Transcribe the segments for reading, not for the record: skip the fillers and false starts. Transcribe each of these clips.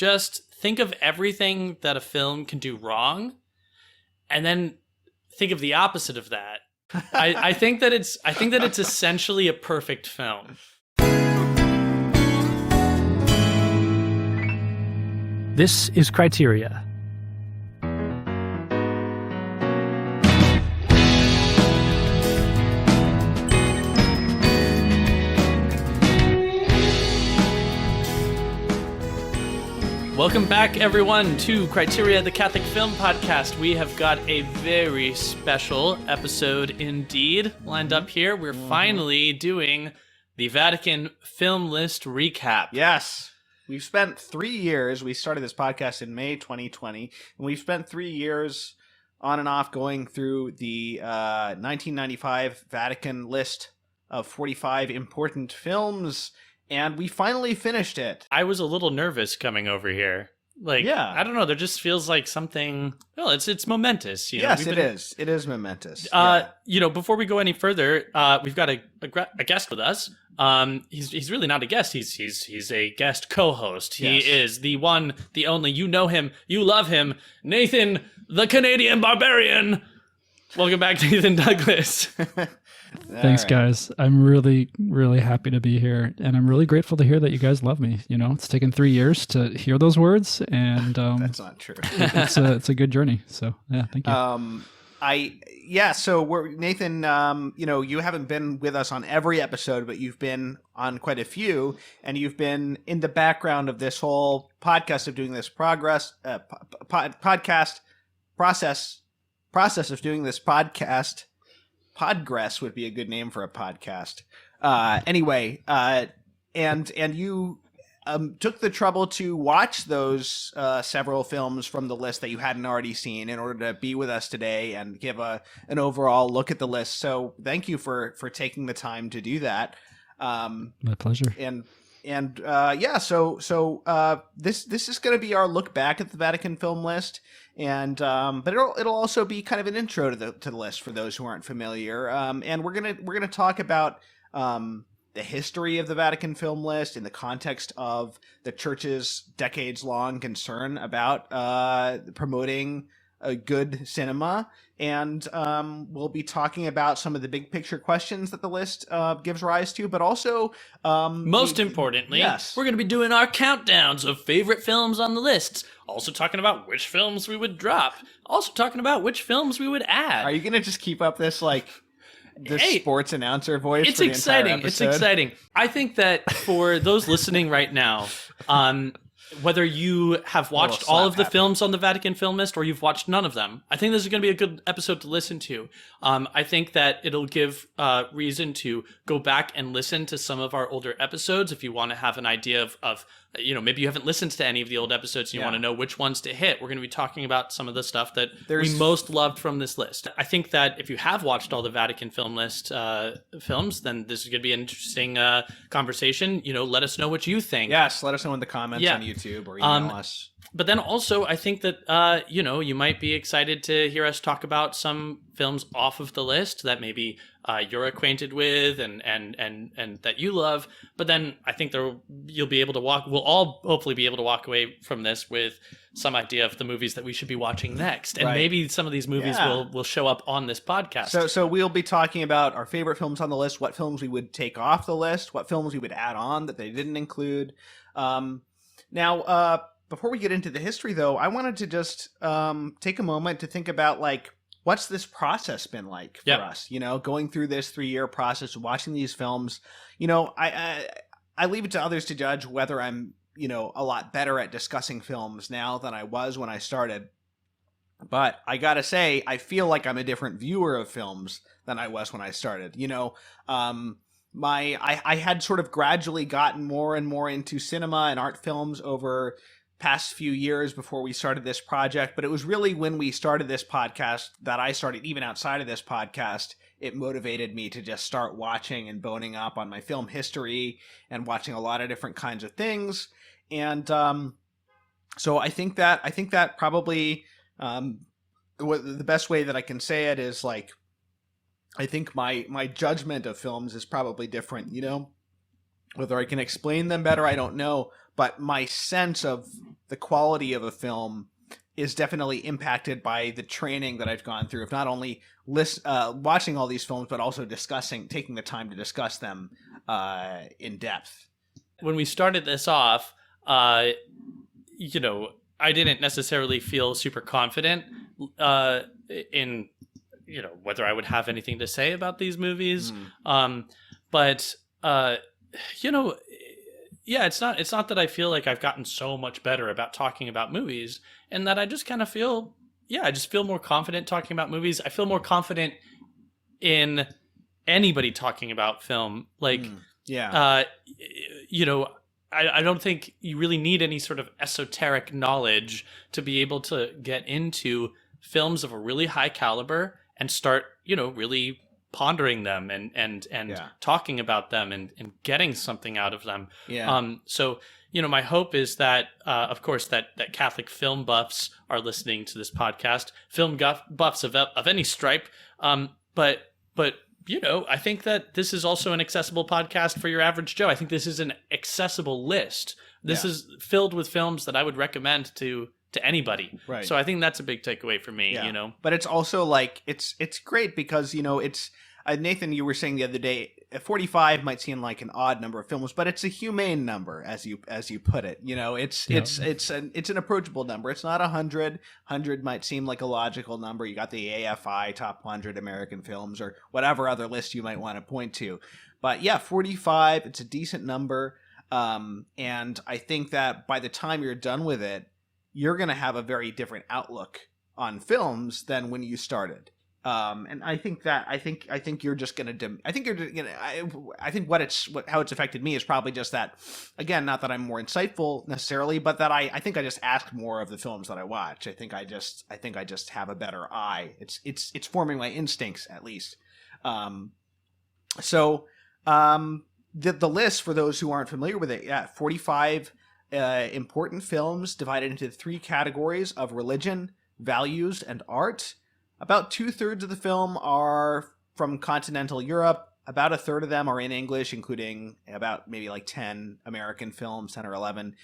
just think of everything that a film can do wrong, and then think of the opposite of that. I think that it's essentially a perfect film. This is Criteria. Welcome back, everyone, to Criteria, the Catholic Film Podcast. We have got a very special episode indeed lined up here. We're finally doing the Vatican Film List recap. Yes. We've spent 3 years. We started this podcast in May 2020, and we've spent 3 years on and off going through the 1995 Vatican list of 45 important films. And we finally finished it. I was a little nervous coming over here. Yeah. I don't know. There just feels like something. Well, it's momentous. Yes, it is. It is momentous. Before we go any further, we've got a guest with us. He's really not a guest. He's a guest co-host. He is the one, the only. You know him. You love him. Nathan, the Canadian Barbarian. Welcome back, Nathan Douglas. Thanks, guys. I'm really, really happy to be here, and I'm really grateful to hear that you guys love me. You know, it's taken 3 years to hear those words, and that's not true. It's a good journey. So yeah, thank you. So we're Nathan. You haven't been with us on every episode, but you've been on quite a few, and you've been in the background of this whole podcast of doing this process of doing this podcast. Podgress would be a good name for a podcast. And you took the trouble to watch those several films from the list that you hadn't already seen in order to be with us today and give an overall look at the list. So thank you for taking the time to do that. My pleasure. So this is going to be our look back at the Vatican film list. And but it'll also be kind of an intro to the list for those who aren't familiar. And we're gonna talk about the history of the Vatican film list in the context of the Church's decades-long concern about promoting a good cinema, and we'll be talking about some of the big picture questions that the list gives rise to, but also most importantly, we're going to be doing our countdowns of favorite films on the lists. Also talking about which films we would drop. Also talking about which films we would add. Are you going to just keep up this sports announcer voice? It's exciting. It's exciting. I think that for those listening right now, whether you have watched all of the films on the Vatican film list or you've watched none of them, I think this is going to be a good episode to listen to. I think that it'll give reason to go back and listen to some of our older episodes if you want to have an idea of maybe you haven't listened to any of the old episodes and you want to know which ones to hit. We're going to be talking about some of the stuff that we most loved from this list. I think that if you have watched all the Vatican film list films, then this is going to be an interesting conversation. Let us know what you think. Yes, let us know in the comments on YouTube or email us. But then also, I think that, you might be excited to hear us talk about some films off of the list that maybe you're acquainted with and that you love. But then I think we'll all hopefully be able to walk away from this with some idea of the movies that we should be watching next. And maybe some of these movies will show up on this podcast. So we'll be talking about our favorite films on the list, what films we would take off the list, what films we would add on that they didn't include. Now, before we get into the history, though, I wanted to just take a moment to think about, what's this process been like for us? Going through this 3-year process of watching these films. I leave it to others to judge whether I'm, a lot better at discussing films now than I was when I started. But I gotta say, I feel like I'm a different viewer of films than I was when I started. I had sort of gradually gotten more and more into cinema and art films over past few years before we started this project, but it was really when we started this podcast that I started, even outside of this podcast, it motivated me to just start watching and boning up on my film history and watching a lot of different kinds of things. And so I think that probably the best way that I can say it is I think my judgment of films is probably different, Whether I can explain them better, I don't know. But my sense of the quality of a film is definitely impacted by the training that I've gone through of not only watching all these films, but also taking the time to discuss them in depth. When we started this off, you know, I didn't necessarily feel super confident in, you know, whether I would have anything to say about these movies. But you know, yeah, it's not that I feel like I've gotten so much better about talking about movies, and that I just kind of feel, I just feel more confident talking about movies. I feel more confident in anybody talking about film. Like, you know, I don't think you really need any sort of esoteric knowledge to be able to get into films of a really high caliber and start, you know, really pondering them and talking about them and getting something out of them. So, you know, my hope is that, of course, that Catholic film buffs are listening to this podcast, buffs of any stripe. But you know, I think that this is also an accessible podcast for your average Joe. I think this is an accessible list. This is filled with films that I would recommend to anybody. Right. So I think that's a big takeaway for me, you know. But it's also like it's great because, you know, it's Nathan, you were saying the other day, 45 might seem like an odd number of films, but it's a humane number, as you put it. You know, it's an approachable number. It's not 100. 100 might seem like a logical number. You got the AFI top 100 American films or whatever other list you might want to point to. But yeah, 45, it's a decent number. And I think that by the time you're done with it, you're going to have a very different outlook on films than when you started. And I think you're just going to, I think how it's affected me is probably just that, again, not that I'm more insightful necessarily, but that I think I just ask more of the films that I watch. I think I just have a better eye. It's forming my instincts at least. The list, for those who aren't familiar with it, 45 important films divided into 3 categories of religion, values, and art. About 2/3 of the film are from continental Europe. About 1/3 of them are in English, including about maybe like 10 American films, 10 or 11.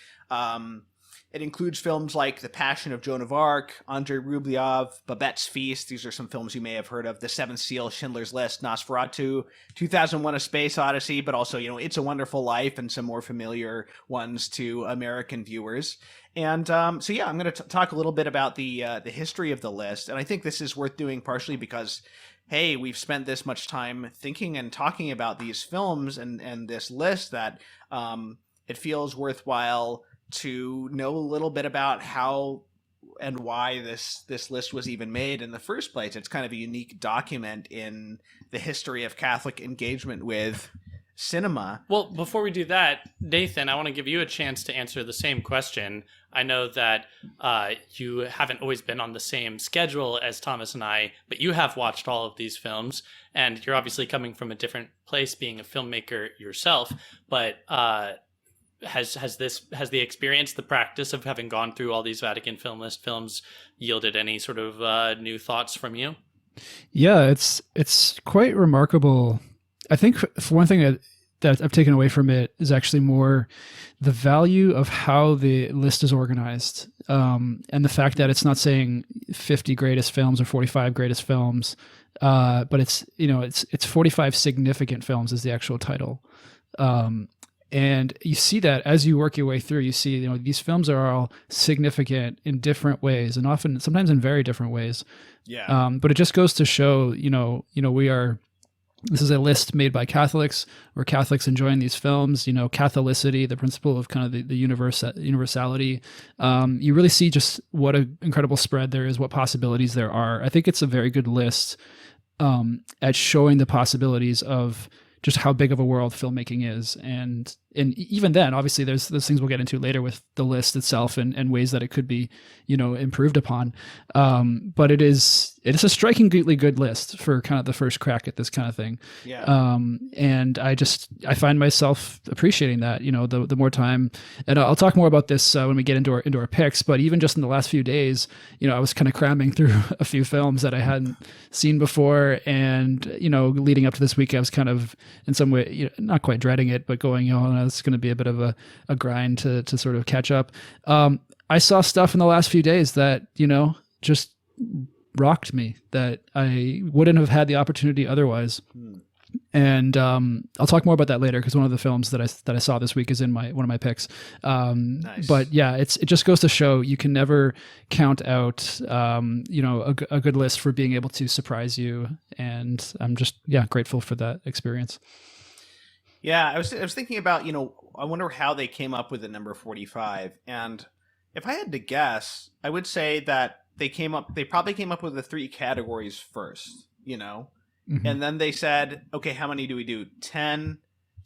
It includes films like The Passion of Joan of Arc, Andrei Rublev, Babette's Feast. These are some films you may have heard of. The Seventh Seal, Schindler's List, Nosferatu, 2001: A Space Odyssey, but also, you know, It's a Wonderful Life and some more familiar ones to American viewers. And I'm going to talk a little bit about the history of the list. And I think this is worth doing partially because, hey, we've spent this much time thinking and talking about these films and this list that it feels worthwhile to know a little bit about how and why this list was even made in the first place. It's kind of a unique document in the history of Catholic engagement with cinema. Well, before we do that, Nathan, I want to give you a chance to answer the same question. I know that you haven't always been on the same schedule as Thomas and I, but you have watched all of these films, and you're obviously coming from a different place, being a filmmaker yourself. But has the experience, the practice of having gone through all these Vatican Film List films yielded any sort of new thoughts from you? Yeah, it's quite remarkable. I think for one thing that I've taken away from it is actually more the value of how the list is organized, and the fact that it's not saying 50 greatest films or 45 greatest films, but it's 45 significant films is the actual title. And you see that as you work your way through, you see, you know, these films are all significant in different ways, and sometimes in very different ways. Yeah. But it just goes to show, this is a list made by Catholics. We're Catholics enjoying these films, you know, Catholicity, the principle of kind of the universality. You really see just what an incredible spread there is, what possibilities there are. I think it's a very good list at showing the possibilities of just how big of a world filmmaking is. And even then, obviously, there's things we'll get into later with the list itself and ways that it could be, improved upon. But it is a strikingly good list for kind of the first crack at this kind of thing. Yeah. And I find myself appreciating that, the more time, and I'll talk more about this when we get into our picks. But even just in the last few days, I was kind of cramming through a few films that I hadn't seen before, and leading up to this week, I was kind of in some way, not quite dreading it, but going, it's going to be a bit of a grind to sort of catch up. I saw stuff in the last few days that, just rocked me that I wouldn't have had the opportunity otherwise. And I'll talk more about that later, because one of the films that I saw this week is in one of my picks. Nice. But yeah, it just goes to show you can never count out a good list for being able to surprise you, and I'm just grateful for that experience. Yeah, I was thinking about, I wonder how they came up with the number 45. And if I had to guess, I would say that they probably came up with the 3 categories first, Mm-hmm. And then they said, okay, how many do we do? 10.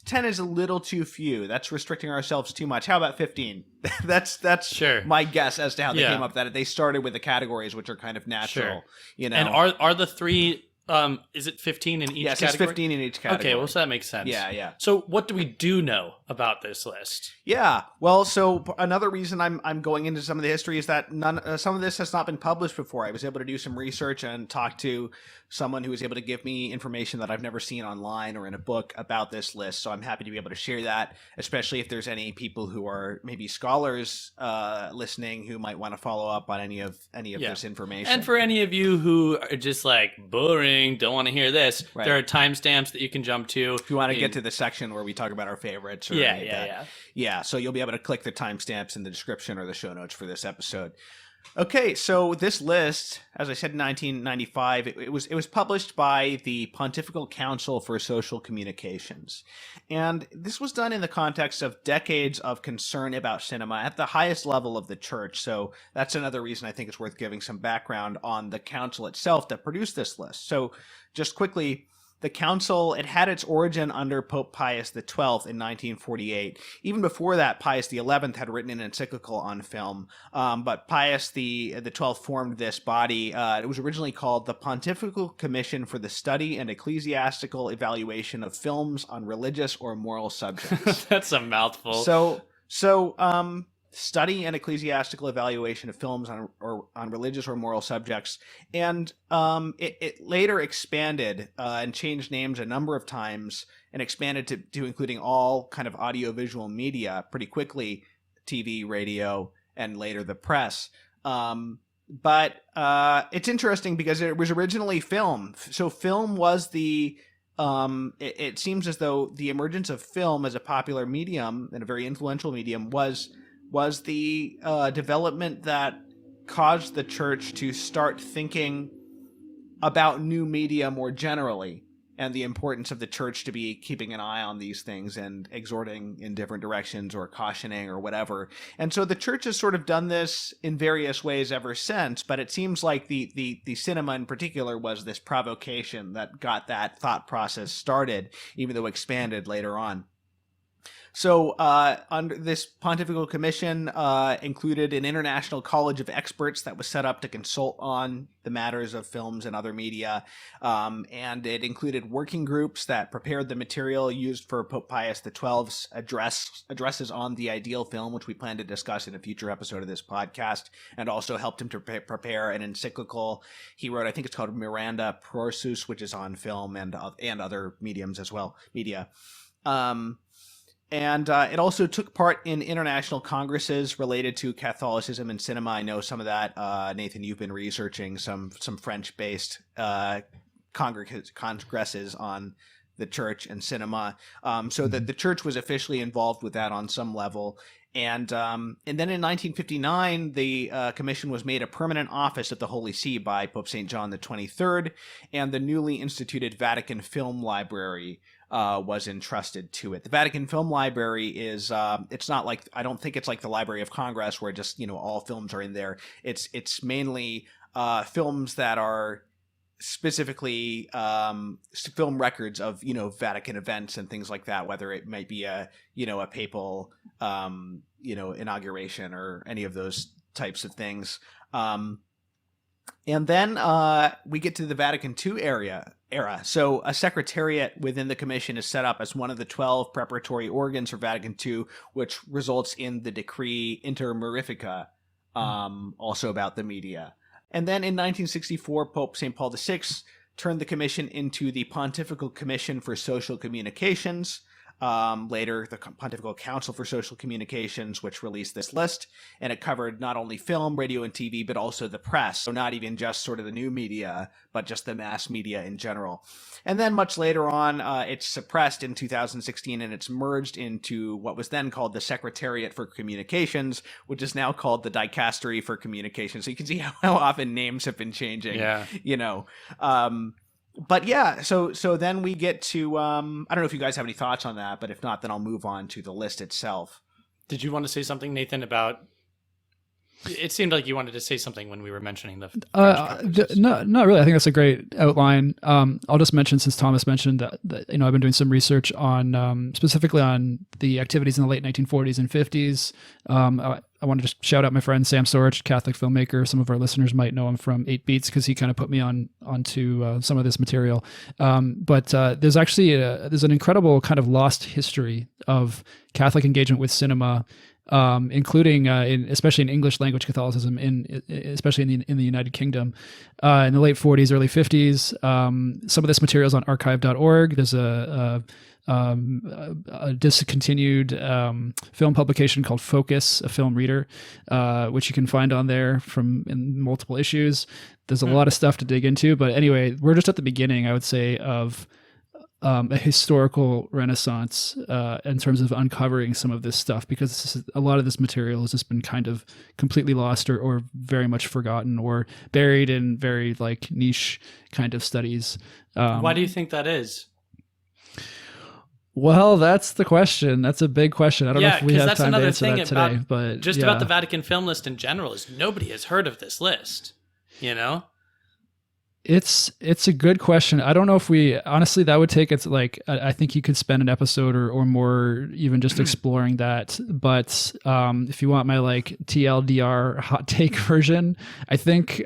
10 is a little too few. That's restricting ourselves too much. How about 15? That's sure. My guess as to how they came up with that. They started with the categories, which are kind of natural, And are the 3... is it 15 in each category? Yes, it's 15 in each category. Okay, well, so that makes sense. Yeah. So what do we do know about this list? Yeah, well, so another reason I'm going into some of the history is that some of this has not been published before. I was able to do some research and talk to someone who was able to give me information that I've never seen online or in a book about this list. So I'm happy to be able to share that, especially if there's any people who are maybe scholars listening who might want to follow up on any of this information. And for any of you who are just like boring, don't want to hear this, right. There are timestamps that you can jump to. If you want to get to the section where we talk about our favorites. Or Yeah, so you'll be able to click the timestamps in the description or the show notes for this episode. Okay, so this list, as I said, in 1995, it was published by the Pontifical Council for Social Communications. And this was done in the context of decades of concern about cinema at the highest level of the church. So that's another reason I think it's worth giving some background on the council itself that produced this list. So just quickly, the council, it had its origin under Pope Pius XII in 1948. Even before that, Pius XI had written an encyclical on film, but Pius XII formed this body. It was originally called the Pontifical Commission for the Study and Ecclesiastical Evaluation of Films on Religious or Moral Subjects. That's a mouthful. So, study and ecclesiastical evaluation of films on religious or moral subjects, and it later expanded and changed names a number of times and expanded to including all kind of audiovisual media pretty quickly, TV, radio, and later the press. But it's interesting because it was originally film. So film was the it seems as though the emergence of film as a popular medium and a very influential medium was the development that caused the church to start thinking about new media more generally, and the importance of the church to be keeping an eye on these things and exhorting in different directions or cautioning or whatever. And so the church has sort of done this in various ways ever since, but it seems like the cinema in particular was this provocation that got that thought process started, even though expanded later on. So under this Pontifical Commission included an international college of experts that was set up to consult on the matters of films and other media. And it included working groups that prepared the material used for Pope Pius XII's addresses on the ideal film, which we plan to discuss in a future episode of this podcast, and also helped him to prepare an encyclical he wrote. I think it's called Miranda Prorsus, which is on film and other mediums as well, media. And it also took part in international congresses related to Catholicism and cinema. I know some of that. Nathan, you've been researching some French-based congresses on the church and cinema. So that the church was officially involved with that on some level. And then in 1959, the commission was made a permanent office at the Holy See by Pope St. John XXIII, and the newly instituted Vatican Film Library was entrusted to it. The Vatican Film Library is, it's not like, I don't think it's like the Library of Congress where just, all films are in there. It's mainly films that are specifically film records of Vatican events and things like that, whether it might be a papal inauguration or any of those types of things. And then we get to the Vatican II era. So a secretariat within the commission is set up as one of the 12 preparatory organs for Vatican II, which results in the decree Inter Mirifica, also about the media. And then in 1964, Pope St. Paul VI turned the commission into the Pontifical Commission for Social Communications. Later, the Pontifical Council for Social Communications, which released this list, and it covered not only film, radio, and TV, but also the press. So not even just sort of the new media, but just the mass media in general. And then much later on, it's suppressed in 2016, and it's merged into what was then called the Secretariat for Communications, which is now called the Dicastery for Communications. So you can see how often names have been changing. Yeah. But yeah, so then we get to I don't know if you guys have any thoughts on that, but if not, then I'll move on to the list itself. Did you want to say something, Nathan, about? It seemed like you wanted to say something when we were mentioning the. No, not really. I think that's a great outline. I'll just mention, since Thomas mentioned that I've been doing some research on specifically on the activities in the late 1940s and 50s. I wanted to shout out my friend Sam Storich, Catholic filmmaker. Some of our listeners might know him from 8 Beats because he kind of put me onto some of this material. But there's actually there's an incredible kind of lost history of Catholic engagement with cinema, including especially in English language Catholicism, especially in the United Kingdom, in the late 40s, early 50s. Some of this material is on archive.org. There's a discontinued film publication called Focus, a film reader, which you can find on there in multiple issues. There's a lot of stuff to dig into, but anyway, we're just at the beginning, I would say, of a historical renaissance in terms of uncovering some of this stuff, because a lot of this material has just been kind of completely lost or very much forgotten or buried in very niche kind of studies. Why do you think that is? Well, that's the question. That's a big question. I don't know if we have time to answer that today, but about the Vatican film list in general is nobody has heard of this list, It's a good question. I don't know if honestly, that would take I think you could spend an episode or more even just exploring that. But if you want my TLDR hot take version, I think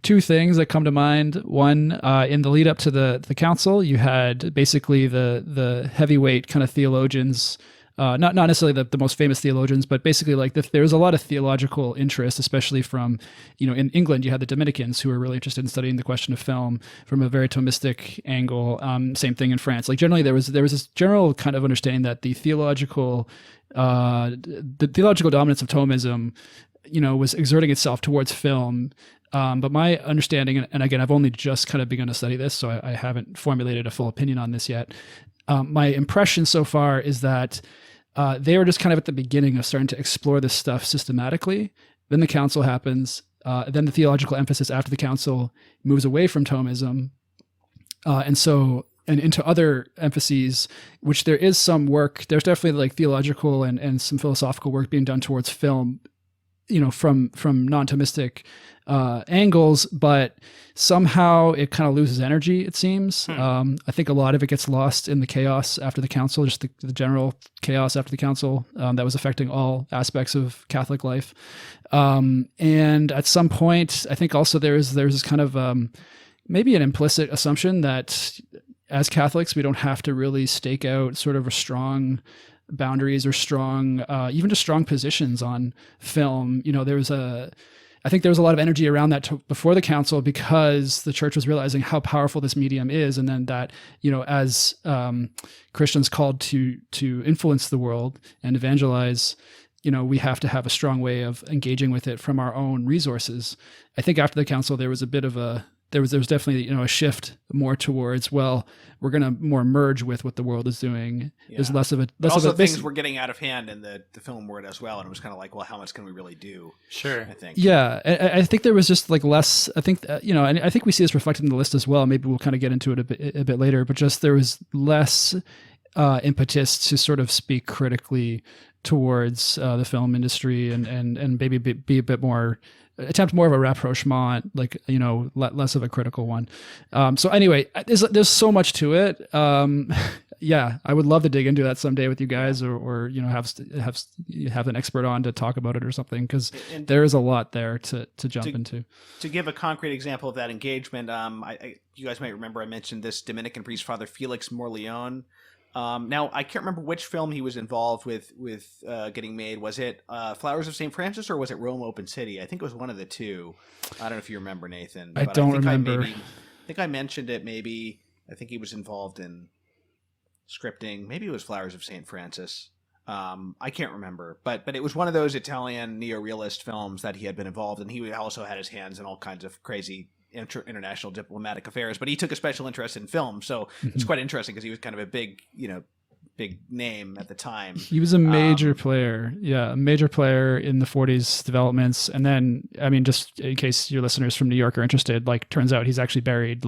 two things that come to mind. One, in the lead up to the council, you had basically the heavyweight kind of theologians. Not necessarily the most famous theologians, but basically there was a lot of theological interest, especially from, in England, you had the Dominicans who were really interested in studying the question of film from a very Thomistic angle. Same thing in France. Generally there was this general kind of understanding that the theological dominance of Thomism, was exerting itself towards film. But my understanding, and again, I've only just kind of begun to study this, so I haven't formulated a full opinion on this yet. My impression so far is that they were just kind of at the beginning of starting to explore this stuff systematically. Then the council happens. Then the theological emphasis after the council moves away from Thomism. And into other emphases, which there is some work. There's definitely theological and some philosophical work being done towards film, from non-Thomistic angles, but somehow it kind of loses energy, it seems. I think a lot of it gets lost in the chaos after the council, just the general chaos after the council that was affecting all aspects of Catholic life. And at some point, I think also there's this kind of maybe an implicit assumption that as Catholics, we don't have to really stake out sort of a strong boundaries or strong, even just strong positions on film. I think there was a lot of energy around that before the council, because the church was realizing how powerful this medium is. And then that, as Christians called to influence the world and evangelize, we have to have a strong way of engaging with it from our own resources. I think after the council, there was a bit of there was definitely, a shift more towards, we're going to more merge with what the world is doing. Yeah. There's less of things were getting out of hand in the film world as well. And it was kind of how much can we really do? Sure. I think. Yeah. I think there was just less, I think, and I think we see this reflected in the list as well. Maybe we'll kind of get into it a bit later, but just there was less impetus to sort of speak critically towards the film industry and maybe be a bit more, attempt more of a rapprochement, like, less of a critical one. So anyway, there's so much to it. Yeah, I would love to dig into that someday with you guys, or have an expert on to talk about it or something, because there is a lot there to jump into. To give a concrete example of that engagement, you guys might remember I mentioned this Dominican priest, Father Felix Morleone. Now, I can't remember which film he was involved with getting made. Was it Flowers of St. Francis, or was it Rome Open City? I think it was one of the two. I don't know if you remember, Nathan. I don't remember. I think I mentioned it maybe. I think he was involved in scripting. Maybe it was Flowers of St. Francis. I can't remember. But it was one of those Italian neorealist films that he had been involved in. He also had his hands in all kinds of crazy international diplomatic affairs, but he took a special interest in film, so it's quite interesting because he was kind of a big name at the time. He was a major player, a major player in the 40s developments. And then, I mean, just in case your listeners from New York are interested, like, turns out he's actually buried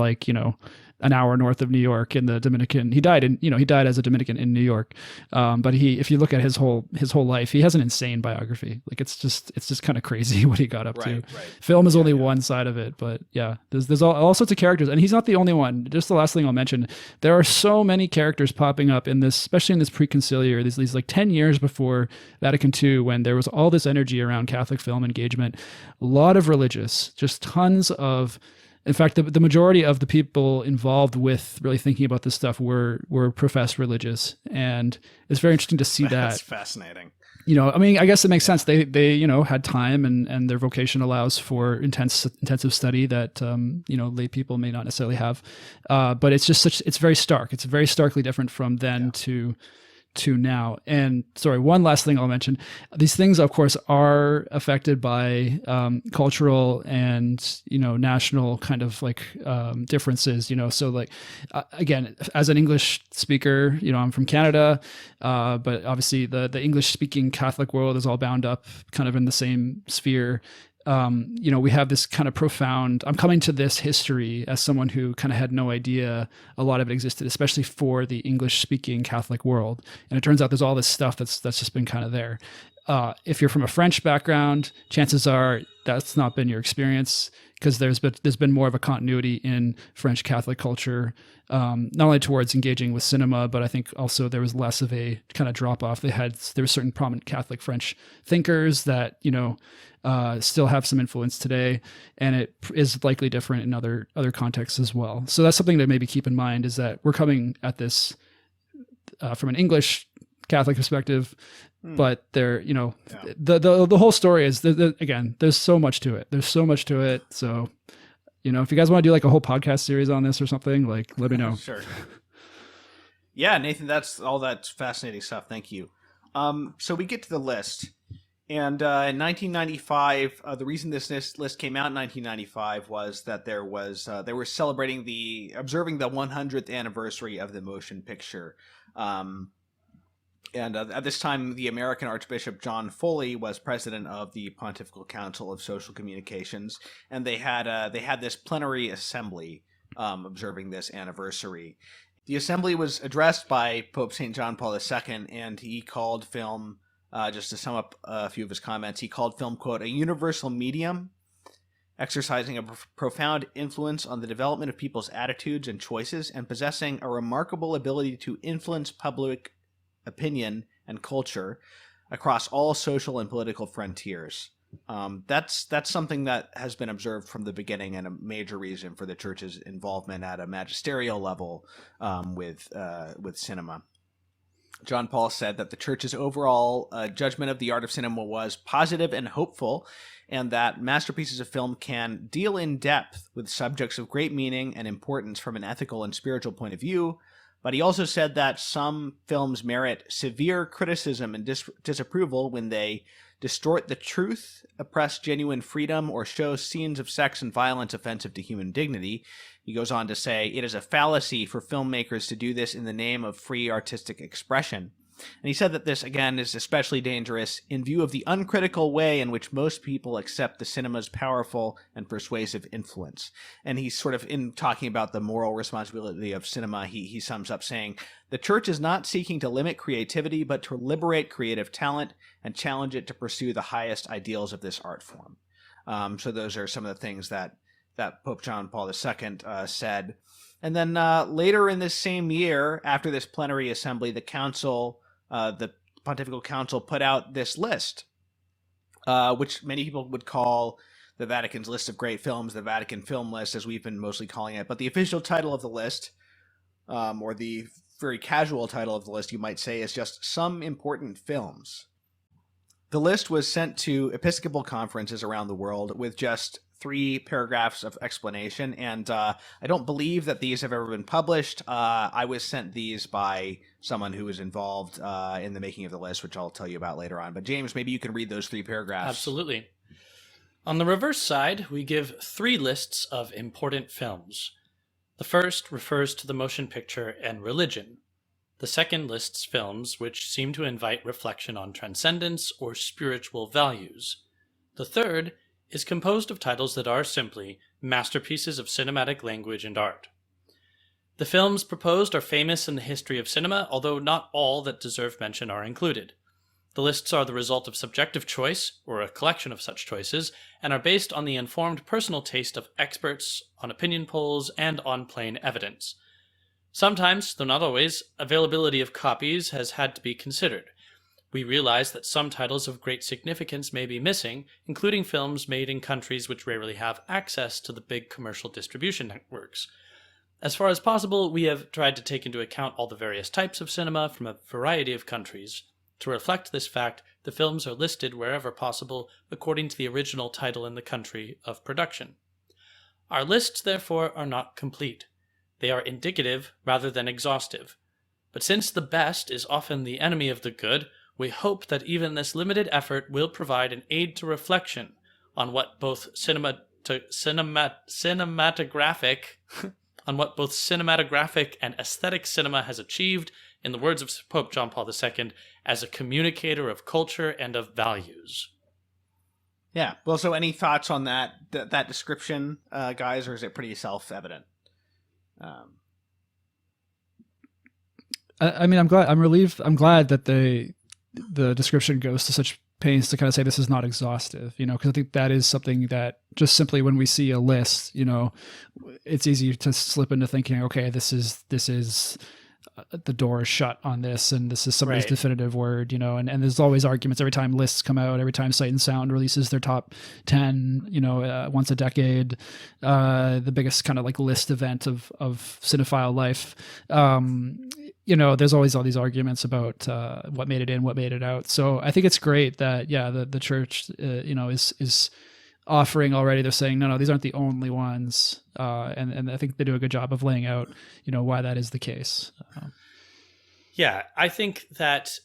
an hour north of New York in the Dominican. He died as a Dominican in New York. But if you look at his whole life, he has an insane biography. Like, it's just kind of crazy what he got up to. Right. Film is only one side of it, but yeah, there's all sorts of characters, and he's not the only one. Just the last thing I'll mention, there are so many characters popping up in this, especially in this pre-conciliar, these like 10 years before Vatican II, when there was all this energy around Catholic film engagement, a lot of religious, just tons of. In fact, the majority of the people involved with really thinking about this stuff were professed religious, and it's very interesting to see that. That's fascinating. I mean, I guess it makes sense. They had time, and their vocation allows for intensive study that lay people may not necessarily have. But it's just it's very stark. It's very starkly different from then to now. And sorry, one last thing I'll mention. These things, of course, are affected by cultural and national kind of like differences. So like again, as an English speaker, I'm from Canada, but obviously the English speaking Catholic world is all bound up kind of in the same sphere. We have this kind of profound, I'm coming to this history as someone who kind of had no idea a lot of it existed, especially for the English speaking Catholic world. And it turns out there's all this stuff that's just been kind of there. If you're from a French background, chances are that's not been your experience, because there's been more of a continuity in French Catholic culture, not only towards engaging with cinema, but I think also there was less of a kind of drop off. There were certain prominent Catholic French thinkers that still have some influence today, and it is likely different in other contexts as well. So that's something to maybe keep in mind, is that we're coming at this from an English Catholic perspective, but there, the whole story is again, there's so much to it. So, if you guys want to do like a whole podcast series on this or something, like, let me know. Sure. Yeah, Nathan, that's fascinating stuff. Thank you. So we get to the list. And in 1995, the reason this list came out in 1995 was that they were observing the 100th anniversary of the motion picture. And at this time, the American Archbishop John Foley was president of the Pontifical Council of Social Communications, and they had this plenary assembly observing this anniversary. The assembly was addressed by Pope St. John Paul II, and he called film. Just to sum up a few of his comments, he called film, quote, a universal medium, exercising a profound influence on the development of people's attitudes and choices, and possessing a remarkable ability to influence public opinion and culture across all social and political frontiers. That's something that has been observed from the beginning, and a major reason for the Church's involvement at a magisterial level with cinema. John Paul said that the Church's overall judgment of the art of cinema was positive and hopeful, and that masterpieces of film can deal in depth with subjects of great meaning and importance from an ethical and spiritual point of view. But he also said that some films merit severe criticism and disapproval when they distort the truth, oppress genuine freedom, or show scenes of sex and violence offensive to human dignity. He goes on to say, it is a fallacy for filmmakers to do this in the name of free artistic expression. And he said that this, again, is especially dangerous in view of the uncritical way in which most people accept the cinema's powerful and persuasive influence. And he's sort of, in talking about the moral responsibility of cinema, he sums up saying, the church is not seeking to limit creativity, but to liberate creative talent and challenge it to pursue the highest ideals of this art form. So those are some of the things that Pope John Paul II said. And then later in this same year, after this plenary assembly, the Pontifical Council put out this list, which many people would call the Vatican's list of great films, the Vatican Film List, as we've been mostly calling it. But the official title of the list, or the very casual title of the list, you might say, is just Some Important Films. The list was sent to Episcopal conferences around the world with just 3 paragraphs of explanation, and I don't believe that these have ever been published. I was sent these by someone who was involved in the making of the list, which I'll tell you about later on. But James, maybe you can read those 3 paragraphs. Absolutely. On the reverse side, we give 3 lists of important films. The first refers to the motion picture and religion. The second lists films which seem to invite reflection on transcendence or spiritual values. The third is composed of titles that are simply masterpieces of cinematic language and art. The films proposed are famous in the history of cinema, although not all that deserve mention are included. The lists are the result of subjective choice, or a collection of such choices, and are based on the informed personal taste of experts, on opinion polls, and on plain evidence. Sometimes, though not always, availability of copies has had to be considered. We realize that some titles of great significance may be missing, including films made in countries which rarely have access to the big commercial distribution networks. As far as possible, we have tried to take into account all the various types of cinema from a variety of countries. To reflect this fact, the films are listed wherever possible according to the original title in the country of production. Our lists, therefore, are not complete. They are indicative rather than exhaustive. But since the best is often the enemy of the good, we hope that even this limited effort will provide an aid to reflection on what both cinematographic and aesthetic cinema has achieved, in the words of Pope John Paul II, as a communicator of culture and of values. Yeah. Well, so any thoughts on that description, guys, or is it pretty self-evident? I mean, I'm glad that the description goes to such pains to kind of say this is not exhaustive, because I think that is something that just simply when we see a list, it's easy to slip into thinking, okay, this is the door is shut on this, and this is somebody's definitive word, and there's always arguments every time lists come out, every time Sight and Sound releases their top 10, once a decade, the biggest kind of like list event of cinephile life. There's always all these arguments about what made it in, what made it out. So I think it's great that, the church, is offering already. They're saying, no, these aren't the only ones. And I think they do a good job of laying out, why that is the case. Yeah, I think that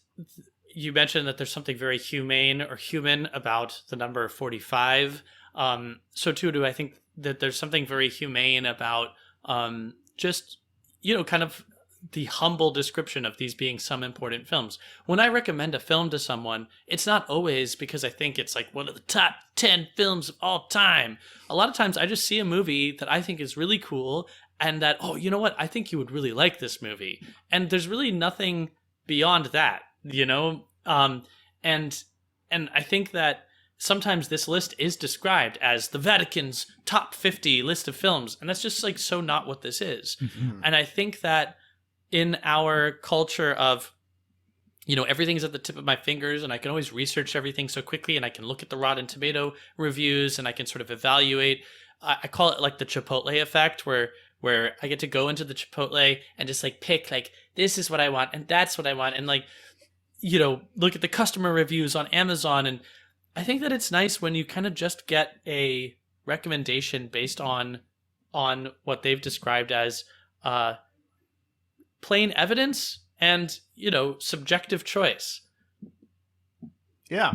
you mentioned that there's something very humane or human about the number 45. So too do I think that there's something very humane about just, kind of the humble description of these being some important films. When I recommend a film to someone, it's not always because I think it's like one of the top 10 films of all time. A lot of times I just see a movie that I think is really cool and that, oh, you know what? I think you would really like this movie. And there's really nothing beyond that, and I think that sometimes this list is described as the Vatican's top 50 list of films. And that's just like so not what this is. Mm-hmm. And I think that in our culture of, everything's at the tip of my fingers and I can always research everything so quickly and I can look at the Rotten Tomato reviews and I can sort of evaluate. I call it like the Chipotle effect where I get to go into the Chipotle and just like pick like, this is what I want and that's what I want. And like, look at the customer reviews on Amazon. And I think that it's nice when you kind of just get a recommendation based on what they've described as, plain evidence and, subjective choice. Yeah.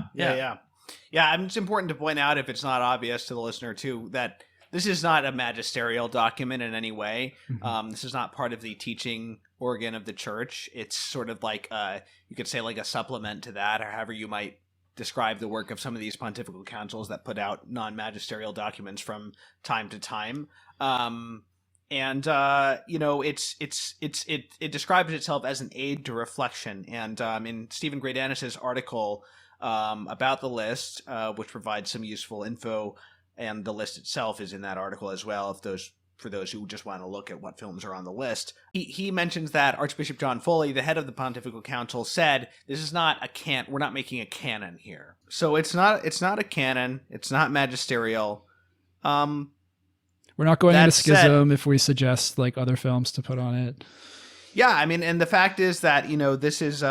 And it's important to point out, if it's not obvious to the listener too, that This is not a magisterial document in any way. Mhm. This is not part of the teaching organ of the church. It's sort of like, you could say like a supplement to that, or however you might describe the work of some of these pontifical councils that put out non-magisterial documents from time to time. And it describes itself as an aid to reflection. And in Stephen Greydanis's article about the list, which provides some useful info, and the list itself is in that article as well, for those who just want to look at what films are on the list. He mentions that Archbishop John Foley, the head of the Pontifical Council, said, "This is not we're not making a canon here." So it's not a canon. It's not magisterial. We're not going into schism if we suggest like other films to put on it. Yeah, I mean, and the fact is that this is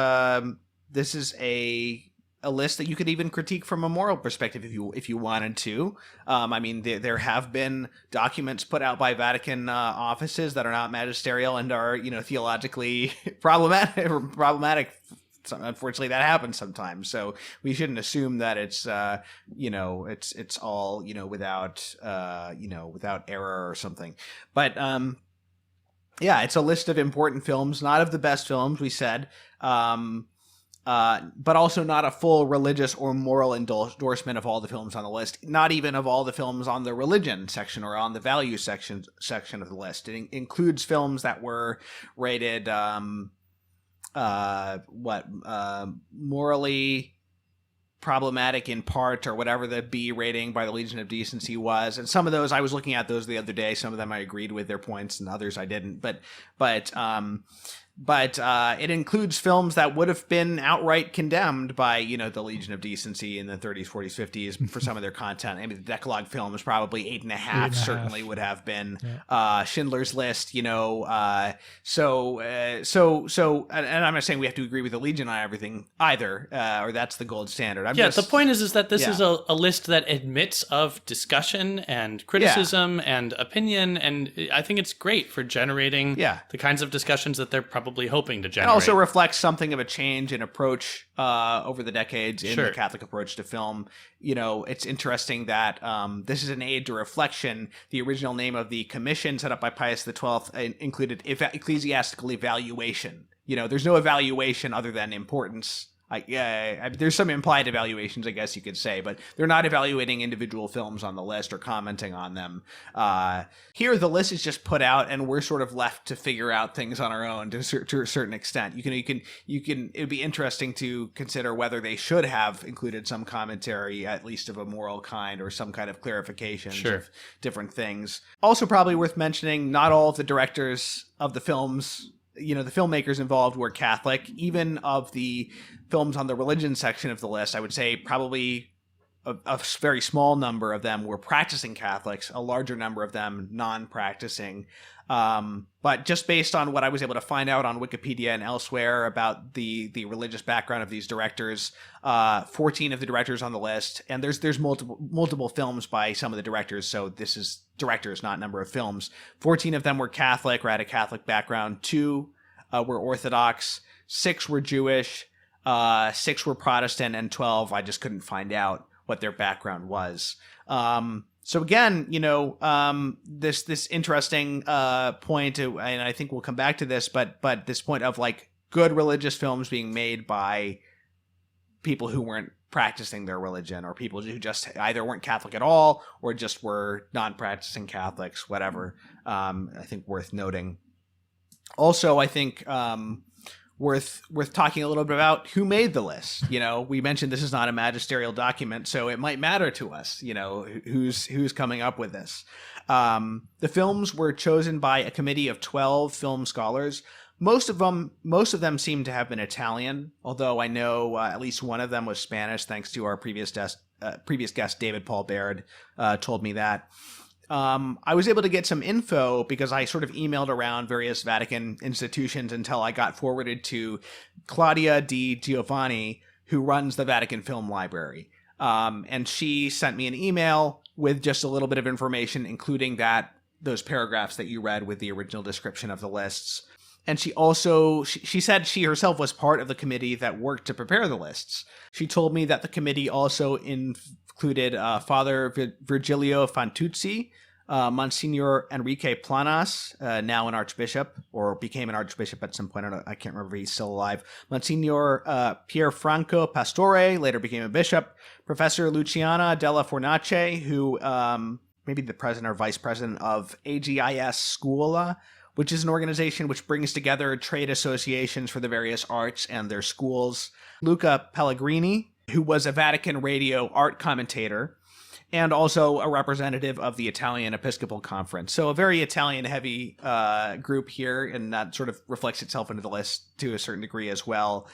a list that you could even critique from a moral perspective if you wanted to. I mean, there have been documents put out by Vatican offices that are not magisterial and are theologically problematic. Unfortunately, that happens sometimes. So we shouldn't assume that it's it's all without error or something. But yeah, it's a list of important films, not of the best films, we said. But also not a full religious or moral endorsement of all the films on the list, not even of all the films on the religion section or on the value section of the list. It includes films that were rated morally problematic in part, or whatever the B rating by the Legion of Decency was. And some of those, I was looking at those the other day. Some of them I agreed with their points, and others I didn't. But it includes films that would have been outright condemned by, the Legion of Decency in the 30s, 40s, 50s for some of their content. I mean, the Decalogue films probably 8.5 certainly would have been. Yeah. Schindler's List, and I'm not saying we have to agree with the Legion on everything either, or that's the gold standard. The point is that this is a list that admits of discussion and criticism and opinion, and I think it's great for generating the kinds of discussions that they're probably hoping to generate. It also reflects something of a change in approach over the decades in the Catholic approach to film. It's interesting that this is an aid to reflection. The original name of the commission set up by Pius XII included ecclesiastical evaluation. There's no evaluation other than importance. There's some implied evaluations, I guess you could say, but they're not evaluating individual films on the list or commenting on them. Here, the list is just put out, and we're sort of left to figure out things on our own to a certain extent. It would be interesting to consider whether they should have included some commentary, at least of a moral kind, or some kind of clarifications of different things. Also, probably worth mentioning, not all of the directors of the films, the filmmakers involved, were Catholic. Even of the films on the religion section of the list, I would say probably a very small number of them were practicing Catholics, a larger number of them non-practicing. But just based on what I was able to find out on Wikipedia and elsewhere about the religious background of these directors, 14 of the directors on the list, and there's multiple films by some of the directors, so this is directors, not number of films. 14 of them were Catholic or had a Catholic background. 2 were Orthodox. 6 were Jewish. 6 were Protestant, and 12 I just couldn't find out what their background was. So again, this interesting point, and I think we'll come back to this, but this point of like good religious films being made by people who weren't practicing their religion, or people who just either weren't Catholic at all or just were non-practicing Catholics, whatever. I think worth noting. Also, I think worth talking a little bit about who made the list. We mentioned this is not a magisterial document, so it might matter to us, who's coming up with this. The films were chosen by a committee of 12 film scholars. Most of them seem to have been Italian, although I know at least one of them was Spanish, thanks to our previous guest, David Paul Baird, told me that. I was able to get some info because I sort of emailed around various Vatican institutions until I got forwarded to Claudia Di Giovanni, who runs the Vatican Film Library. And she sent me an email with just a little bit of information, including those paragraphs that you read with the original description of the lists. And she also, she said she herself was part of the committee that worked to prepare the lists. She told me that the committee also included Father Virgilio Fantuzzi, Monsignor Enrique Planas, now an archbishop, or became an archbishop at some point. I can't remember if he's still alive. Monsignor Pierfranco Pastore later became a bishop. Professor Luciana Della Fornace, who maybe the president or vice president of AGIS Scuola, which is an organization which brings together trade associations for the various arts and their schools. Luca Pellegrini, who was a Vatican radio art commentator, and also a representative of the Italian Episcopal Conference. So a very Italian-heavy group here, and that sort of reflects itself into the list to a certain degree as well.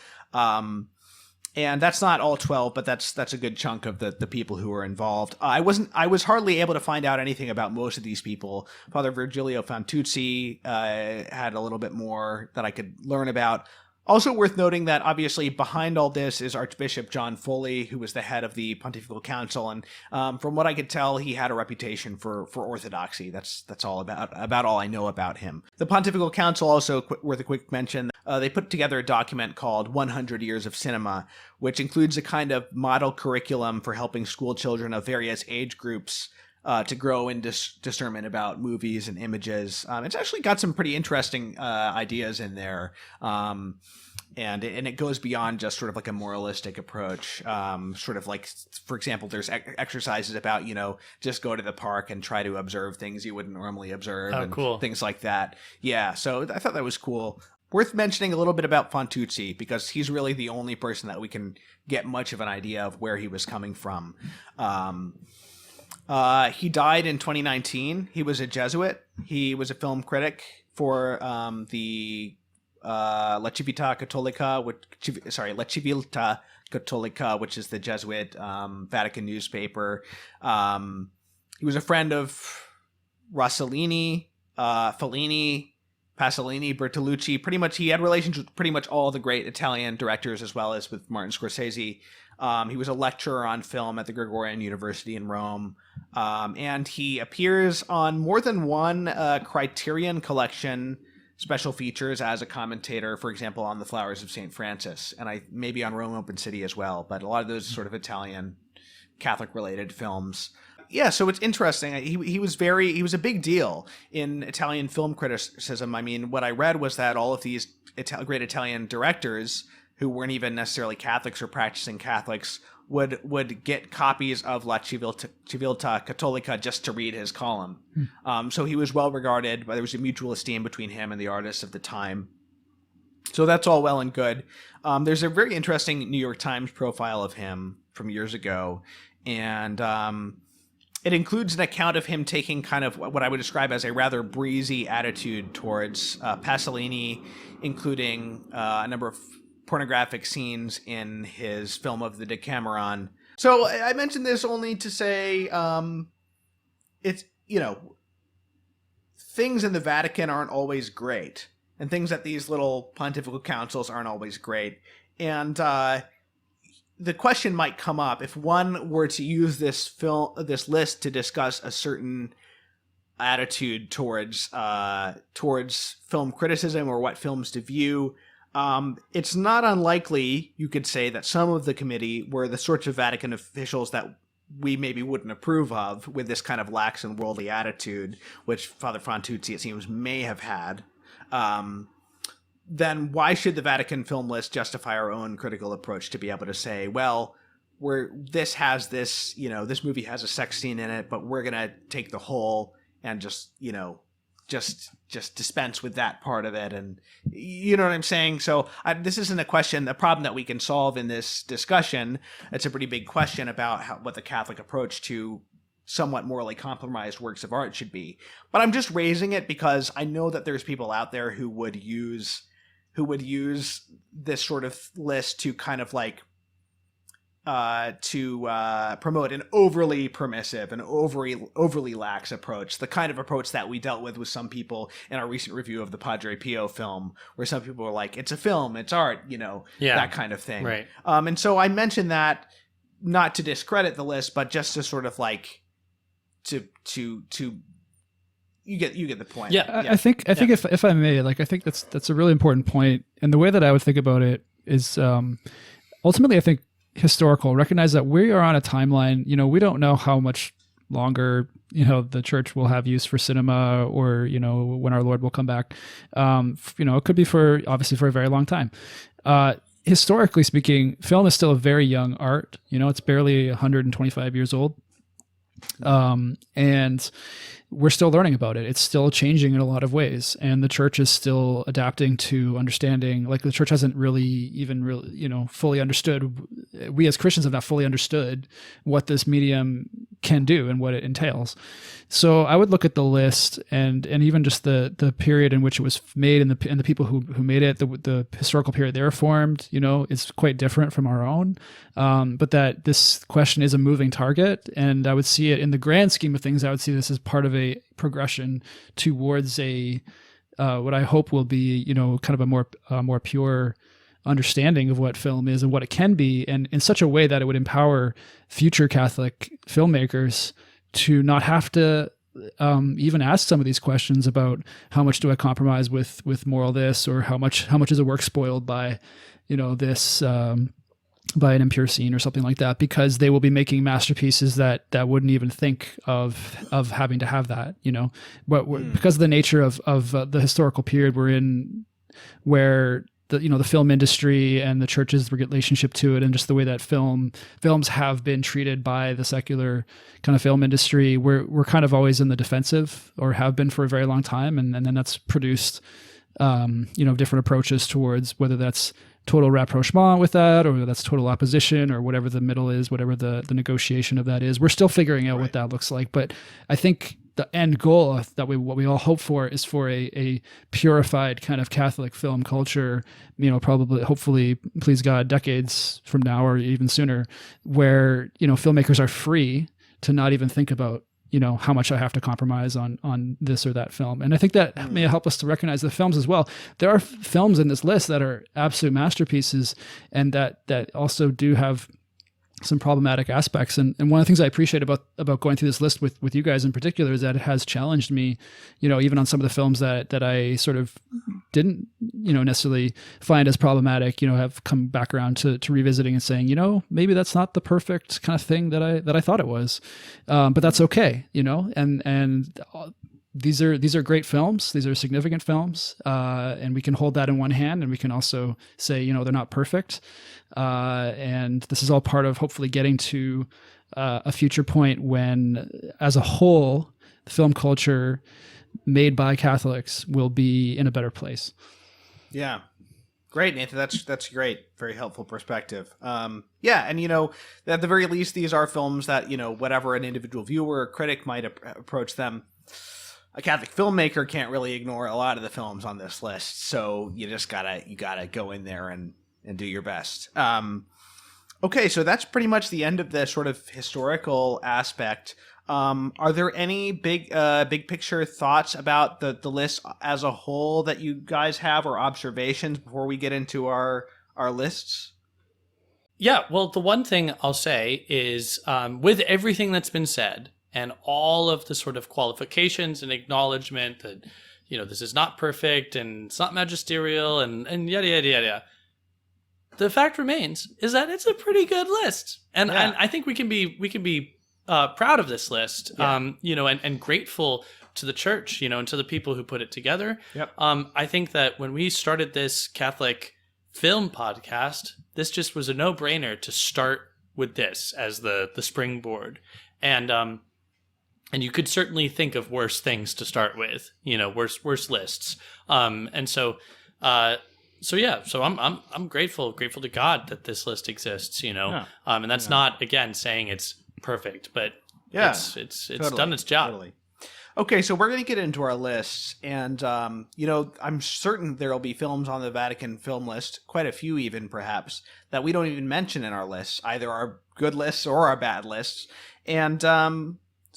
And that's not all 12, but that's a good chunk of the people who were involved. I was hardly able to find out anything about most of these people. Father Virgilio Fantuzzi had a little bit more that I could learn about. Also worth noting that obviously behind all this is Archbishop John Foley, who was the head of the Pontifical Council, and from what I could tell, he had a reputation for orthodoxy. That's all about all I know about him. The Pontifical Council, also worth a quick mention, they put together a document called 100 Years of Cinema, which includes a kind of model curriculum for helping school children of various age groups to grow in discernment about movies and images. It's actually got some pretty interesting ideas in there. And it goes beyond just sort of like a moralistic approach. Sort of like, for example, there's exercises about, just go to the park and try to observe things you wouldn't normally observe. Oh, and cool. Things like that. Yeah, so I thought that was cool. Worth mentioning a little bit about Fantuzzi, because he's really the only person that we can get much of an idea of where he was coming from. He died in 2019. He was a Jesuit. He was a film critic for the La Civiltà Cattolica, which is the Jesuit Vatican newspaper. He was a friend of Rossellini, Fellini, Pasolini, Bertolucci. Pretty much, he had relations with pretty much all the great Italian directors, as well as with Martin Scorsese. He was a lecturer on film at the Gregorian University in Rome. And he appears on more than one Criterion Collection special features as a commentator, for example, on The Flowers of St. Francis, and maybe on Rome Open City as well, but a lot of those sort of Italian Catholic-related films. Yeah, so it's interesting. He was a big deal in Italian film criticism. I mean, what I read was that all of these great Italian directors who weren't even necessarily Catholics or practicing Catholics would get copies of La Civiltà Cattolica just to read his column. So he was well regarded, but there was a mutual esteem between him and the artists of the time. So that's all well and good. There's a very interesting New York Times profile of him from years ago, and it includes an account of him taking kind of what I would describe as a rather breezy attitude towards Pasolini, including a number of pornographic scenes in his film of the Decameron. So I mentioned this only to say it's, things in the Vatican aren't always great, and things at these little pontifical councils aren't always great. And the question might come up if one were to use this list to discuss a certain attitude towards film criticism or what films to view. It's not unlikely, you could say, that some of the committee were the sorts of Vatican officials that we maybe wouldn't approve of, with this kind of lax and worldly attitude, which Father Fantuzzi, it seems, may have had. Then why should the Vatican film list justify our own critical approach to be able to say, well, this movie has a sex scene in it, but we're going to take the whole and just dispense with that part of it, and you know what I'm saying? So this isn't a problem that we can solve in this discussion. It's a pretty big question about what the Catholic approach to somewhat morally compromised works of art should be. But I'm just raising it because I know that there's people out there who would use this sort of list to kind of like promote an overly permissive and overly lax approach, the kind of approach that we dealt with some people in our recent review of the Padre Pio film, where some people were like, it's a film, it's art, that kind of thing. Right. And so I mentioned that not to discredit the list, but just to sort of like to you get the point. Yeah. I think if I may, I think that's a really important point. And the way that I would think about it is ultimately, I think, historical. Recognize that we are on a timeline. We don't know how much longer the church will have use for cinema, or when our Lord will come back. It could be obviously for a very long time. Historically speaking, film is still a very young art. It's barely 125 years old. And we're still learning about it. It's still changing in a lot of ways, and the church is still adapting to understanding. Like, the church hasn't fully understood. We as Christians have not fully understood what this medium can do and what it entails. So I would look at the list and even just the period in which it was made, and the people who made it, the historical period they were formed, is quite different from our own. But that this question is a moving target, and I would see it in the grand scheme of things. I would see this as part of a progression towards what I hope will be, kind of a more pure understanding of what film is and what it can be, and in such a way that it would empower future Catholic filmmakers to not have to even ask some of these questions about how much do I compromise with moral this, or how much is a work spoiled by this by an impure scene or something like that, because they will be making masterpieces that wouldn't even think of having to have that, but because of the nature of the historical period we're in, where the film industry and the church's relationship to it, and just the way that films have been treated by the secular kind of film industry, we're kind of always in the defensive, or have been for a very long time, and then that's produced different approaches towards whether that's total rapprochement with that, or that's total opposition, or whatever the middle is, whatever the negotiation of that is. We're still figuring out what that looks like, but I think the end goal that what we all hope for is for a purified kind of Catholic film culture, probably, hopefully, please God, decades from now or even sooner, where, filmmakers are free to not even think about, how much I have to compromise on this or that film. And I think that may help us to recognize the films as well. There are films in this list that are absolute masterpieces, and that also do have some problematic aspects. And one of the things I appreciate about going through this list with you guys in particular is that it has challenged me, even on some of the films that I sort of didn't, necessarily find as problematic, have come back around to revisiting and saying, maybe that's not the perfect kind of thing that I thought it was. But that's okay, and these are great films. These are significant films. And we can hold that in one hand, and we can also say, they're not perfect. And this is all part of hopefully getting to a future point when, as a whole, the film culture made by Catholics will be in a better place. Yeah. Great, Nathan. That's great. Very helpful perspective. And at the very least, these are films that, whatever an individual viewer or critic might approach them, a Catholic filmmaker can't really ignore a lot of the films on this list. So you just gotta go in there and do your best. Okay, so that's pretty much the end of the sort of historical aspect. Are there any big picture thoughts about the list as a whole that you guys have, or observations before we get into our lists? Yeah, well, the one thing I'll say is, with everything that's been said and all of the sort of qualifications and acknowledgement that, this is not perfect and it's not magisterial and yada, yada, yada, the fact remains is that it's a pretty good list. And I think we can be proud of this list, and grateful to the church, and to the people who put it together. Yep. I think that when we started this Catholic film podcast, this just was a no-brainer to start with this as the springboard. And you could certainly think of worse things to start with, worse lists. So I'm grateful to God that this list exists, and that's not, again, saying it's perfect, but it's totally done its job. Totally. Okay, so we're going to get into our lists, and I'm certain there'll be films on the Vatican film list, quite a few even perhaps, that we don't even mention in our lists, either our good lists or our bad lists. And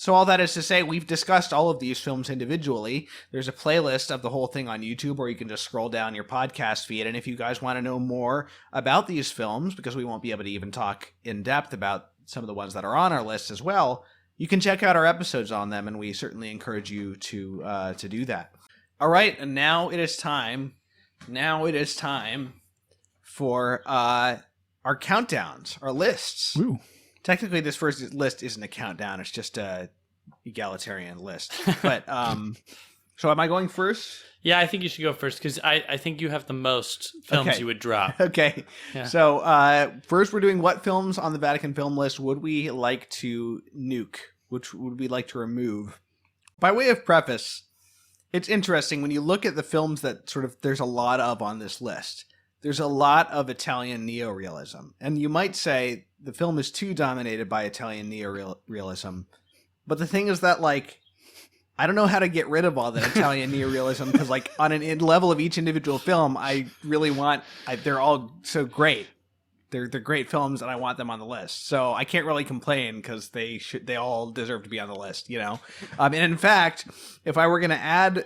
so all that is to say, we've discussed all of these films individually. There's a playlist of the whole thing on YouTube, or you can just scroll down your podcast feed. And if you guys want to know more about these films, because we won't be able to even talk in depth about some of the ones that are on our list as well, you can check out our episodes on them, and we certainly encourage you to do that. All right, and now it is time. For our countdowns, our lists. Ooh. Technically, this first list isn't a countdown. It's just egalitarian list. But so am I going first? Yeah, I think you should go first because I think you have the most films you would drop. Okay. Yeah. So first we're doing what films on the Vatican film list would we like to nuke? Which would we like to remove? By way of preface, it's interesting when you look at the films that sort of there's a lot of on this list. There's a lot of Italian neorealism. And you might say the film is too dominated by Italian neorealism. But the thing is that, like, I don't know how to get rid of all that Italian neorealism because, like, on an level of each individual film, I really want. they're all so great. They're great films, and I want them on the list. So I can't really complain because they all deserve to be on the list, you know. And in fact, if I were going to add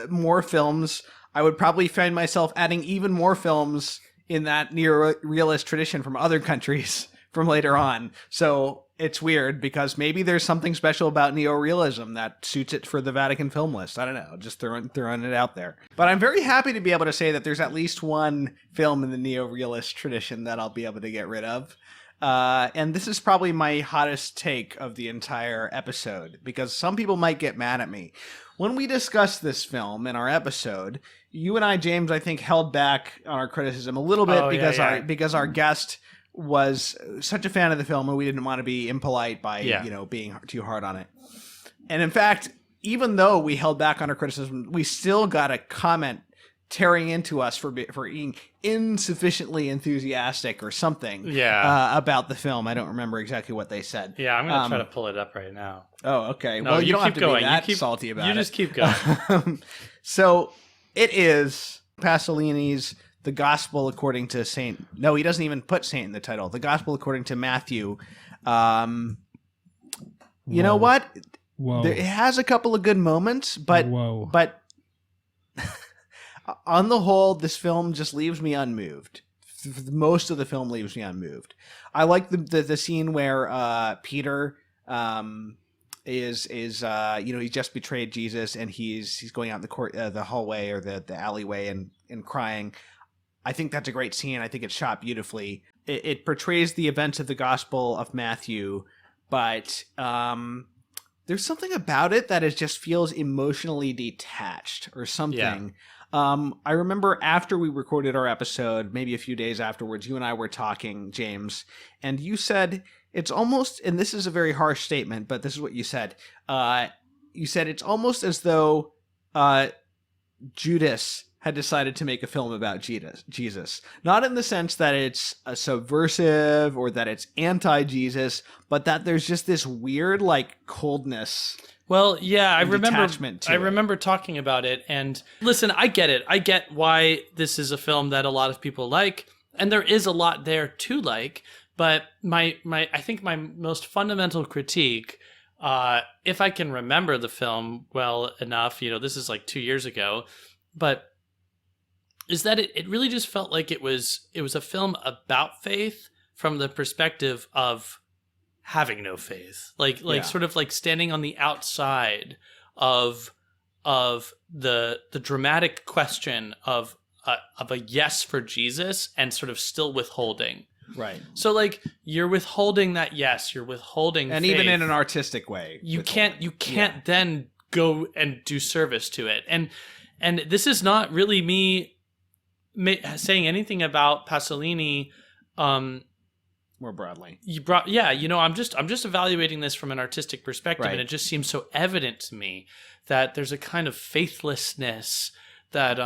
more films, I would probably find myself adding even more films in that neorealist tradition from other countries from later on. So it's weird because maybe there's something special about neorealism that suits it for the Vatican film list. I don't know, just throwing it out there. But I'm very happy to be able to say that there's at least one film in the neorealist tradition that I'll be able to get rid of. And this is probably my hottest take of the entire episode because some people might get mad at me. When we discussed this film in our episode, you and I, James, I think held back on our criticism a little bit because our guest was such a fan of the film and we didn't want to be impolite by being too hard on it. And in fact, even though we held back on our criticism, we still got a comment tearing into us for being insufficiently enthusiastic or something about the film. I don't remember exactly what they said. Yeah, I'm going to try to pull it up right now. Oh, okay. No, well, you don't have to going. be that salty about it. You just keep going. So it is Pasolini's The Gospel According to Saint... No, he doesn't even put Saint in the title. The Gospel According to Matthew. You know what? Whoa. It has a couple of good moments, but on the whole, this film just leaves me unmoved. Most of the film leaves me unmoved. I like the scene where Peter is he's just betrayed Jesus and he's going out in the hallway or the alleyway and crying. I think that's a great scene. I think it's shot beautifully. It portrays the events of the Gospel of Matthew, but there's something about it that just feels emotionally detached or something. Yeah. I remember after we recorded our episode, maybe a few days afterwards, you and I were talking, James, and you said it's almost, and this is a very harsh statement, but this is what you said. You said it's almost as though Judas had decided to make a film about Jesus. Not in the sense that it's a subversive or that it's anti-Jesus, but that there's just this weird, like, coldness. Well, yeah, I remember talking about it. And listen, I get it. I get why this is a film that a lot of people like, and there is a lot there to like. But I think my most fundamental critique, if I can remember the film well enough, this is like 2 years ago, but is that it really just felt like it was a film about faith from the perspective of having no faith, sort of like standing on the outside of the dramatic question of a yes for Jesus and sort of still withholding. Right. So like you're withholding that yes, you're withholding and faith. Even in an artistic way. You can't then go and do service to it. And this is not really me saying anything about Pasolini more broadly. I'm just evaluating this from an artistic perspective, right. And it just seems so evident to me that there's a kind of faithlessness that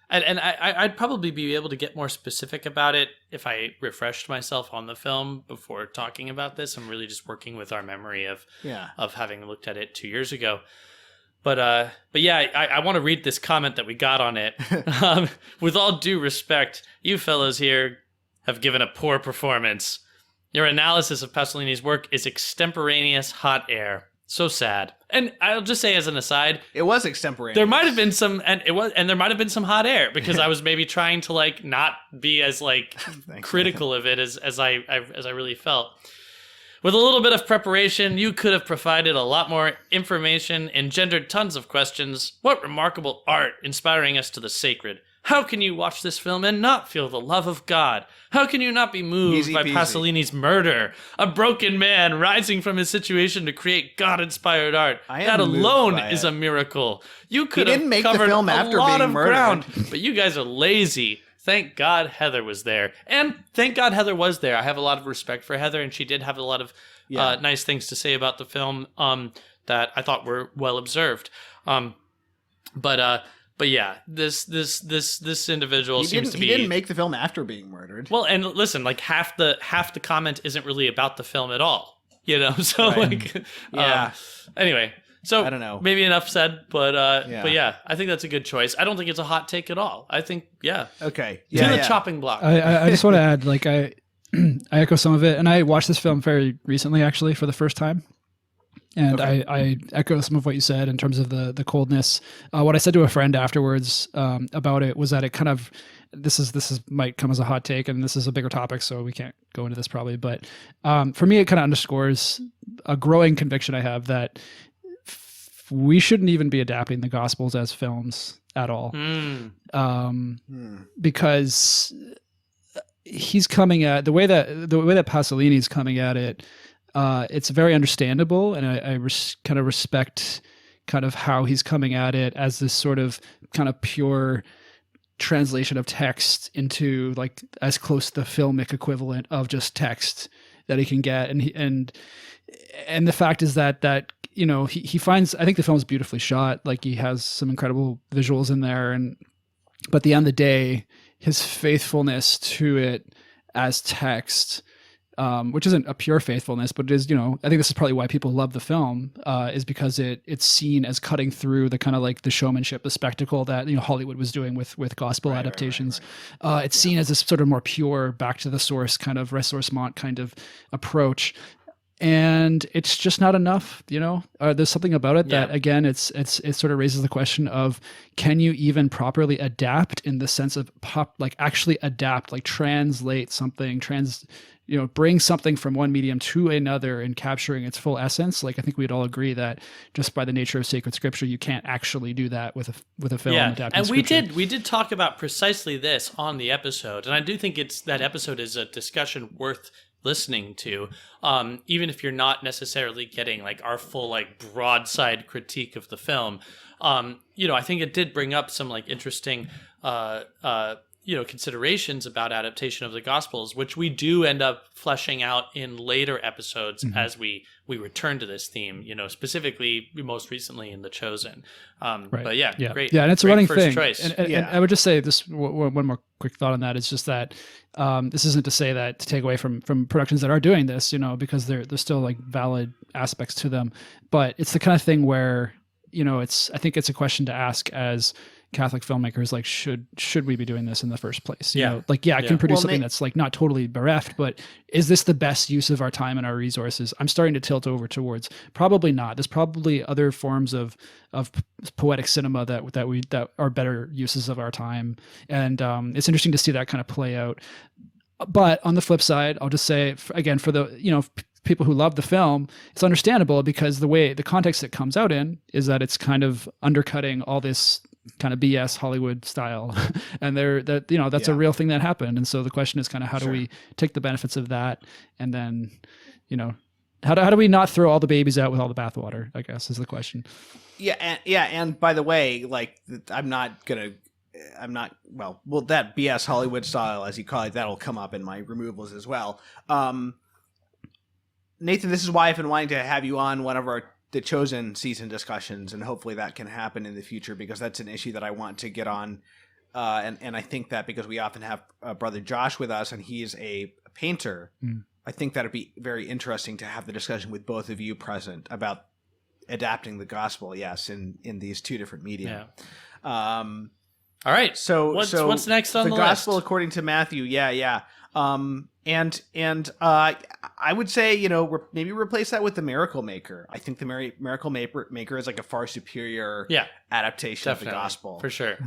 I'd probably be able to get more specific about it if I refreshed myself on the film before talking about this. I'm really just working with our memory of having looked at it 2 years ago. But yeah, I want to read this comment that we got on it. With all due respect, you fellows here have given a poor performance. Your analysis of Pasolini's work is extemporaneous hot air. So sad. And I'll just say as an aside, it was extemporaneous. There might have been some, and there might have been some hot air because I was maybe trying to like not be as like critical of it as I really felt. With a little bit of preparation, you could have provided a lot more information, engendered tons of questions. What remarkable art inspiring us to the sacred. How can you watch this film and not feel the love of God? How can you not be moved Easy by peasy. Pasolini's murder? A broken man rising from his situation to create God-inspired art. I am That moved alone by is it. a miracle. You could have didn't make the covered film a after lot being of murdered. ground, but you guys are lazy. Thank God Heather was there. And thank God Heather was there. I have a lot of respect for Heather, and she did have a lot of nice things to say about the film that I thought were well observed. But yeah, this individual seems to be. He didn't make the film after being murdered. Well, and listen, like half the comment isn't really about the film at all, you know. So Right. Yeah. Anyway, so I don't know. Maybe enough said, but yeah, I think that's a good choice. I don't think it's a hot take at all. I think Okay. to the chopping block. I just want to add, like, I echo some of it, and I watched this film very recently, actually, for the first time. And I echo some of what you said in terms of the coldness. What I said to a friend afterwards about it was that it kind of this might come as a hot take, and this is a bigger topic, so we can't go into this probably. But for me, it kind of underscores a growing conviction I have that we shouldn't even be adapting the Gospels as films at all, because he's coming at the way that Pasolini's coming at it. It's very understandable, and I kind of respect kind of how he's coming at it as this sort of kind of pure translation of text into like as close to the filmic equivalent of just text that he can get. And the fact is that you know, he finds, I think the film's beautifully shot. Like, he has some incredible visuals in there, but at the end of the day, his faithfulness to it as text, which isn't a pure faithfulness, but it is, you know, I think this is probably why people love the film, is because it's seen as cutting through the kind of like the showmanship, the spectacle that, you know, Hollywood was doing with gospel adaptations. Right. It's seen as this sort of more pure, back to the source kind of ressourcement kind of approach. And it's just not enough, you know. There's something about it that, again, it sort of raises the question of, can you even properly adapt in the sense of actually adapt, like translate something, bring something from one medium to another and capturing its full essence. Like, I think we'd all agree that just by the nature of sacred scripture, you can't actually do that with a film. Yeah, and scripture. we did talk about precisely this on the episode, and I do think that episode is a discussion worth listening to, even if you're not necessarily getting like our full like broadside critique of the film. I think it did bring up some like interesting considerations about adaptation of the Gospels, which we do end up fleshing out in later episodes as we return to this theme, you know, specifically most recently in The Chosen. Right. But yeah, great. Yeah, and it's a great running first thing. Choice. And I would just say this one more quick thought on that is just that this isn't to take away from productions that are doing this, you know, because there's still like valid aspects to them. But it's the kind of thing where, you know, I think it's a question to ask as Catholic filmmakers, like, should we be doing this in the first place? You know, like, I can produce something that's like not totally bereft, but is this the best use of our time and our resources? I'm starting to tilt over towards probably not. There's probably other forms of poetic cinema that are better uses of our time, and it's interesting to see that kind of play out. But on the flip side, I'll just say again, for the, you know, people who love the film, it's understandable because the context it comes out in is that it's kind of undercutting all this kind of BS Hollywood style, and that's a real thing that happened. And so the question is kind of how do we take the benefits of that, and then, you know, how do we not throw all the babies out with all the bathwater, I guess, is the question. And by the way, like, that BS Hollywood style, as you call it, that'll come up in my removals as well. Nathan, this is why I've been wanting to have you on one of the Chosen season discussions, and hopefully that can happen in the future, because that's an issue that I want to get on. And I think that because we often have Brother Josh with us, and he's a painter, I think that would be very interesting to have the discussion with both of you present about adapting the gospel, in these two different media. All right. So what's next on the gospel list? according to Matthew? And I would say, you know, maybe replace that with the Miracle Maker. I think the Miracle Maker is like a far superior adaptation of the gospel. For sure.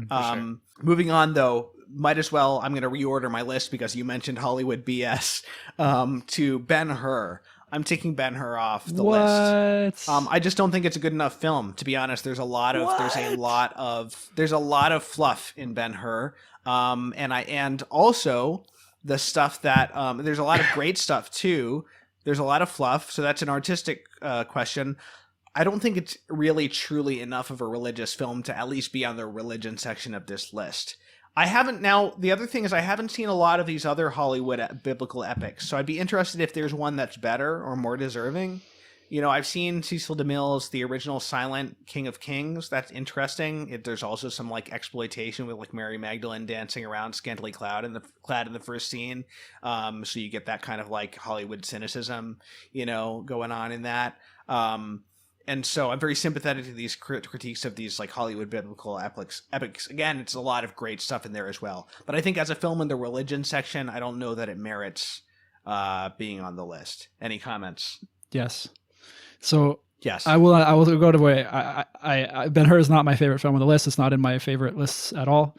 Moving on, though, might as well, I'm going to reorder my list because you mentioned Hollywood BS, to Ben-Hur. I'm taking Ben-Hur off the list. I just don't think it's a good enough film. To be honest, there's a lot of fluff in Ben-Hur, and also the stuff that there's a lot of great stuff too. There's a lot of fluff, so that's an artistic question. I don't think it's really truly enough of a religious film to at least be on the religion section of this list. The other thing is I haven't seen a lot of these other Hollywood biblical epics, so I'd be interested if there's one that's better or more deserving. You know, I've seen Cecil DeMille's The Original Silent King of Kings. That's interesting. There's also some like exploitation with like Mary Magdalene dancing around scantily clad in the first scene. So you get that kind of like Hollywood cynicism, you know, going on in that. And so I'm very sympathetic to these critiques of these like Hollywood biblical epics. Again, it's a lot of great stuff in there as well. But I think as a film in the religion section, I don't know that it merits being on the list. Any comments? Yes. So yes, I will go to way. Ben-Hur is not my favorite film on the list. It's not in my favorite lists at all.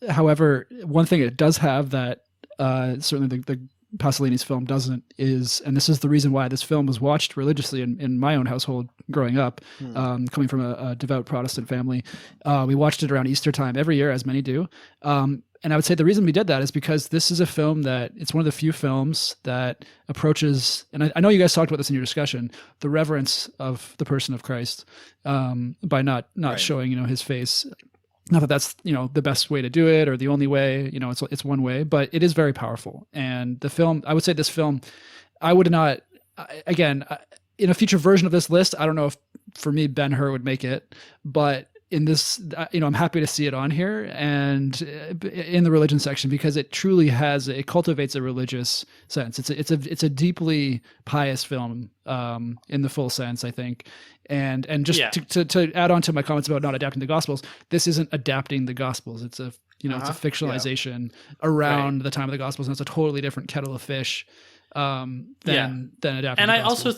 However, one thing it does have that certainly the Pasolini's film doesn't is, and this is the reason why this film was watched religiously in my own household growing up, coming from a devout Protestant family. We watched it around Easter time every year, as many do. And I would say the reason we did that is because this is a film that it's one of the few films that approaches, and I know you guys talked about this in your discussion, the reverence of the person of Christ, by not right. showing, you know, his face. Not that that's, you know, the best way to do it or the only way, you know, it's one way, but it is very powerful. And the film, I would say this film, I would not, again, in a future version of this list, I don't know if for me, Ben-Hur would make it, but in this, you know, I'm happy to see it on here and in the religion section because it truly it cultivates a religious sense. It's a deeply pious film in the full sense, I think. And just to add on to my comments about not adapting the Gospels, this isn't adapting the Gospels. It's a it's a fictionalization around the time of the Gospels, and it's a totally different kettle of fish than adapting. And the I Gospels. also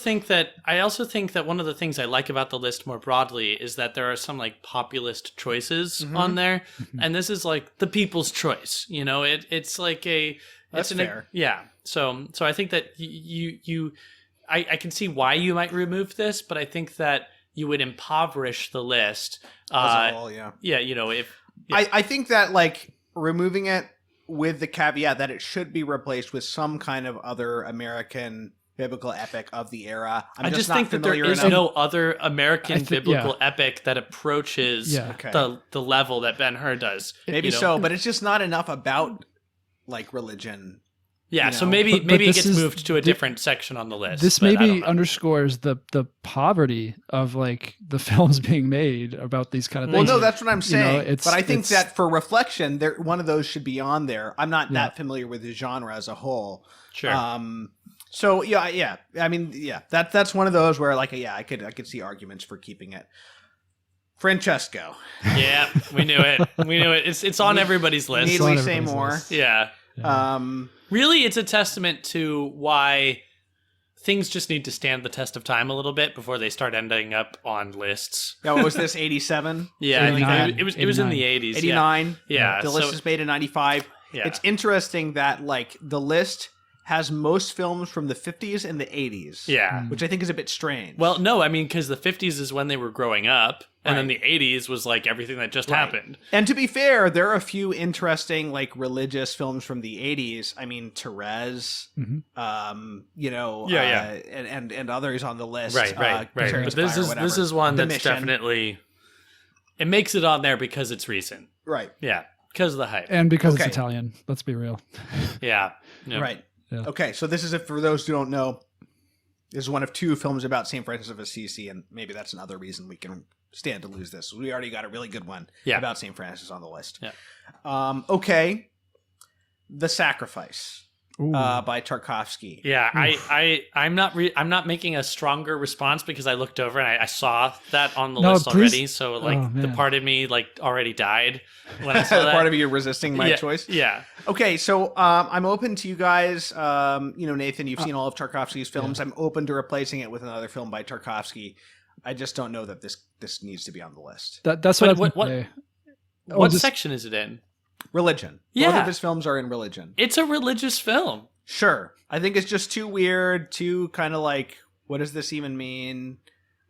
think that one of the things I like about the list more broadly is that there are some like populist choices on there, and this is like the people's choice. You know, it's like that's fair. So I think that I can see why you might remove this, but I think that you would impoverish the list. As a whole, Yeah, you know, I think that like removing it with the caveat that it should be replaced with some kind of other American biblical epic of the era. I just think that there is no other American biblical epic that approaches the level that Ben-Hur does. Maybe so, but it's just not enough about like religion. Yeah, you know? So maybe it gets moved to a different section on the list. This maybe underscores the poverty of like the films being made about these kind of things. Well, no, that's what I'm saying. You know, but I think that for reflection, one of those should be on there. I'm not that familiar with the genre as a whole. Sure. So yeah. I mean, that's one of those where like I could see arguments for keeping it. Francesco. Yeah, we knew it. It's on everybody's list. Need we say more? List. Yeah. Really, it's a testament to why things just need to stand the test of time a little bit before they start ending up on lists. Yeah, what was this, 87? Yeah, I think it was in the 80s. 89. Yeah. The list is made in 95. Yeah. It's interesting that like the list has most films from the 50s and the 80s. Yeah. Which I think is a bit strange. Well, no, I mean, because the 50s is when they were growing up, and then the 80s was like everything that just happened. And to be fair, there are a few interesting like religious films from the 80s. I mean, Therese, you know, and others on the list. Right. But this is one that's definitely, it makes it on there because it's recent. Right. Yeah, because of the hype. And because it's Italian, let's be real. Yeah. Right. Yeah. Okay, so this is for those who don't know, this is one of two films about St. Francis of Assisi, and maybe that's another reason we can stand to lose this. We already got a really good one about St. Francis on the list. Yeah. Okay, The Sacrifice by Tarkovsky. Yeah, I'm not making a stronger response because I looked over and I saw that on the list already. So like the part of me like already died when I saw that. Part of you resisting my choice. Yeah. Okay, so I'm open to you guys. You know, Nathan, you've seen all of Tarkovsky's films. I'm open to replacing it with another film by Tarkovsky. I just don't know that this needs to be on the list. That's what section is it in? Religion. Yeah. Both of his films are in religion. It's a religious film. Sure. I think it's just too weird, too kind of like, what does this even mean?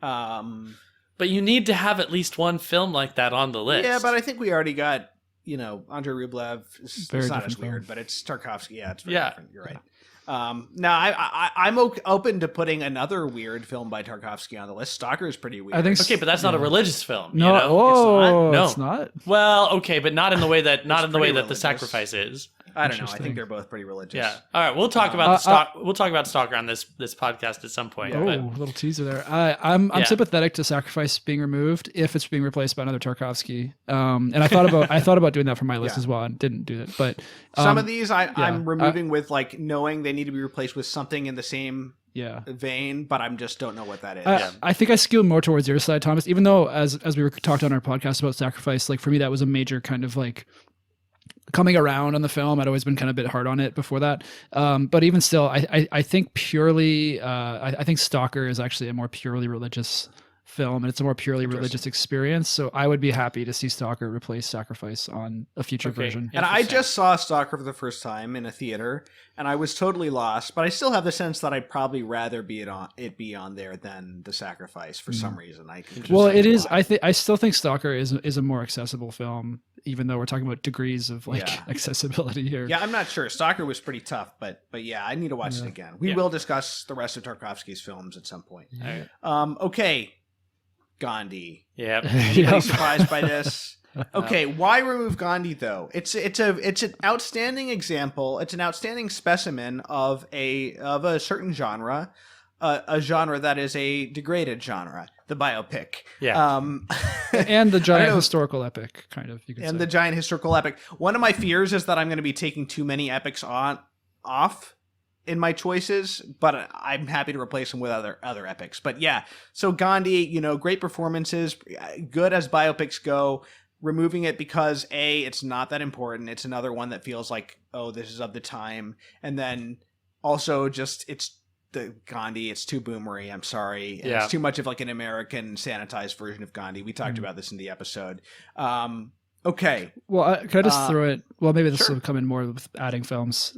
But you need to have at least one film like that on the list. Yeah, but I think we already got, Andrei Rublev. It's not as film. weird, but it's Tarkovsky. Yeah, it's very different. You're right. Now, I'm open to putting another weird film by Tarkovsky on the list. Stalker is pretty weird. I think Okay, but that's not a religious film. No, you know? oh, It's not. it's not. Well, okay, but not in the way that The religious. Sacrifice is. I don't know. I think they're both pretty religious. Yeah. All right. We'll talk about we'll talk about Stalker on this podcast at some point. Oh, but, a little teaser there. I'm sympathetic to Sacrifice being removed if it's being replaced by another Tarkovsky. And I thought about doing that for my list as well, and didn't do it. But some of these I'm removing with like knowing they need to be replaced with something in the same vein, but I just don't know what that is. I think I skew more towards your side, Thomas. Even though as we were talking on our podcast about Sacrifice, like for me that was a major kind of like coming around on the film. I'd always been kind of a bit hard on it before that. But even still, I think purely, I think Stalker is actually a more purely religious film, and it's a more purely religious experience. So I would be happy to see Stalker replace Sacrifice on a future version. And I just saw Stalker for the first time in a theater, and I was totally lost. But I still have the sense that I'd probably rather be on there than The Sacrifice for some reason. It is. I still think Stalker is a more accessible film, even though we're talking about degrees of accessibility here. Yeah, I'm not sure. Stalker was pretty tough, but yeah, I need to watch it again. We will discuss the rest of Tarkovsky's films at some point. Right. Okay. Gandhi. Yeah. Anybody surprised by this? Okay, why remove Gandhi though? It's an outstanding example. It's an outstanding specimen of a certain genre, a genre that is a degraded genre, the biopic. Yeah. And the giant historical epic, kind of. You could say. The giant historical epic. One of my fears is that I'm going to be taking too many epics off in my choices, but I'm happy to replace them with other epics. But yeah, so Gandhi, great performances, good as biopics go. Removing it because it's not that important. It's another one that feels like, oh, this is of the time. And then also just it's the Gandhi. It's too boomery. I'm sorry. And it's too much of like an American sanitized version of Gandhi. We talked about this in the episode. Okay. Well, can I just throw it? Well, maybe this will come in more with adding films.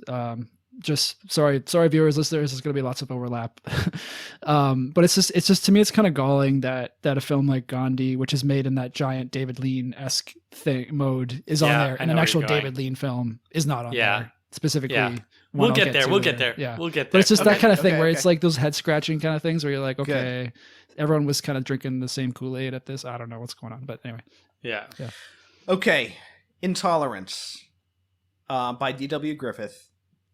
Just sorry viewers, listeners, there's going to be lots of overlap. But it's just to me it's kind of galling that a film like Gandhi, which is made in that giant David Lean-esque mode, is on there, and an actual David Lean film is not on there specifically. Yeah. We'll get there. Yeah, we'll get there. But it's just that kind of thing where it's like those head scratching kind of things where you're like, okay, everyone was kind of drinking the same Kool-Aid at this. I don't know what's going on, but anyway. Yeah. Okay, Intolerance by D.W. Griffith.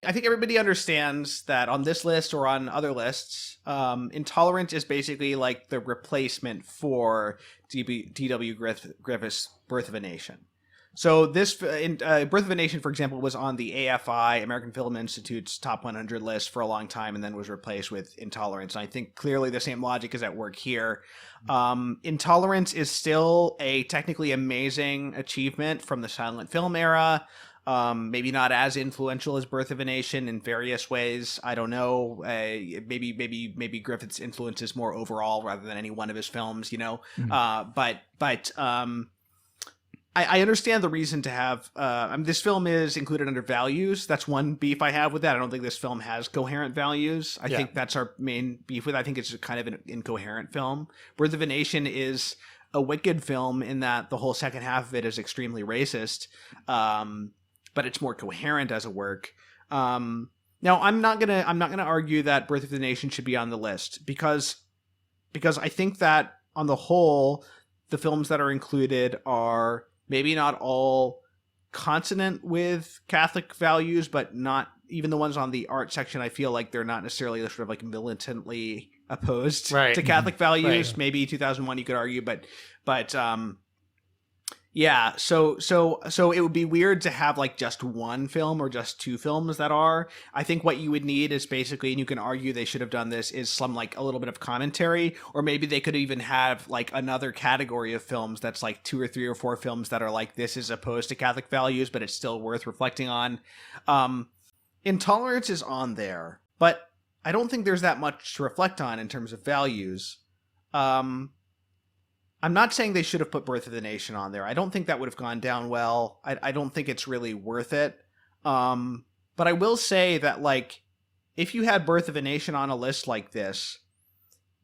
I think everybody understands that on this list or on other lists, Intolerant is basically like the replacement for D.W. Griffith's Birth of a Nation. So this Birth of a Nation, for example, was on the AFI, American Film Institute's top 100 list for a long time and then was replaced with Intolerance. And I think clearly the same logic is at work here. Intolerance is still a technically amazing achievement from the silent film era. Maybe not as influential as Birth of a Nation in various ways. I don't know. Maybe Griffith's influence is more overall rather than any one of his films, I understand the reason to have. This film is included under values. That's one beef I have with that. I don't think this film has coherent values. I think that's our main beef with it. I think it's kind of an incoherent film. Birth of a Nation is a wicked film in that the whole second half of it is extremely racist. But it's more coherent as a work. Now, I'm not gonna argue that Birth of the Nation should be on the list because I think that on the whole, the films that are included are maybe not all consonant with Catholic values, but not even the ones on the art section. I feel like they're not necessarily sort of like militantly opposed to Catholic values. Right. Maybe 2001 you could argue, but yeah, so it would be weird to have like just one film or just two films that are. I think what you would need is basically, and you can argue they should have done this, is some like a little bit of commentary, or maybe they could even have like another category of films that's like 2 or 3 or 4 films that are like, this is opposed to Catholic values, but it's still worth reflecting on. Intolerance is on there, but I don't think there's that much to reflect on in terms of values. I'm not saying they should have put Birth of the Nation on there. I don't think that would have gone down well. I don't think it's really worth it. But I will say that, like, if you had Birth of a Nation on a list like this,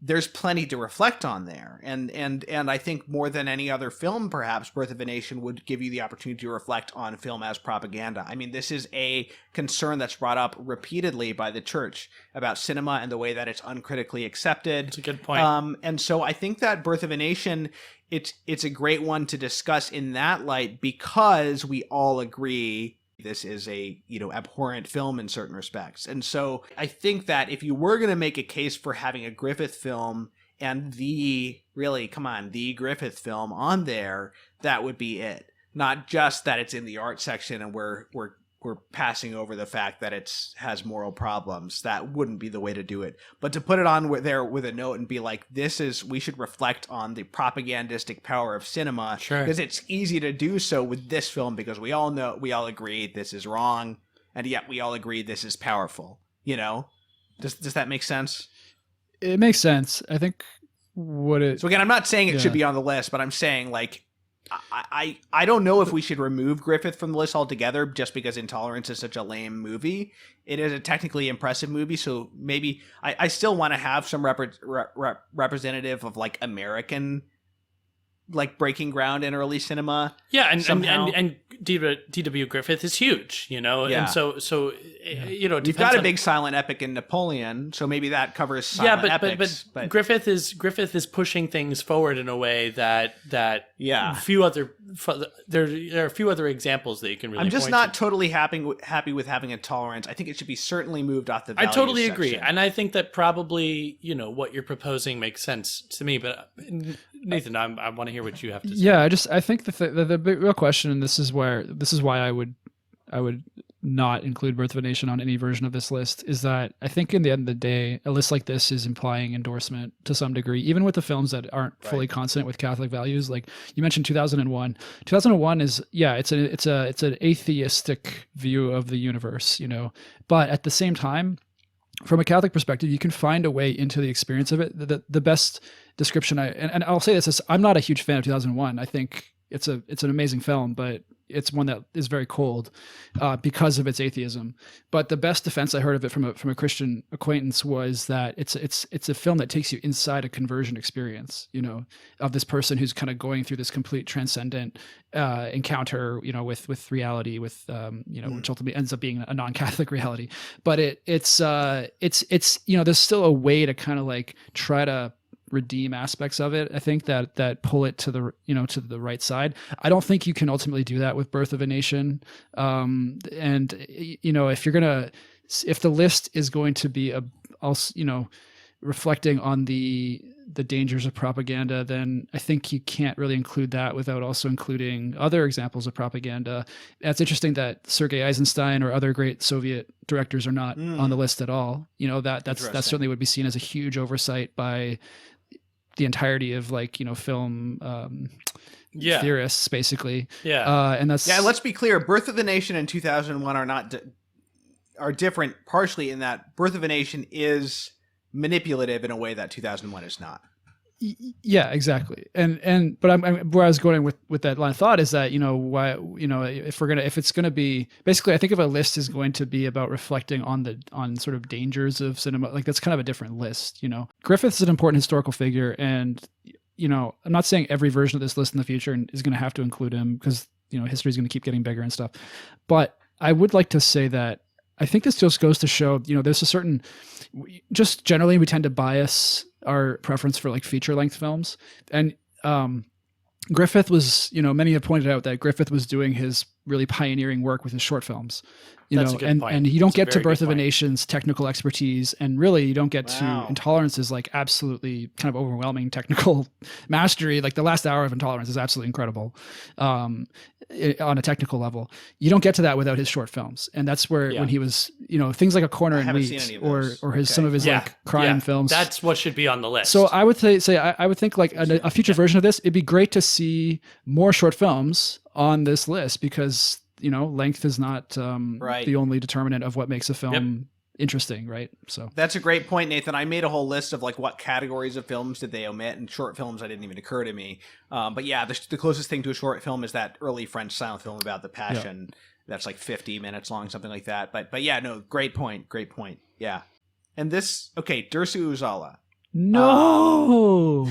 there's plenty to reflect on there. And I think more than any other film, perhaps, Birth of a Nation would give you the opportunity to reflect on film as propaganda. I mean, this is a concern that's brought up repeatedly by the church about cinema and the way that it's uncritically accepted. That's a good point. And so I think that Birth of a Nation, it's a great one to discuss in that light, because we all agree this is a, abhorrent film in certain respects. And so I think that if you were going to make a case for having a Griffith film and the Griffith film on there, that would be it. Not just that it's in the art section and we're passing over the fact that it has moral problems. That wouldn't be the way to do it. But to put it on there with a note and be like, we should reflect on the propagandistic power of cinema. Sure. Because it's easy to do so with this film, because we all agree this is wrong, and yet we all agree this is powerful. Does that make sense? It makes sense. I think So again, I'm not saying it should be on the list, but I'm saying, like, I don't know if we should remove Griffith from the list altogether just because Intolerance is such a lame movie. It is a technically impressive movie, so maybe I still want to have some representative of, like, American, like, breaking ground in early cinema. Yeah, and D.W. Griffith is huge, and so you've got a big silent epic in Napoleon, so maybe that covers silent epics. But Griffith is pushing things forward in a way that there are a few other examples that you can really. I'm just point not to. totally happy with having Intolerance. I think it should be certainly moved off the values I totally section. agree, and I think that probably what you're proposing makes sense to me. But Nathan, I want to hear what you have to say. Yeah, I think the big real question, and this is why I would not include Birth of a Nation on any version of this list, is that I think in the end of the day, a list like this is implying endorsement to some degree, even with the films that aren't fully consonant with Catholic values. Like you mentioned 2001. 2001 is it's an atheistic view of the universe, but at the same time, from a Catholic perspective, you can find a way into the experience of it. The best description and I'll say this is, I'm not a huge fan of 2001. I think it's an amazing film, but it's one that is very cold because of its atheism. But the best defense I heard of it from a Christian acquaintance was that it's a film that takes you inside a conversion experience, of this person who's kind of going through this complete transcendent encounter, with reality, which ultimately ends up being a non-Catholic reality. But it's there's still a way to kind of like try to redeem aspects of it. I think that pull it to the to the right side. I don't think you can ultimately do that with Birth of a Nation. And if the list is going to be reflecting on the dangers of propaganda, then I think you can't really include that without also including other examples of propaganda. It's interesting that Sergei Eisenstein or other great Soviet directors are not on the list at all. That certainly would be seen as a huge oversight by the entirety of film theorists, basically. And that's let's be clear. Birth of the Nation and 2001 are different, partially in that Birth of a Nation is manipulative in a way that 2001 is not. Yeah, exactly. But I'm where I was going with that line of thought is that if it's gonna be basically, I think if a list is going to be about reflecting on sort of dangers of cinema, like that's kind of a different list. Griffith's an important historical figure, and I'm not saying every version of this list in the future is going to have to include him, because history is going to keep getting bigger and stuff. But I would like to say that I think this just goes to show, there's a certain, just generally we tend to bias our preference for like feature length films. And Griffith was, many have pointed out that Griffith was doing his really pioneering work with his short films, and you don't get to Birth of a Nation's technical expertise, and really you don't get to Intolerance's like absolutely kind of overwhelming technical mastery. Like the last hour of Intolerance is absolutely incredible on a technical level. You don't get to that without his short films, and that's where when he was, things like A Corner in Wheat or some of his like crime films. That's what should be on the list. So I would say I would think like a future version of this, it'd be great to see more short films on this list, because length is not the only determinant of what makes a film interesting, right? So that's a great point, Nathan. I made a whole list of like what categories of films did they omit, and short films I didn't even occur to me. But yeah, the closest thing to a short film is that early French silent film about the Passion. that's like 50 minutes long, something like that. But yeah, no, great point. Yeah. And this, okay, Dersu Uzala. No.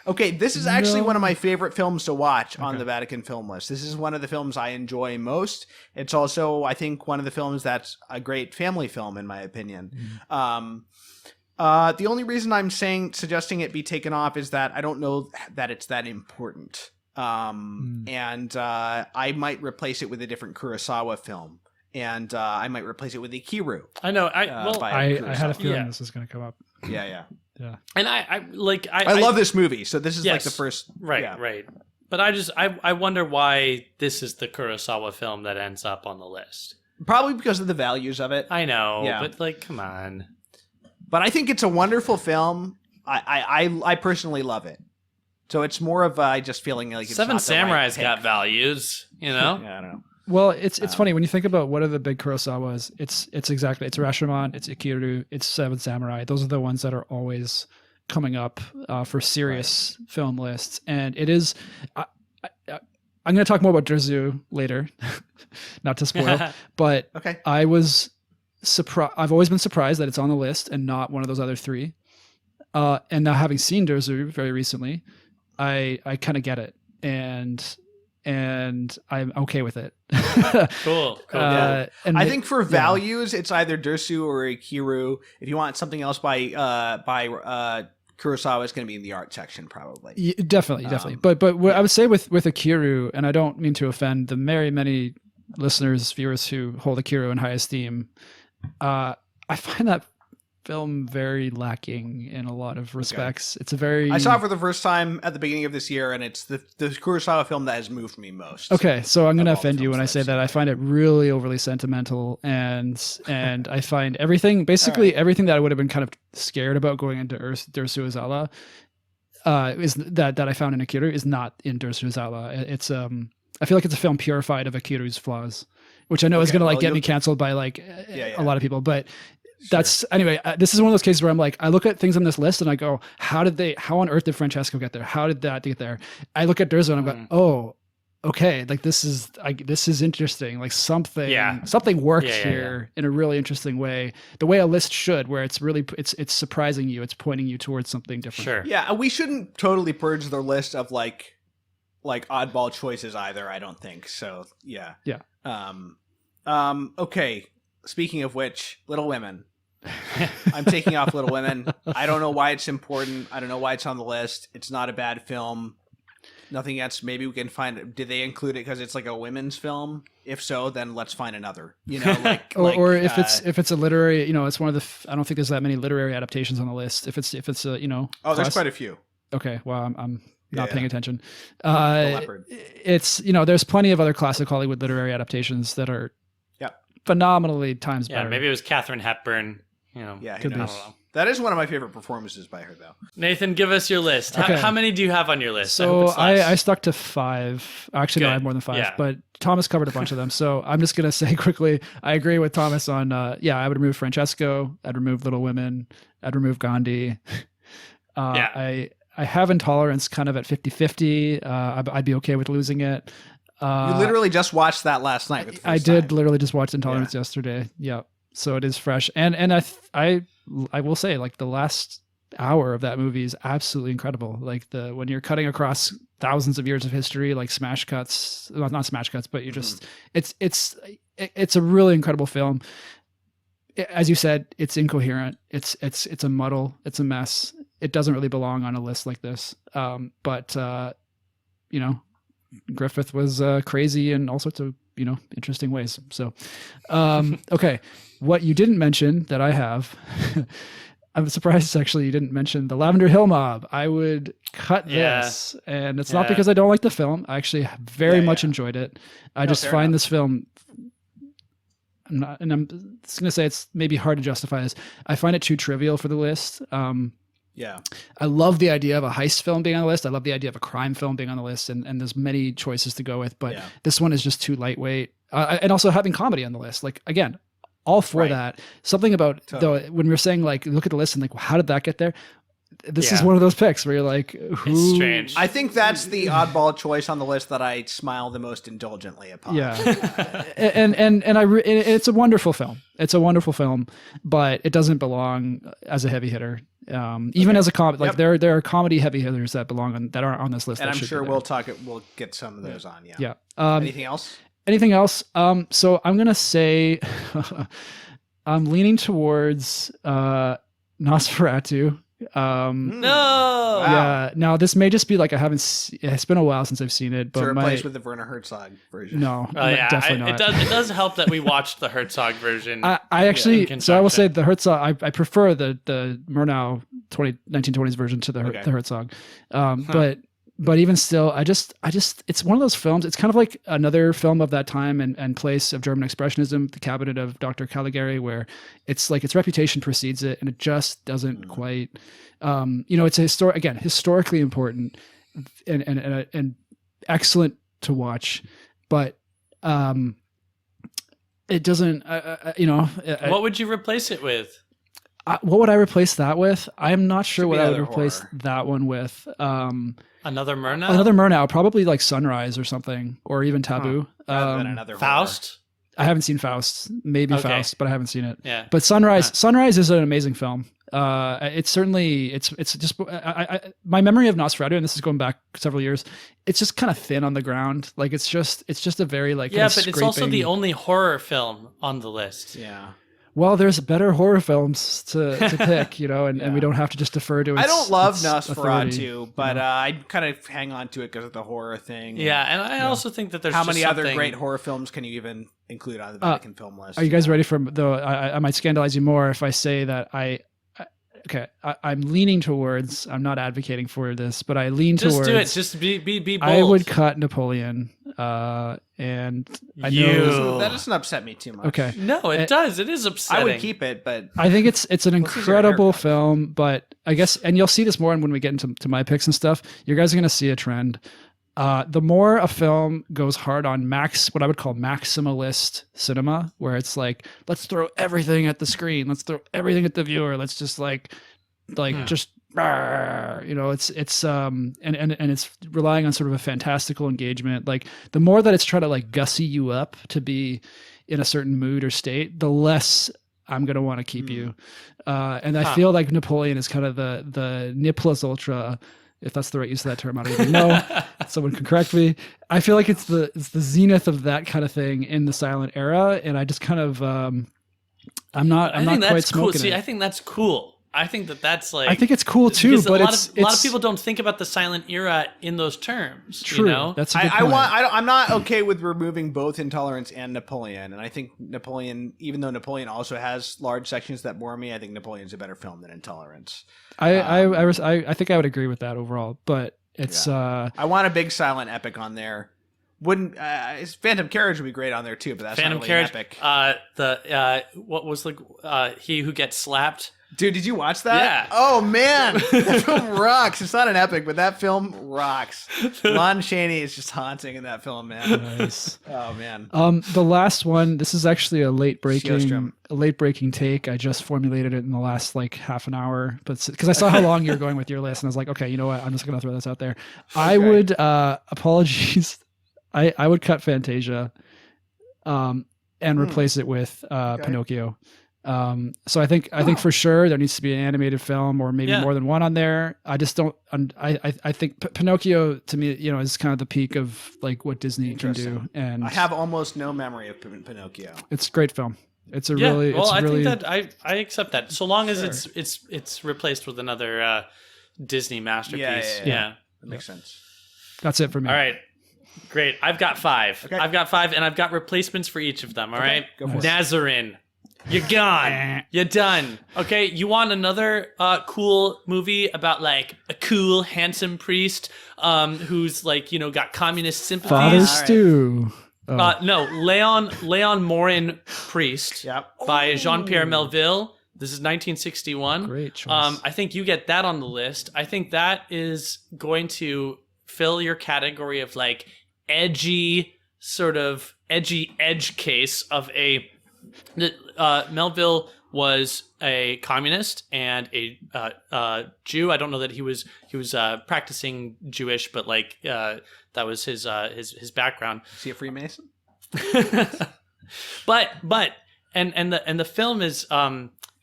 Okay, this is actually No. one of my favorite films to watch on the Vatican film list. This is one of the films I enjoy most. It's also, I think, one of the films that's a great family film, in my opinion. The only reason I'm suggesting it be taken off is that I don't know that it's that important. And I might replace it with a different Kurosawa film. And I might replace it with Ikiru. I know. I had a feeling this was going to come up. Yeah. And I love this movie. So this is like the first. Right. But I wonder why this is the Kurosawa film that ends up on the list. Probably because of the values of it. I know, but like, come on. But I think it's a wonderful film. I personally love it. So it's more of just feeling like it's Seven not the right Samurai's pick. got values, you know? Yeah, I don't know. Well, it's funny when you think about what are the big Kurosawas. It's Rashomon, it's Ikiru, it's Seven Samurai. Those are the ones that are always coming up for serious film lists. And it is. I'm going to talk more about Dersu later, not to spoil. But Okay. I was surprised. I've always been surprised that it's on the list and not one of those other three. And now having seen Dersu very recently, I kind of get it, and I'm okay with it. Cool. And and I think for values, it's either Dersu or Ikiru. If you want something else by Kurosawa, it's going to be in the art section probably. Definitely. But what I would say with Ikiru, and I don't mean to offend the many listeners, viewers who hold Ikiru in high esteem, I find that film very lacking in a lot of respects. It's a very... I saw it for the first time at the beginning of this year, and it's the Kurosawa film that has moved me most. Okay, so I'm going to offend you when I say that I find it really overly sentimental, and I find everything that I would have been kind of scared about going into Dersu Uzala is that I found in Ikiru is not in Dersu Uzala. It's I feel like it's a film purified of Ikiru's flaws, which I know is going to get me canceled by a lot of people, but anyway, this is one of those cases where I'm like, I look at things on this list and I go, how on earth did Francesco get there? How did that get there? I look at Dersu and I'm like, oh, okay. Like this is interesting. Like something worked here in a really interesting way. The way a list should, where it's really, it's surprising you. It's pointing you towards something different. Sure. Yeah. We shouldn't totally purge the list of like oddball choices either. I don't think so. Yeah. Yeah. Okay. Speaking of which, Little Women. I'm taking off Little Women. I don't know why it's important. I don't know why it's on the list. It's not a bad film. Nothing else. Maybe we can find it. Did they include it because it's like a women's film? If so, then let's find another. You know, or if it's a literary, it's one of the. I don't think there's that many literary adaptations on the list. If it's a there's quite a few. Okay, well I'm not paying attention. The Leopard. It's there's plenty of other classic Hollywood literary adaptations that are phenomenally times better. Maybe it was Katharine Hepburn. Could be. That is one of my favorite performances by her, though. Nathan, give us your list. Okay. How many do you have on your list? So I stuck to 5. Actually, no, I have more than 5. But Thomas covered a bunch of them. So I'm just going to say quickly, I agree with Thomas on, I would remove Francesco. I'd remove Little Women. I'd remove Gandhi. I have Intolerance kind of at 50-50. I'd be okay with losing it. You literally just watched that last night. I did literally just watch Intolerance yesterday. Yeah. So it is fresh. And I will say, like, the last hour of that movie is absolutely incredible. Like when you're cutting across thousands of years of history, like smash cuts, well, not smash cuts, but you just, it's a really incredible film. As you said, it's incoherent. It's a muddle. It's a mess. It doesn't really belong on a list like this. But Griffith was crazy in all sorts of, interesting ways. So, okay. What you didn't mention that I have, I'm surprised actually you didn't mention the Lavender Hill Mob. I would cut this, and it's not because I don't like the film. I actually very much enjoyed it. I just find this film, I'm just going to say it's maybe hard to justify this. I find it too trivial for the list. I love the idea of a heist film being on the list. I love the idea of a crime film being on the list, and there's many choices to go with, but this one is just too lightweight. And also having comedy on the list. Like, again, all for that. Something about, though, when we're saying, like, look at the list and like, how did that get there? this is one of those picks where you're like, who? It's strange. I think that's the oddball choice on the list that I smile the most indulgently upon. Yeah, and it's a wonderful film. It's a wonderful film, but it doesn't belong as a heavy hitter. Even as a comedy, like there are comedy heavy hitters that that aren't on this list. And that I'm should sure be there. we'll get some of those on. Yeah. Yeah. Anything else? Anything else? So I'm gonna say, I'm leaning towards Nosferatu. No. Yeah. Now this may just be like it's been a while since I've seen it, but to replace with the Werner Herzog version. No, Yeah, definitely not. It does help that we watched the Herzog version. I actually, so I will say the Herzog. I prefer the Murnau 1920s version to the Herzog. But even still, I just it's one of those films. It's kind of like another film of that time and place of German Expressionism, The Cabinet of Dr. Caligari, where it's like its reputation precedes it, and it just doesn't quite. It's historically important and excellent to watch, but it doesn't. What would you replace it with? What would I replace that with? I'm not sure what I would replace horror. that one with. Another Murnau? Another Murnau, probably like Sunrise or something, or even Taboo. Rather than another Faust? I haven't seen Faust. Maybe Faust, but I haven't seen it. Yeah. But Sunrise is an amazing film. It's certainly it's just my memory of Nosferatu, and this is going back several years. It's just kind of thin on the ground. Like it's just a very like yeah, kind of but it's also the only horror film on the list. Yeah. Well, there's better horror films to pick, and we don't have to just defer to its I don't love its Nosferatu, authority, but I kind of hang on to it because of the horror thing. Yeah, and I also think that there's how just many other something- great horror films can you even include on the Vatican film list? Are you guys ready for, though, I might scandalize you more if I say that I'm leaning towards, I'm not advocating for this, but I lean Just towards. do it. Just be bold. I would cut Napoleon, and I know. That doesn't upset me too much. Okay. No, it does. It is upsetting. I would keep it, but I think it's an your incredible haircut. film, but I guess, and you'll see this more when we get into my picks and stuff. You guys are going to see a trend. The more a film goes hard on what I would call maximalist cinema, where it's like, let's throw everything at the screen, let's throw everything at the viewer, let's just just it's and it's relying on sort of a fantastical engagement. Like the more that it's trying to like gussy you up to be in a certain mood or state, the less I'm gonna want to keep you. And I feel like Napoleon is kind of the ne plus ultra. If that's the right use of that term, I don't even know. Someone can correct me. I feel like it's the zenith of that kind of thing in the silent era, and I just kind of I'm not quite smoking See, it. I think that's cool. I think that's like. I think it's cool too, because but a lot of people don't think about the silent era in those terms. True. You know? That's a good point. I'm not okay with removing both Intolerance and Napoleon, and I think Napoleon, even though Napoleon also has large sections that bore me, I think Napoleon's a better film than Intolerance. I think I would agree with that overall, but it's I want a big silent epic on there. Wouldn't Phantom Carriage would be great on there too, but that's Phantom not really Carriage. epic. What was he who gets slapped? Dude, did you watch that? Yeah. Oh man, that film rocks. It's not an epic, but that film rocks. Lon Chaney is just haunting in that film, man. nice. Oh man. The last one. This is actually a late Sjostrom. breaking take. I just formulated it in the last like half an hour, but because I saw how long you were going with your list, and I was like, okay, you know what? I'm just gonna throw this out there. Okay. I would apologies. I would cut Fantasia, and replace it with Pinocchio. So I think for sure there needs to be an animated film or maybe more than one on there. I just don't. I think Pinocchio to me, is kind of the peak of like what Disney can do. And I have almost no memory of Pinocchio. It's a great film. It's a Think really. that I accept that so long as it's replaced with another Disney masterpiece. Yeah. That makes sense. That's it for me. All right. Great. I've got 5. Okay. I've got 5, and I've got replacements for each of them. All right. Go for it. Nazarene. You're gone. You're done. Okay. You want another cool movie about like a cool, handsome priest who's like, got communist sympathies? Father Stew. No, Leon Morin Priest by Jean-Pierre Melville. This is 1961. Great choice. I think you get that on the list. I think that is going to fill your category of like edgy edge case of a Melville was a communist and a Jew. I don't know that he was practicing Jewish, but like that was his background. Is he a Freemason? but the film is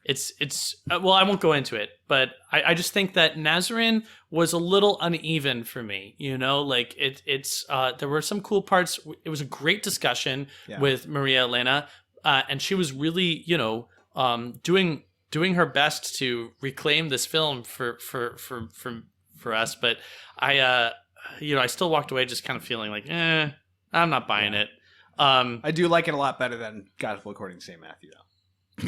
it's well, I won't go into it, but I just think that Nazarene was a little uneven for me, you know, like it's there were some cool parts. It was a great discussion with Maria Elena, and she was really, you know, doing her best to reclaim this film for us, but I you know, I still walked away just kind of feeling like, I'm not buying it. I do like it a lot better than Gospel According to St. Matthew, though.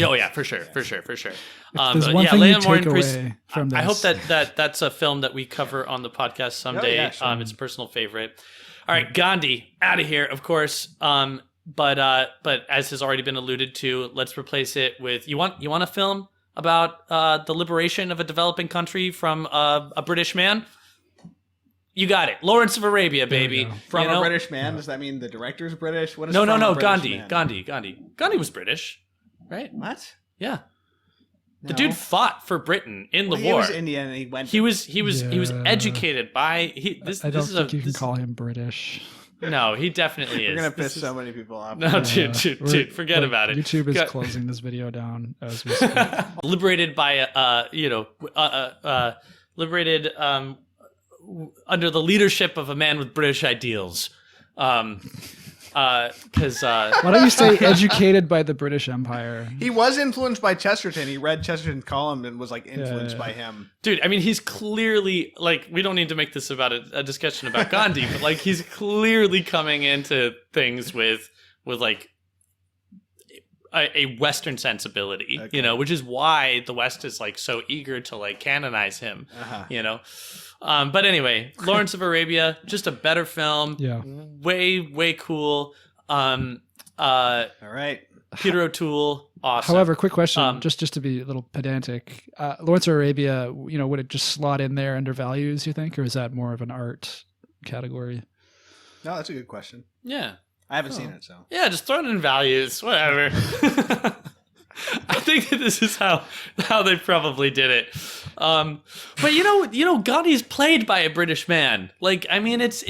Oh yeah, for sure. There's one thing you take away from this. I hope that's a film that we cover on the podcast someday. Oh, yeah, sure. It's a personal favorite. All right, Gandhi out of here, of course. But as has already been alluded to, let's replace it with you want a film about the liberation of a developing country from a British man. You got it, Lawrence of Arabia, baby. From a British man? Does that mean the director's British? What is no. Gandhi was British. Right? What? Yeah. The dude fought for Britain in the war. He was Indian and he went. He was educated by. I don't think you can call him British. No, he definitely is. We're gonna piss so many people off. No, dude, forget about it. YouTube is closing this video down as we speak. Liberated by liberated under the leadership of a man with British ideals. Because why don't you say educated by the British Empire? He was influenced by Chesterton. He read Chesterton's column and was like influenced by him. Dude, I mean, he's clearly like, we don't need to make this about a discussion about Gandhi, but like he's clearly coming into things with like a Western sensibility, you know, which is why the West is like so eager to like canonize him, you know. But anyway, Lawrence of Arabia, just a better film. Yeah. Way cool. All right. Peter O'Toole, awesome. However, quick question, just to be a little pedantic. Lawrence of Arabia, you know, would it just slot in there under values, you think? Or is that more of an art category? No, that's a good question. Yeah. I haven't seen it, so. Yeah, just throw it in values, whatever. I think that this is how they probably did it. But you know, Gandhi's played by a British man. Like, I mean, it's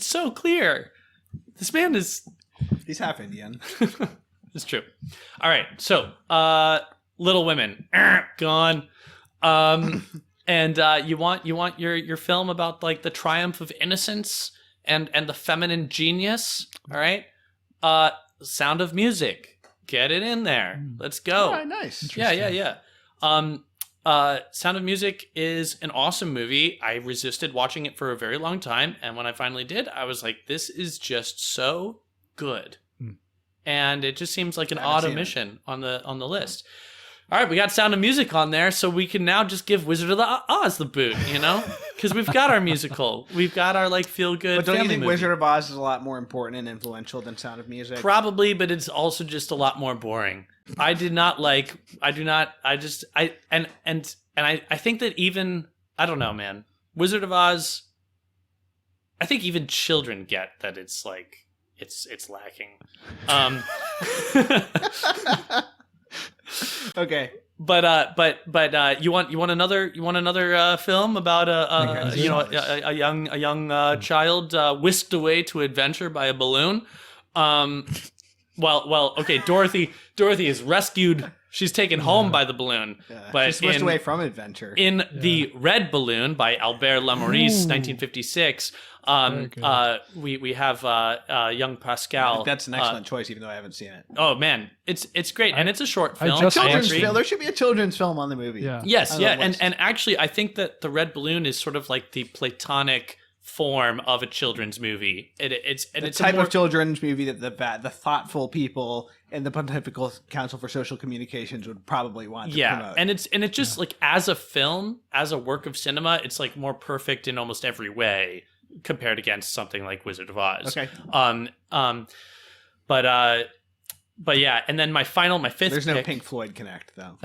so clear. This man is. He's half Indian. It's true. All right, so Little Women, gone. And you want your film about like the triumph of innocence and the feminine genius. All right, Sound of Music. Get it in there. Let's go. All right, nice. Yeah. Sound of Music is an awesome movie. I resisted watching it for a very long time, and when I finally did, I was like, this is just so good. And it just seems like an odd omission on the list. All right, we got Sound of Music on there, so we can now just give Wizard of Oz the boot, you know? Because we've got our musical. We've got our, like, feel-good But don't you family think movie. Wizard of Oz is a lot more important and influential than Sound of Music? Probably, but it's also just a lot more boring. I think that even, I don't know, man. Wizard of Oz, I think even children get that it's, like, it's lacking. Okay, but you want another film about a young child whisked away to adventure by a balloon. Okay, Dorothy is rescued. She's taken home by the balloon, but she's whisked away from adventure. In The Red Balloon by Albert Lamouris, 1956. We have young Pascal. I think that's an excellent choice, even though I haven't seen it. Oh man, it's great, and it's a short film. Children's film. There should be a children's film on the movie. Yeah. Yes, and actually, I think that The Red Balloon is sort of like the platonic form of a children's movie. It's the type of children's movie that the thoughtful people in the Pontifical Council for Social Communications would probably want to promote. and it's just like as a film, as a work of cinema, it's like more perfect in almost every way compared against something like Wizard of Oz. Okay. But yeah, and then my fifth. There's no pick, Pink Floyd connect though.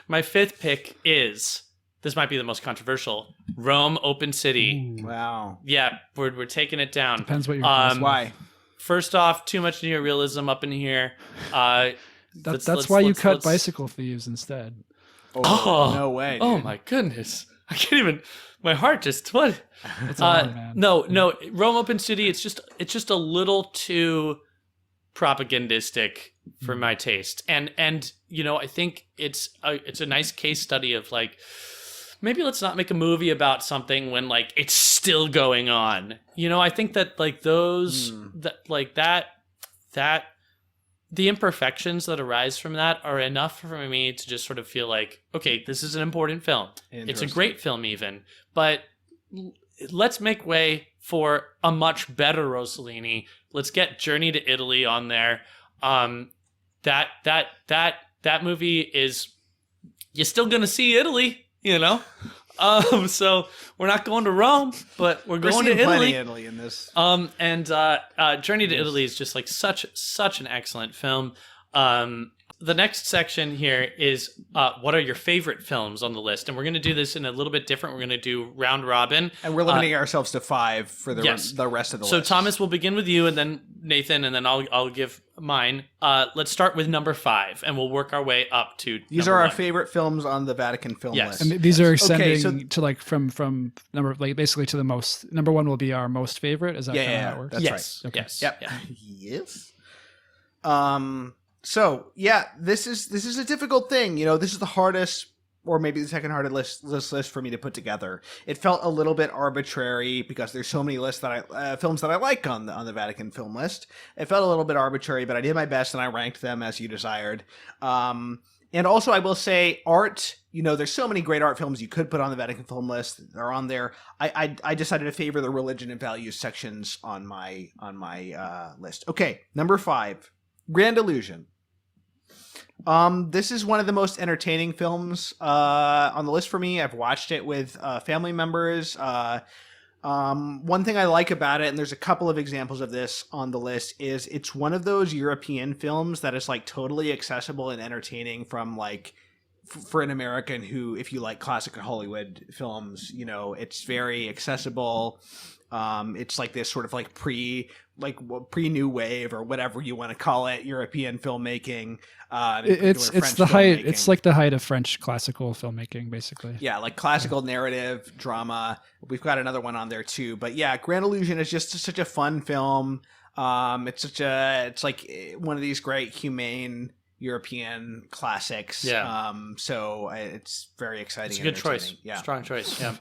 My fifth pick is. This might be the most controversial. Rome, Open City. Ooh. Wow. Yeah, we're taking it down. Depends what you're Why? First off, too much neorealism up in here. That's why you cut Bicycle Thieves instead. Oh, no way. Dude. Oh my goodness. I can't even, my heart just, what? It's on, man. No, Rome Open City, it's just a little too propagandistic for my taste. And I think it's a nice case study of like, maybe let's not make a movie about something when like it's still going on. I think that like those that the imperfections that arise from that are enough for me to just sort of feel like, okay, this is an important film. It's a great film even, but let's make way for a much better Rossellini. Let's get Journey to Italy on there. That movie is, you're still going to see Italy, so we're not going to Rome, but we're going to Italy. Italy in this. And Journey to Italy is just like such an excellent film. The next section here is what are your favorite films on the list, and we're going to do this in a little bit different. We're going to do round robin, and we're limiting ourselves to 5 for the rest of the list. So Thomas, will begin with you, and then Nathan, and then I'll give mine. Let's start with number 5, and we'll work our way up to. These are our favorite films on the Vatican film list. And these are extending to like from number, like basically to the most. Number 1 will be our most favorite. Is that kind of how it works? That's right. Okay. Yes. Yep. Yeah. Yes. So yeah, this is a difficult thing. This is the hardest, or maybe the second hardest list for me to put together. It felt a little bit arbitrary because there's so many lists that films that I like on the Vatican film list. It felt a little bit arbitrary, but I did my best and I ranked them as you desired. And also, I will say, art. There's so many great art films you could put on the Vatican film list. They're on there. I decided to favor the religion and values sections on my list. Okay, number 5, Grand Illusion. This is one of the most entertaining films on the list for me. I've watched it with family members. One thing I like about it, and there's a couple of examples of this on the list, is it's one of those European films that is like totally accessible and entertaining from like for an American who, if you like classic Hollywood films, it's very accessible. It's like this sort of like pre new wave or whatever you want to call it, European filmmaking. It's the height. It's like the height of French classical filmmaking, basically. Yeah, like classical narrative drama. We've got another one on there too. But yeah, Grand Illusion is just such a fun film. It's like one of these great humane European classics. Yeah. So it's very exciting. It's a good choice. Yeah. Strong choice. Yeah.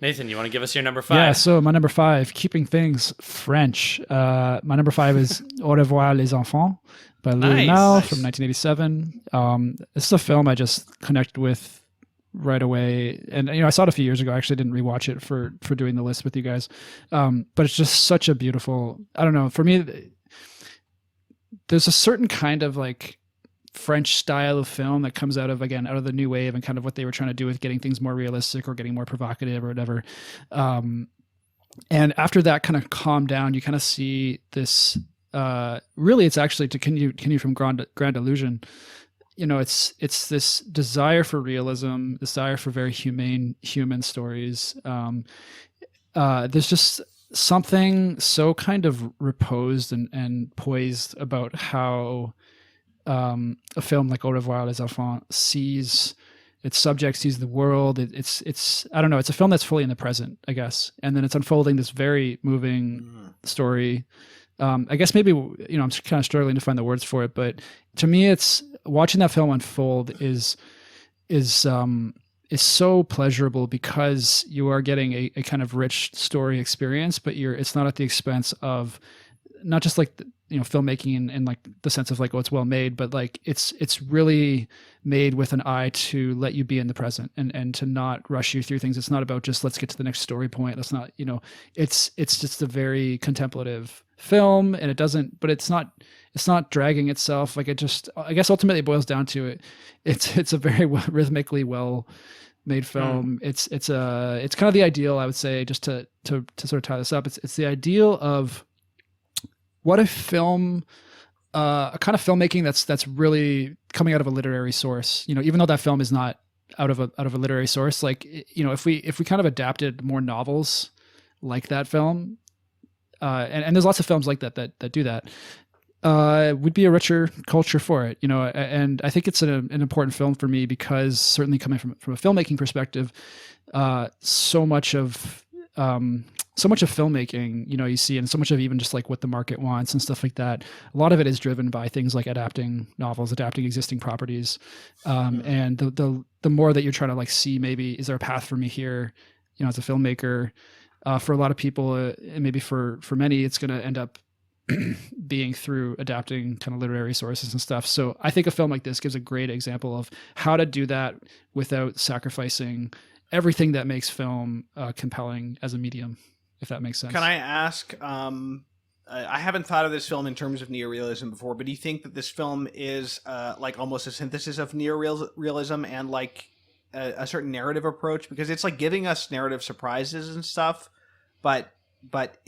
Nathan, you want to give us your number 5? Yeah, so my number 5, keeping things French. My number 5 is Au revoir les enfants by Louis Malle from 1987. This is a film I just connected with right away. And, I saw it a few years ago. I actually didn't rewatch it for doing the list with you guys. But it's just such a beautiful, I don't know, for me, there's a certain kind of like French style of film that comes out of the new wave and kind of what they were trying to do with getting things more realistic or getting more provocative or whatever. And after that kind of calmed down, you kind of see this, really it's actually to continue from Grand Illusion. It's this desire for realism, desire for very humane human stories. There's just something so kind of reposed and poised about how, a film like Au revoir les enfants sees its subject, sees the world. It's I don't know. It's a film that's fully in the present, I guess. And then it's unfolding this very moving story. I guess maybe I'm kind of struggling to find the words for it, but to me, it's watching that film unfold is so pleasurable because you are getting a kind of rich story experience, but it's not at the expense of not just like filmmaking in like the sense of like, oh, it's well made, but like it's really made with an eye to let you be in the present and to not rush you through things. It's not about just let's get to the next story point. Let's not, it's just a very contemplative film, and it's not dragging itself. Like I guess ultimately it boils down to it's a very rhythmically well made film. It's kind of the ideal, I would say, just to sort of tie this up. It's the ideal of what a film, a kind of filmmaking that's really coming out of a literary source. Even though that film is not out of a literary source, like if we kind of adapted more novels like that film, and there's lots of films like that do that. would be a richer culture for it, and I think it's an important film for me because certainly coming from a filmmaking perspective, so much of filmmaking, you see, and so much of even just like what the market wants and stuff like that. A lot of it is driven by things like adapting novels, adapting existing properties. And the more that you're trying to like see, maybe, is there a path for me here, as a filmmaker, for a lot of people, and maybe for many, it's going to end up being through adapting kind of literary sources and stuff. So I think a film like this gives a great example of how to do that without sacrificing everything that makes film compelling as a medium, if that makes sense. Can I ask, I haven't thought of this film in terms of neorealism before, but do you think that this film is like almost a synthesis of neorealism and like a certain narrative approach? Because it's like giving us narrative surprises and stuff, but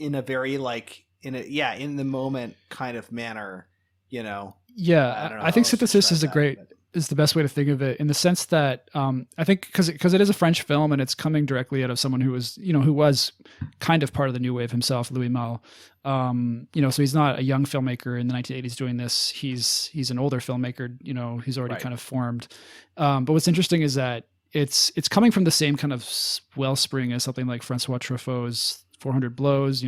in a very like, in the moment kind of manner, Yeah, I think synthesis is is the best way to think of it, in the sense that I think because it is a French film and it's coming directly out of someone who was kind of part of the new wave himself, Louis Malle. So he's not a young filmmaker in the 1980s doing this. He's an older filmmaker. He's already kind of formed. But what's interesting is that it's coming from the same kind of wellspring as something like Francois Truffaut's 400 Blows,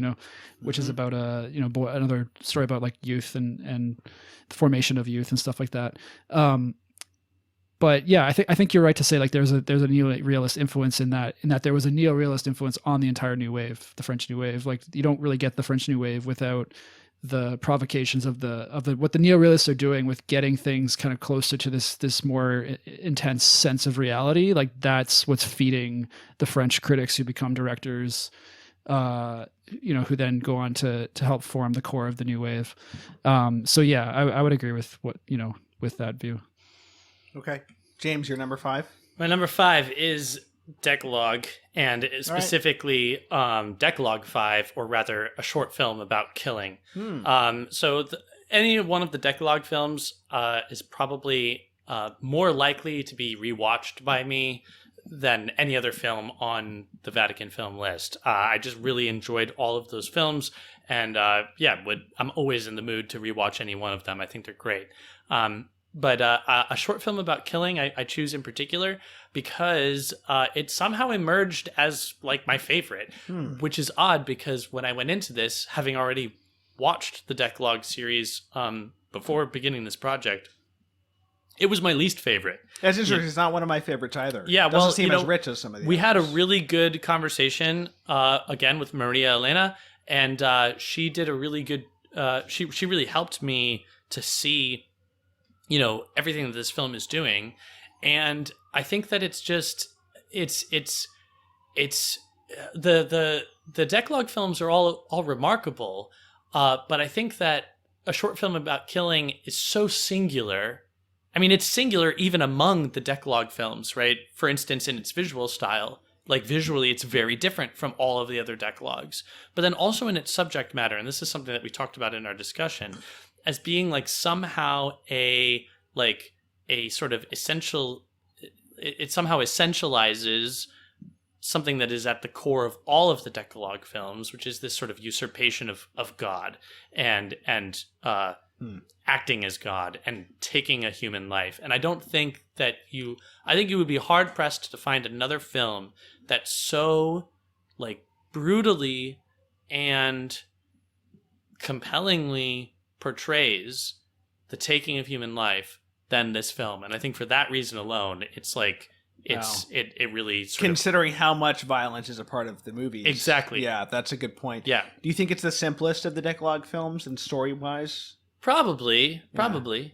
which is about another story about like youth and the formation of youth and stuff like that. But yeah, I think you're right to say like there's a neo-realist influence in that there was a neo-realist influence on the entire New Wave, the French New Wave. Like you don't really get the French New Wave without the provocations of what the neo-realists are doing with getting things kind of closer to this more intense sense of reality. Like that's what's feeding the French critics who become directors, who then go on to help form the core of the New Wave. So yeah, I would agree with with that view. Okay. James, your number 5? My number 5 is Decalogue, and specifically Decalogue 5, or rather a short film about killing. So any one of the Decalogue films is probably more likely to be rewatched by me than any other film on the Vatican film list. I just really enjoyed all of those films, and I'm always in the mood to rewatch any one of them. I think they're great. But a short film about killing I choose in particular because it somehow emerged as like my favorite, which is odd because when I went into this, having already watched the Decalogue series before beginning this project, it was my least favorite. That's interesting. It's not one of my favorites either. Yeah, it doesn't seem as rich as some of the We others. had a really good conversation again with Maria Elena, and she did a really good. She really helped me to see, everything that this film is doing, and I think that it's the Decalogue films are all remarkable, but I think that a short film about killing is so singular. I mean, it's singular even among the Decalogue films, right? For instance, in its visual style, like visually, it's very different from all of the other Decalogues. But then also in its subject matter, and this is something that we talked about in our discussion, as being like somehow a sort of essential, it somehow essentializes something that is at the core of all of the Decalogue films, which is this sort of usurpation of God and acting as God and taking a human life. And I think you would be hard pressed to find another film that so like brutally and compellingly portrays the taking of human life than this film. And I think for that reason alone, it's like it really sort considering how much violence is a part of the movies. Exactly. Yeah, that's a good point. Yeah. Do you think it's the simplest of the Decalogue films and story-wise? Probably.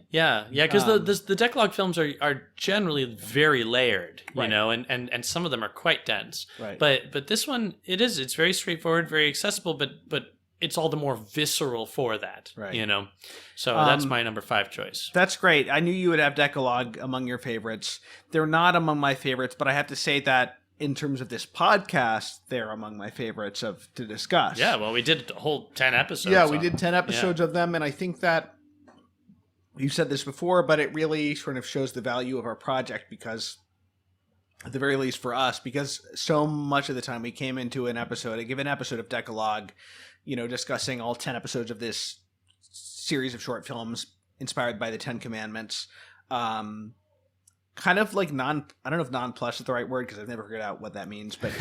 Yeah. Because the Decalogue films are generally very layered, and some of them are quite dense. Right. But this one, it's very straightforward, very accessible, but it's all the more visceral for that, right. So that's my number 5 choice. That's great. I knew you would have Decalogue among your favorites. They're not among my favorites, but I have to say that in terms of this podcast, they're among my favorites to discuss. Yeah, well, we did a whole 10 episodes. Yeah, we did 10 episodes of them, and I think that you said this before, but it really sort of shows the value of our project because, at the very least for us, because so much of the time we came into a given episode of Decalogue, discussing all 10 episodes of this series of short films inspired by the Ten Commandments. Kind of like I don't know if nonplussed is the right word because I've never figured out what that means, but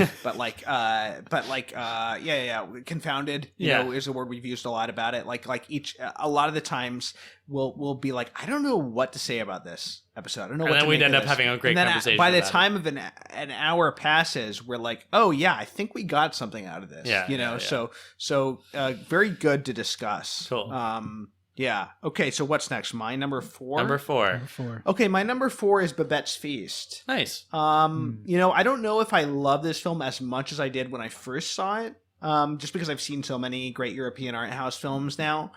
confounded, you know, is a word we've used a lot about it. A lot of the times we'll be like, I don't know what to say about this episode. I don't know what to make of this. And then we'd end up having a great conversation. By the time of an hour passes, we're like, oh yeah, I think we got something out of this. Yeah, you know, so very good to discuss. Cool. Yeah. Okay. So what's next? My number 4. Number four. Okay. My number 4 is Babette's Feast. Nice. You know, I don't know if I love this film as much as I did when I first saw it. Just because I've seen so many great European art house films now.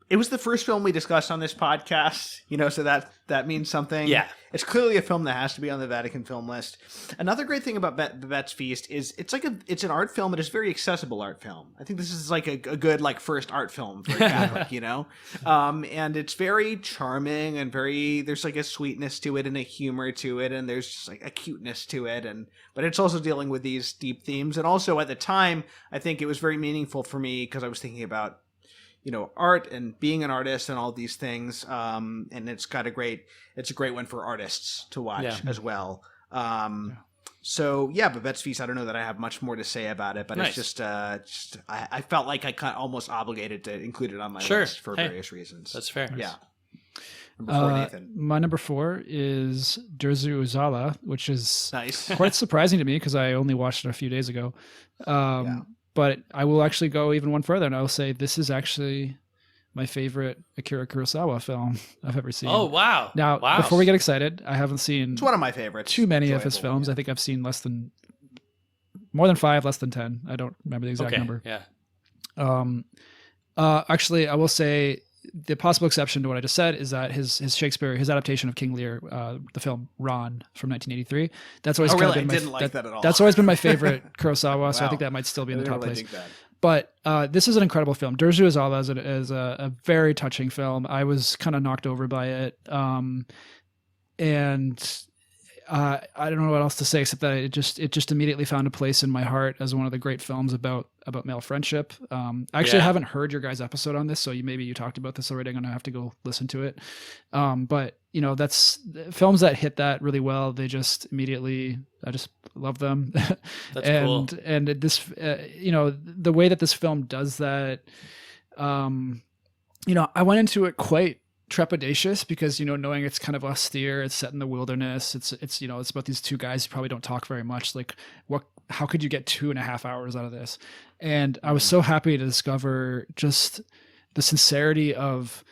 It was the first film we discussed on this podcast, you know, so that means something. Yeah. It's clearly a film that has to be on the Vatican film list. Another great thing about Babette's Feast is it's an art film, but it's a very accessible art film. I think this is like a good like first art film for a Catholic, you know? And it's very charming and there's like a sweetness to it and a humor to it, and there's just like a cuteness to it, but it's also dealing with these deep themes. And also at the time, I think it was very meaningful for me because I was thinking about, you know, art and being an artist and all these things. And it's a great one for artists to watch as well. So yeah, Babette's Feast, I don't know that I have much more to say about it, but nice. It's just I felt like I kind of almost obligated to include it on my list for various reasons. That's fair. Yeah. Number 4, Nathan. My number 4 is Derzu Uzala, which is nice. Quite surprising to me because I only watched it a few days ago. But I will actually go even one further, and I will say this is actually my favorite Akira Kurosawa film I've ever seen. Oh, wow. Now, before we get excited, I haven't seen it's one of my favorites. Too many of his films. I think I've seen more than 5, less than 10. I don't remember the exact number. Yeah. Actually, I will say the possible exception to what I just said is that his Shakespeare, his adaptation of King Lear, the film Ron from 1983. That's always been that at all. That's always been my favorite Kurosawa. So I think that might still be in the top place. But this is an incredible film. Derzu Uzala is a very touching film. I was kind of knocked over by it, and I don't know what else to say except that it just immediately found a place in my heart as one of the great films about male friendship. I actually haven't heard your guys' episode on this, so maybe you talked about this already. I'm gonna have to go listen to it. But you know, that's films that hit that really well. They just immediately, I just love them. That's cool. And this, you know, the way that this film does that, you know, I went into it quite trepidatious because, you know, knowing it's kind of austere, it's set in the wilderness, it's you know, it's about these two guys who probably don't talk very much. Like, how could you get 2.5 hours out of this? And I was so happy to discover just the sincerity of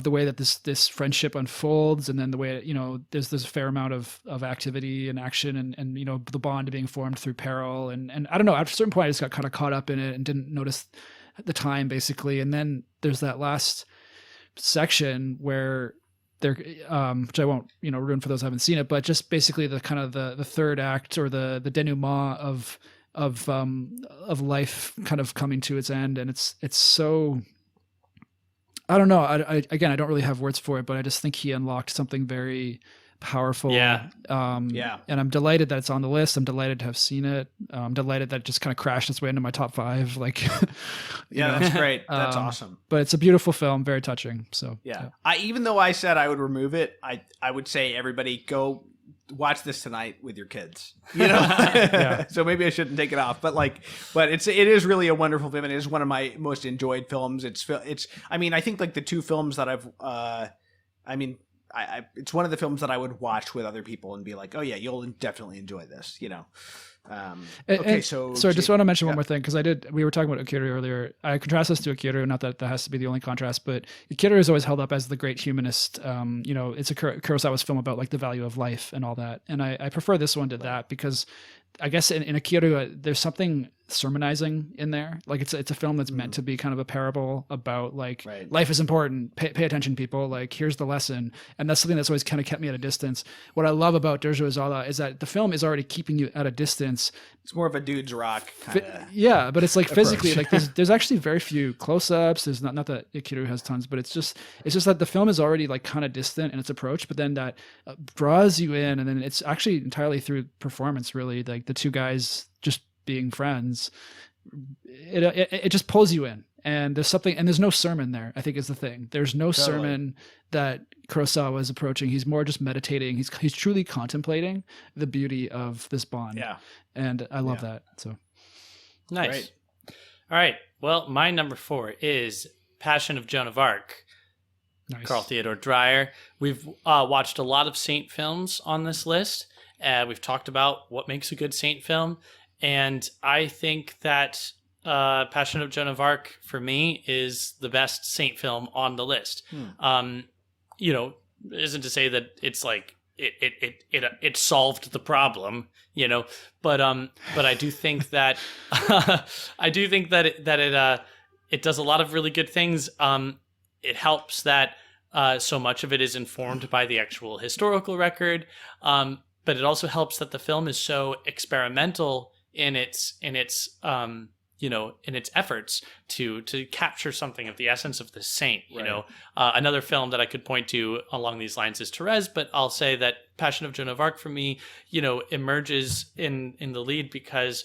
the way that this friendship unfolds, and then the way, you know, there's a fair amount of activity and action, and you know, the bond being formed through peril, and I don't know, at a certain point I just got kind of caught up in it and didn't notice the time basically. And then there's that last section where they're which I won't, you know, ruin for those who haven't seen it, but just basically the kind of the third act or the denouement of life kind of coming to its end. And it's so, I don't know, I again, I don't really have words for it, but I just think he unlocked something very powerful. And I'm delighted that it's on the list. I'm delighted to have seen it. I'm delighted that it just kind of crashed its way into my top 5. Like, that's great. That's awesome. But it's a beautiful film, very touching. So even though I said I would remove it, I would say everybody go watch this tonight with your kids. You know, so maybe I shouldn't take it off. But it is really a wonderful film. It is one of my most enjoyed films. It's. I mean, I think like the two films that it's one of the films that I would watch with other people and be like, oh yeah, you'll definitely enjoy this, you know? So I just want to mention one more thing, because we were talking about Akira earlier. I contrast this to Akira, not that has to be the only contrast, but Akira is always held up as the great humanist. You know, it's a Kurosawa's film about like the value of life and all that. And I prefer this one to that, because I guess in Akira, there's something sermonizing in there. Like it's a film that's meant to be kind of a parable about like life is important. Pay attention, people. Like, here's the lesson. And that's something that's always kind of kept me at a distance. What I love about Derzu Uzala is that the film is already keeping you at a distance. It's more of a dude's rock kind of. Yeah, but it's like physically, like there's actually very few close-ups. There's not that Akira has tons, but it's just that the film is already like kind of distant in its approach, but then that draws you in, and then it's actually entirely through performance, really. Like the two guys just being friends, it just pulls you in. And there's no sermon there, I think, is the thing. There's no sermon that Kurosawa is approaching. He's more just meditating. He's truly contemplating the beauty of this bond. Yeah. And I love that. So nice. Great. All right. Well, my number 4 is Passion of Joan of Arc. nice. Carl Theodor Dreyer. We've watched a lot of Saint films on this list. We've talked about what makes a good Saint film. And I think that Passion of Joan of Arc, for me, is the best Saint film on the list. You know, isn't to say that it's like it solved the problem, you know, but I do think that it does a lot of really good things. It helps that so much of it is informed by the actual historical record, but it also helps that the film is so experimental in its efforts to capture something of the essence of the saint. You know, another film that I could point to along these lines is Therese, but I'll say that Passion of Joan of Arc for me, you know, emerges in the lead because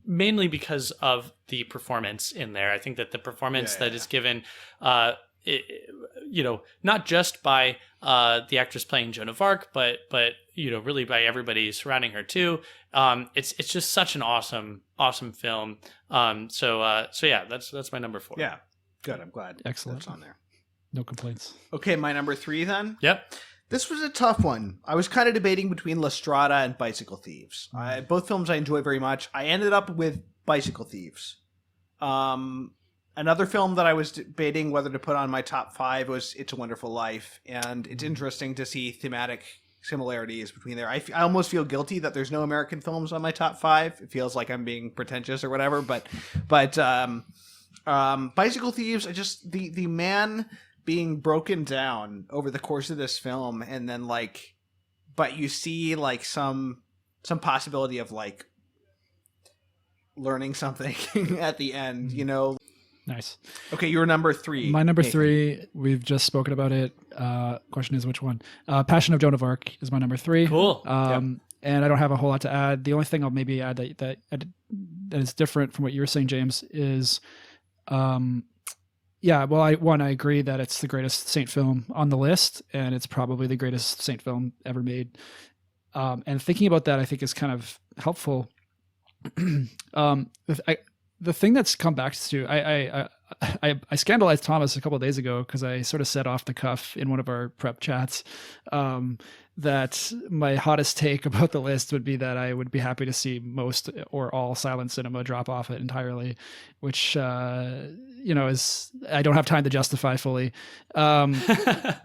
mainly because of the performance in there. I think that the performance that is given, you know, not just by the actress playing Joan of Arc, but you know, really by everybody surrounding her too. It's just such an awesome film. So yeah, that's my number 4. Yeah, good. I'm glad. Excellent. That's on there. No complaints. Okay, my number 3 then. Yep. This was a tough one. I was kind of debating between La Strada and Bicycle Thieves. Both films I enjoy very much. I ended up with Bicycle Thieves. Another film that I was debating whether to put on my top 5 was It's a Wonderful Life, and it's interesting to see thematic similarities between there. I almost feel guilty that there's no American films on my top 5. It feels like I'm being pretentious or whatever, but Bicycle Thieves, the man being broken down over the course of this film, and then but you see some possibility of learning something at the end, you know. Nice. Okay, your number 3. My number 3, we've just spoken about it. Question is which one? Passion of Joan of Arc is my number 3. Cool. And I don't have a whole lot to add. The only thing I'll maybe add that is different from what you were saying, James, is I agree that it's the greatest Saint film on the list, and it's probably the greatest Saint film ever made. And thinking about that, I think, is kind of helpful. The thing that's come back to, I scandalized Thomas a couple of days ago because I sort of said off the cuff in one of our prep chats that my hottest take about the list would be that I would be happy to see most or all silent cinema drop off it entirely, which is I don't have time to justify fully. But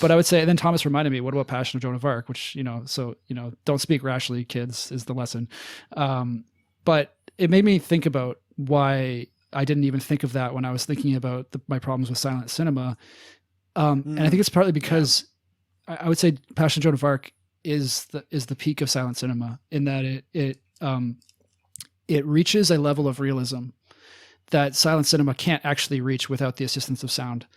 I would say, and then Thomas reminded me, what about Passion of Joan of Arc? Which, don't speak rashly, kids, is the lesson. But it made me think about why I didn't even think of that when I was thinking about my problems with silent cinema. And I think it's partly because I would say Passion of Joan of Arc is the peak of silent cinema in that it reaches a level of realism that silent cinema can't actually reach without the assistance of sound.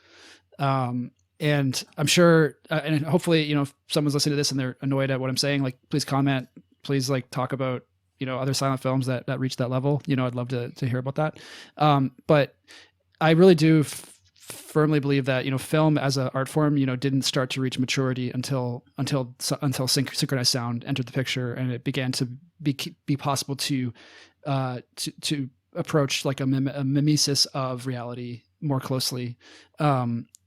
And I'm sure, and hopefully, if someone's listening to this and they're annoyed at what I'm saying, please comment, please talk about, other silent films that reach that level. I'd love to hear about that. But I really do firmly believe that, film as an art form, didn't start to reach maturity until synchronized sound entered the picture, and it began to be possible to approach a mimesis of reality more closely.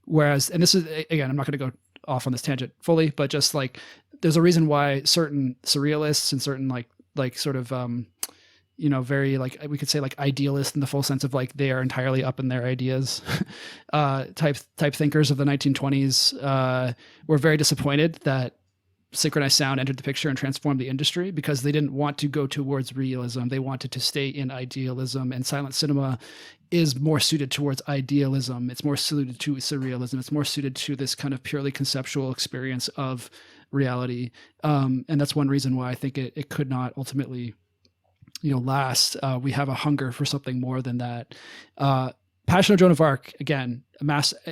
Whereas, and this is, again, I'm not going to go off on this tangent fully, but just there's a reason why certain surrealists and certain very we could say idealist in the full sense of they are entirely up in their ideas type thinkers of the 1920s were very disappointed that synchronized sound entered the picture and transformed the industry, because they didn't want to go towards realism. They wanted to stay in idealism, and silent cinema is more suited towards idealism. It's more suited to surrealism. It's more suited to this kind of purely conceptual experience of reality. And that's one reason why I think it could not ultimately, last. We have a hunger for something more than that. Passion of Joan of Arc, again,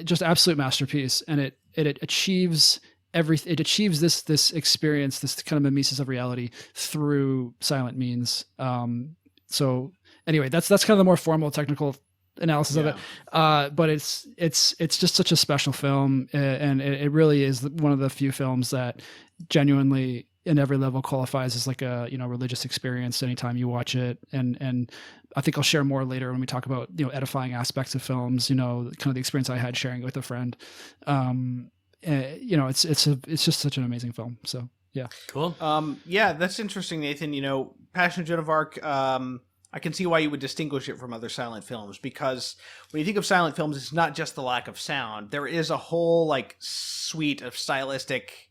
just absolute masterpiece. And it achieves it achieves this experience, this kind of mimesis of reality through silent means. So anyway, that's kind of the more formal technical analysis of it. But it's just such a special film, and it really is one of the few films that genuinely in every level qualifies as like a religious experience anytime you watch it. And I think I'll share more later when we talk about edifying aspects of films, kind of the experience I had sharing it with a friend. It's just such an amazing film. So yeah. Cool. Yeah, that's interesting, Nathan. Passion of Joan of Arc, I can see why you would distinguish it from other silent films, because when you think of silent films, it's not just the lack of sound. There is a whole like suite of stylistic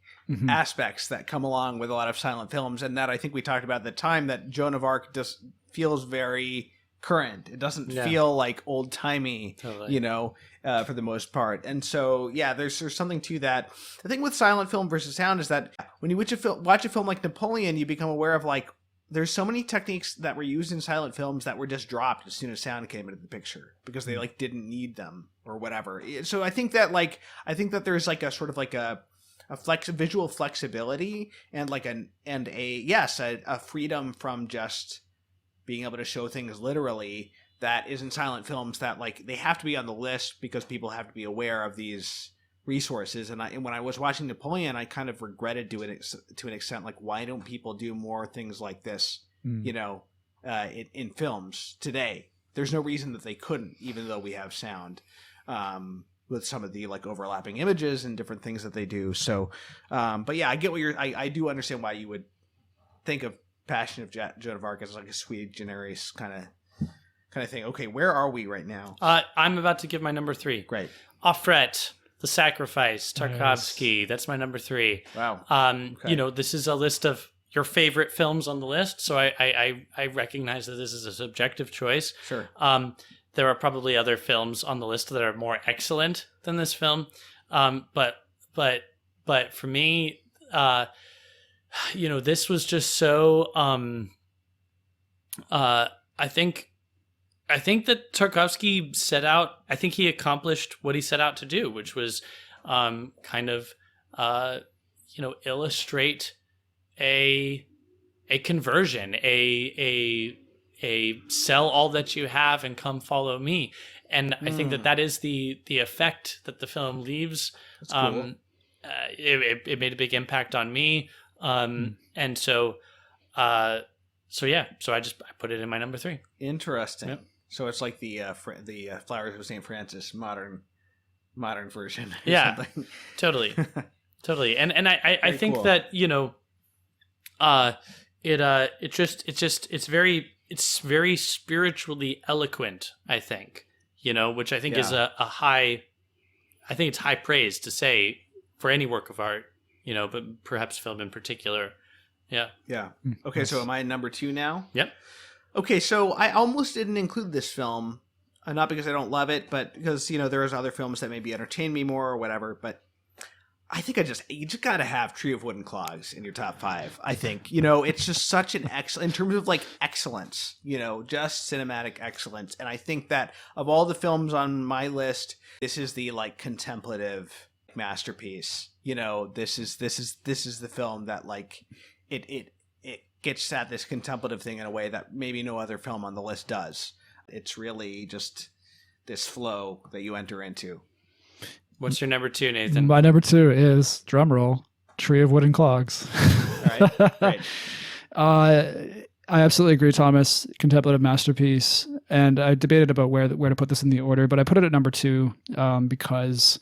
aspects that come along with a lot of silent films, and that I think we talked about at the time, that Joan of Arc just feels very current. It doesn't feel like old timey, totally. For the most part. And so, yeah, there's something to that. The thing with silent film versus sound is that when you watch a film like Napoleon, you become aware of like, there's so many techniques that were used in silent films that were just dropped as soon as sound came into the picture because they like didn't need them or whatever. So I think that there's like a sort of like a visual flexibility and like a freedom from just being able to show things literally that is in silent films, that like they have to be on the list because people have to be aware of these resources. And when I was watching Napoleon, I kind of regretted doing it to an extent. Like, why don't people do more things like this, in films today? There's no reason that they couldn't, even though we have sound, with some of the like overlapping images and different things that they do. So, but yeah, I get what I do understand why you would think of Passion of Joan of Arc as like a sui generis kind of thing. Okay, where are we right now? I'm about to give my number 3. Great. Offret, The Sacrifice, Tarkovsky. Nice. That's my number 3. Wow. Okay. This is a list of your favorite films on the list, so I recognize that this is a subjective choice. Sure. There are probably other films on the list that are more excellent than this film, but for me, this was just so. I think that Tarkovsky set out. I think he accomplished what he set out to do, which was illustrate a conversion, a sell all that you have and come follow me. And I think that is the effect that the film leaves. That's cool. It made a big impact on me. And so I put it in my number 3. Interesting. Yep. So it's like the Flowers of St. Francis modern version. Yeah, something. Totally. And I Very think cool. that, it's very spiritually eloquent, I think, which I think is a high, I think it's high praise to say for any work of art, but perhaps film in particular. Yeah. Yeah. Okay, so am I number 2 now? Yep. Okay, so I almost didn't include this film, not because I don't love it, but because, there's other films that maybe entertain me more or whatever, but I think you just got to have Tree of Wooden Clogs in your top 5. I think, it's just such an excellent, in terms of like excellence, just cinematic excellence. And I think that of all the films on my list, this is the like contemplative masterpiece. This is the film that like it gets at this contemplative thing in a way that maybe no other film on the list does. It's really just this flow that you enter into. What's your number 2, Nathan? My number 2 is, drumroll, Tree of Wooden Clogs. All right, great. I absolutely agree, Thomas. Contemplative masterpiece. And I debated about where to put this in the order, but I put it at number 2 because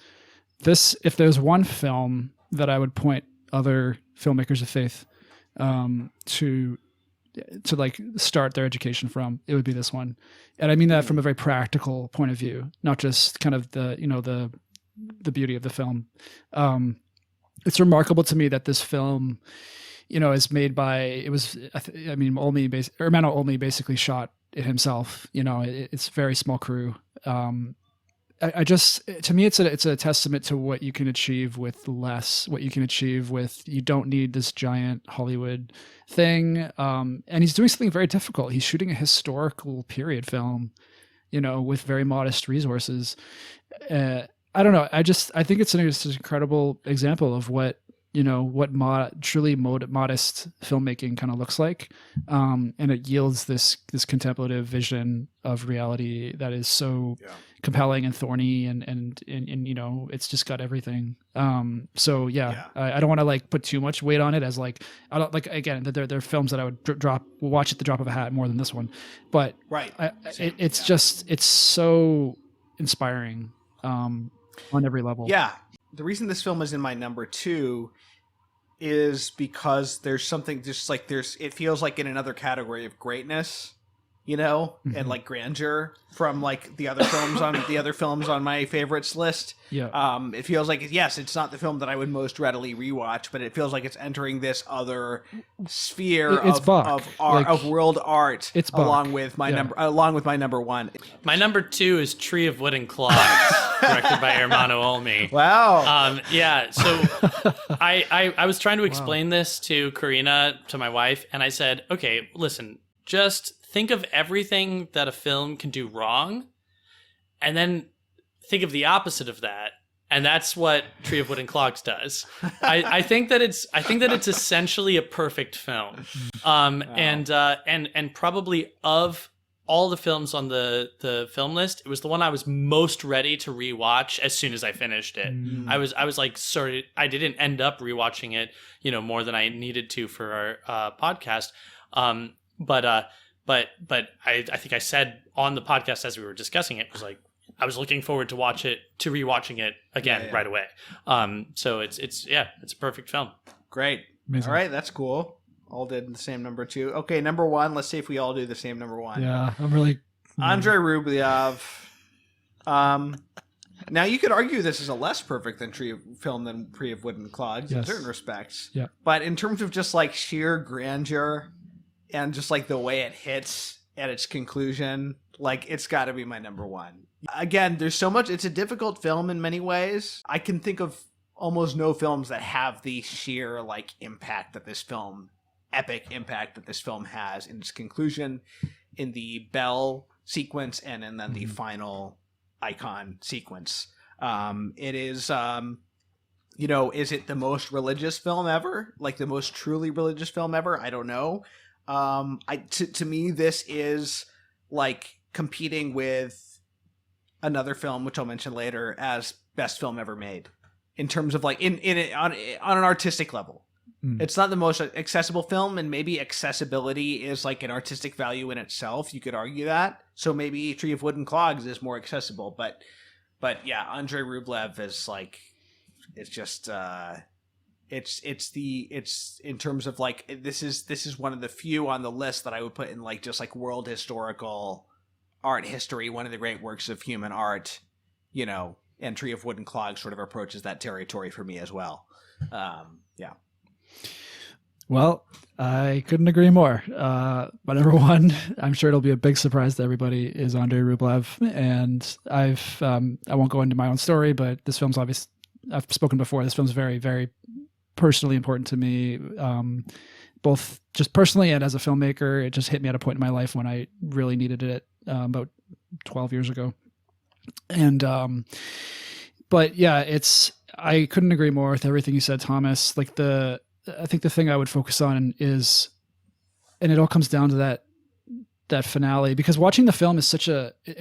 if there's one film that I would point other filmmakers of faith to like start their education from, it would be this one. And I mean that from a very practical point of view, not just kind of the beauty of the film. It's remarkable to me that this film, is made by, Ermanno Olmi basically shot it himself. It's a very small crew. To me, it's a testament to what you can achieve with less, what you can achieve with, you don't need this giant Hollywood thing. And he's doing something very difficult. He's shooting a historical period film, with very modest resources. I don't know. I think it's an incredible example of what what truly modest filmmaking kind of looks like, and it yields this contemplative vision of reality that is so compelling and thorny, and it's just got everything. I don't want to like put too much weight on it, as like I don't like, again, there are films that I would watch at the drop of a hat more than this one, but it's so inspiring on every level. The reason this film is in my number 2 is because there's something just like it feels like in another category of greatness, and like grandeur from like the other films on my favorites list. It feels like, yes, it's not the film that I would most readily rewatch, but it feels like it's entering this other sphere of world art. It's along with my number 1. My number 2 is Tree of Wood and Clogs, directed by Ermanno Olmi. Wow. So I was trying to explain this to Karina, to my wife, and I said, okay, listen, just think of everything that a film can do wrong, and then think of the opposite of that, and that's what Tree of Wood and Clogs does. I think that it's essentially a perfect film, and probably of all the films on the film list, it was the one I was most ready to rewatch as soon as I finished it. I was like, sorry, I didn't end up rewatching it, more than I needed to for our podcast, But I think I said on the podcast as we were discussing it, was like, I was looking forward to rewatching it again right away. So it's a perfect film. Great. Amazing. All right, that's cool. All did the same number 2. Okay, number 1. Let's see if we all do the same number 1. Yeah, I'm really Andrei Rublev. Now you could argue this is a less perfect film than Tree of Wood and Clogs in certain respects. Yeah. But in terms of just like sheer grandeur and just like the way it hits at its conclusion, like it's got to be my number 1. Again, there's so much. It's a difficult film in many ways. I can think of almost no films that have the sheer like epic impact that this film has in its conclusion, in the bell sequence, and in then the final icon sequence. It is, is it the most religious film ever? Like the most truly religious film ever? I don't know. To me, this is like competing with another film, which I'll mention later, as best film ever made, in terms of like on an artistic level. It's not the most accessible film, and maybe accessibility is like an artistic value in itself. You could argue that. So maybe Tree of Wood and Clogs is more accessible, but yeah, Andrei Rublev is like, it's just it's in terms of like, this is one of the few on the list that I would put in like just like world historical art history, one of the great works of human art, and Tree of Wood and Clogs sort of approaches that territory for me as well. Yeah. Well, I couldn't agree more. My number 1, I'm sure it'll be a big surprise to everybody, is Andrei Rublev. And I won't go into my own story, but this film's obvious. I've spoken before. This film's very, very personally important to me, both just personally and as a filmmaker. It just hit me at a point in my life when I really needed it, about 12 years ago. And, but yeah, I couldn't agree more with everything you said, Thomas. Like I think the thing I would focus on is, and it all comes down to that finale, because watching the film is such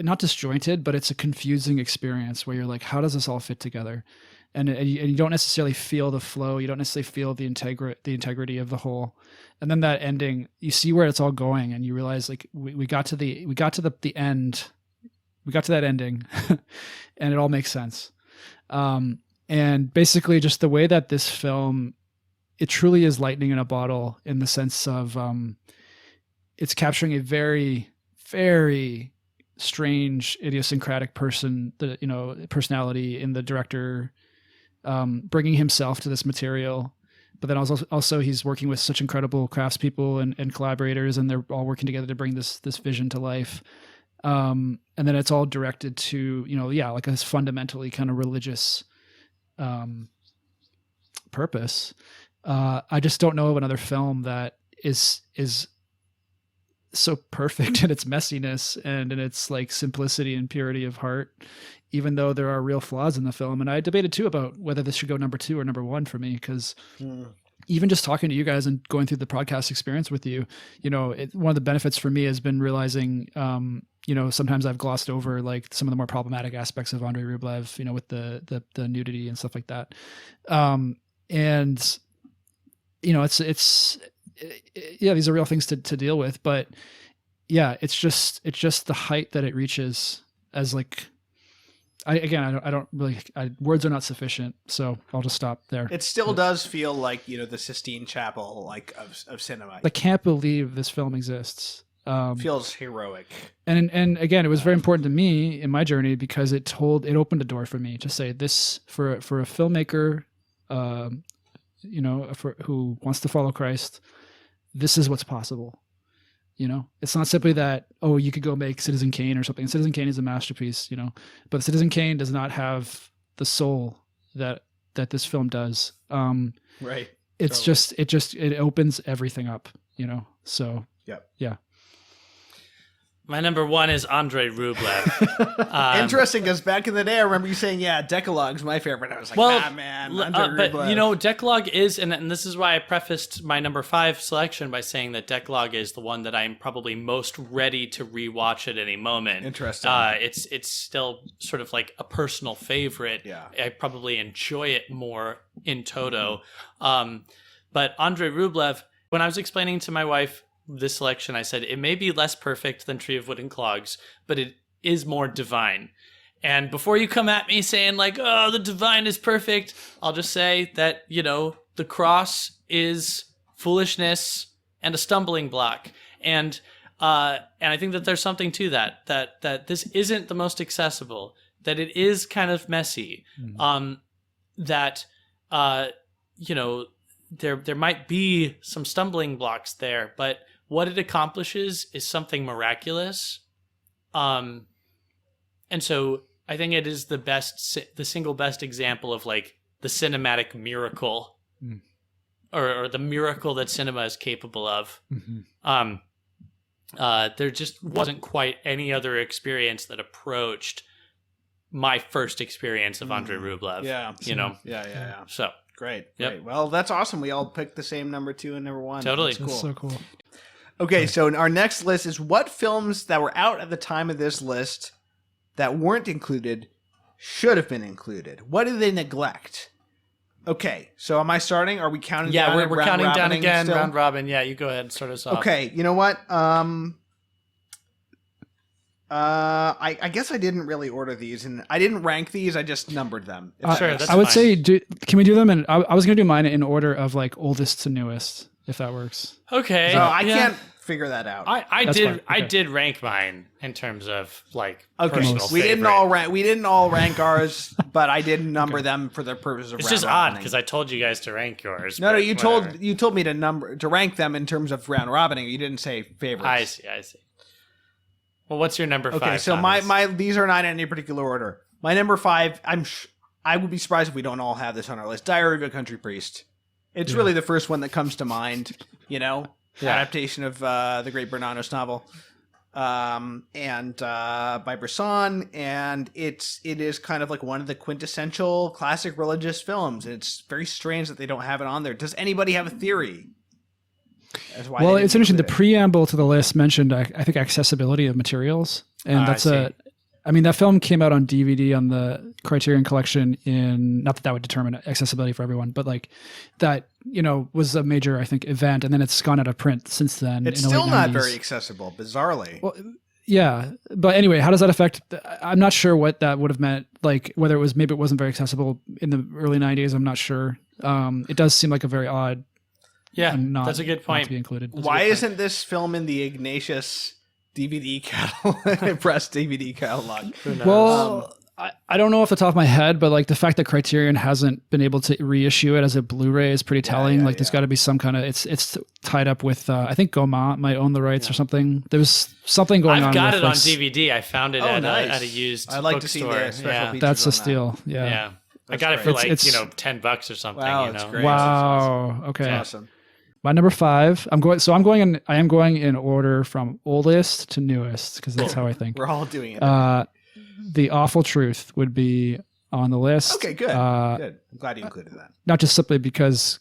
not disjointed, but it's a confusing experience where you're like, how does this all fit together? And you don't necessarily feel the flow. You don't necessarily feel the integrity of the whole. And then that ending, you see where it's all going, and you realize like we got to the end. We got to that ending and it all makes sense. And basically just the way that this film, it truly is lightning in a bottle, in the sense of it's capturing a very, very strange, idiosyncratic personality in the director, bringing himself to this material. But then also he's working with such incredible craftspeople and collaborators, and they're all working together to bring this vision to life. And then it's all directed to, like a fundamentally kind of religious purpose. I just don't know of another film that is so perfect in its messiness and in its like simplicity and purity of heart, even though there are real flaws in the film. And I debated too about whether this should go number 2 or number 1 for me, because even just talking to you guys and going through the podcast experience with you, one of the benefits for me has been realizing, sometimes I've glossed over like some of the more problematic aspects of Andrei Rublev, with the nudity and stuff like that. These are real things to deal with, but yeah, it's just the height that it reaches as like, words are not sufficient, so I'll just stop there. It still does feel like, the Sistine Chapel, like of cinema. I can't believe this film exists. Feels heroic. And again, it was very important to me in my journey because it opened a door for me to say this for a filmmaker, who wants to follow Christ. This is what's possible. It's not simply that, you could go make Citizen Kane or something. Citizen Kane is a masterpiece, but Citizen Kane does not have the soul that this film does. Right. It's totally. It opens everything up, so yep. Yeah. My number 1 is Andrei Rublev. Interesting, because back in the day, I remember you saying, Decalogue's my favorite. I was like, man, Andrei Rublev. Decalogue is, and this is why I prefaced my number 5 selection by saying that Decalogue is the one that I'm probably most ready to rewatch at any moment. Interesting. It's still sort of like a personal favorite. Yeah. I probably enjoy it more in toto. But Andrei Rublev, when I was explaining to my wife this selection, I said it may be less perfect than Tree of Wood and Clogs, but it is more divine. And before you come at me saying like, the divine is perfect, I'll just say that, the cross is foolishness and a stumbling block. And I think that there's something to that this isn't the most accessible, that it is kind of messy, that there might be some stumbling blocks there, but what it accomplishes is something miraculous. And so I think it is the single best example of like the cinematic miracle or the miracle that cinema is capable of. There just wasn't quite any other experience that approached my first experience of Andrei Rublev. Yeah. Yeah. So great. Yep. Well, that's awesome. We all picked the same number 2 and number 1. Totally. That's cool. That's so cool. Okay, so our next list is what films that were out at the time of this list that weren't included should have been included. What did they neglect? Okay, so am I starting? Are we counting down? Yeah, we're counting down again, still? round robin. Yeah, you go ahead and start us off. Okay, you know what? I guess I didn't really order these, and I didn't rank these. I just numbered them. Sure, that's I would fine. say, can we do them? And I was going to do mine in order of like oldest to newest, if that works. Okay. So I can't figure that out. I That's did. fine. I Okay. did rank mine in terms of like Okay, personal we didn't favorite. all rank. We didn't all rank ours, but I did number them for the purpose of. It's round just odd robining. because I told you guys to rank yours. No, but you whatever. told me to rank them in terms of round robining. You didn't say favorites. I see. Well, what's your number 5? Okay, so Thomas? my these are not in any particular order. My number 5, I would be surprised if we don't all have this on our list. Diary of a Country Priest. It's really the first one that comes to mind. Adaptation of the great Bernanos novel, and by Bresson, and it is kind of like one of the quintessential classic religious films. It's very strange that they don't have it on there. Does anybody have a theory? Well, it's interesting. The preamble to the list mentioned, I think, accessibility of materials, and that's that film came out on DVD on the Criterion Collection not that would determine accessibility for everyone, but like that, was a major, I think, event, and then it's gone out of print since then. It's in the still late not 90s. very accessible, bizarrely. Well, yeah, but anyway, how does that affect? I'm not sure what that would have meant. Like whether maybe it wasn't very accessible in the early 90s. I'm not sure. It does seem like a very odd. Yeah, that's a good Not point. to be included. Why isn't this film in the Ignatius DVD catalog, press DVD catalog? Who knows? Well, I don't know off the top of my head, but like the fact that Criterion hasn't been able to reissue it as a Blu-ray is pretty telling. There's got to be some kind of it's tied up with I think Gaumont might own the rights or something. There's something going on. I've got with it on like, DVD. I found it at a used. I'd like to see bookstore. the special features. That's on a steal. Yeah. Yeah. I That's got it great. for It's $10 or something. Wow, you it's know? great. Wow. Okay. That's awesome. My number 5. I am going in order from oldest to newest because that's how I think. We're all doing it. The Awful Truth would be on the list. Okay, good. Good. I'm glad you included that. Not just simply because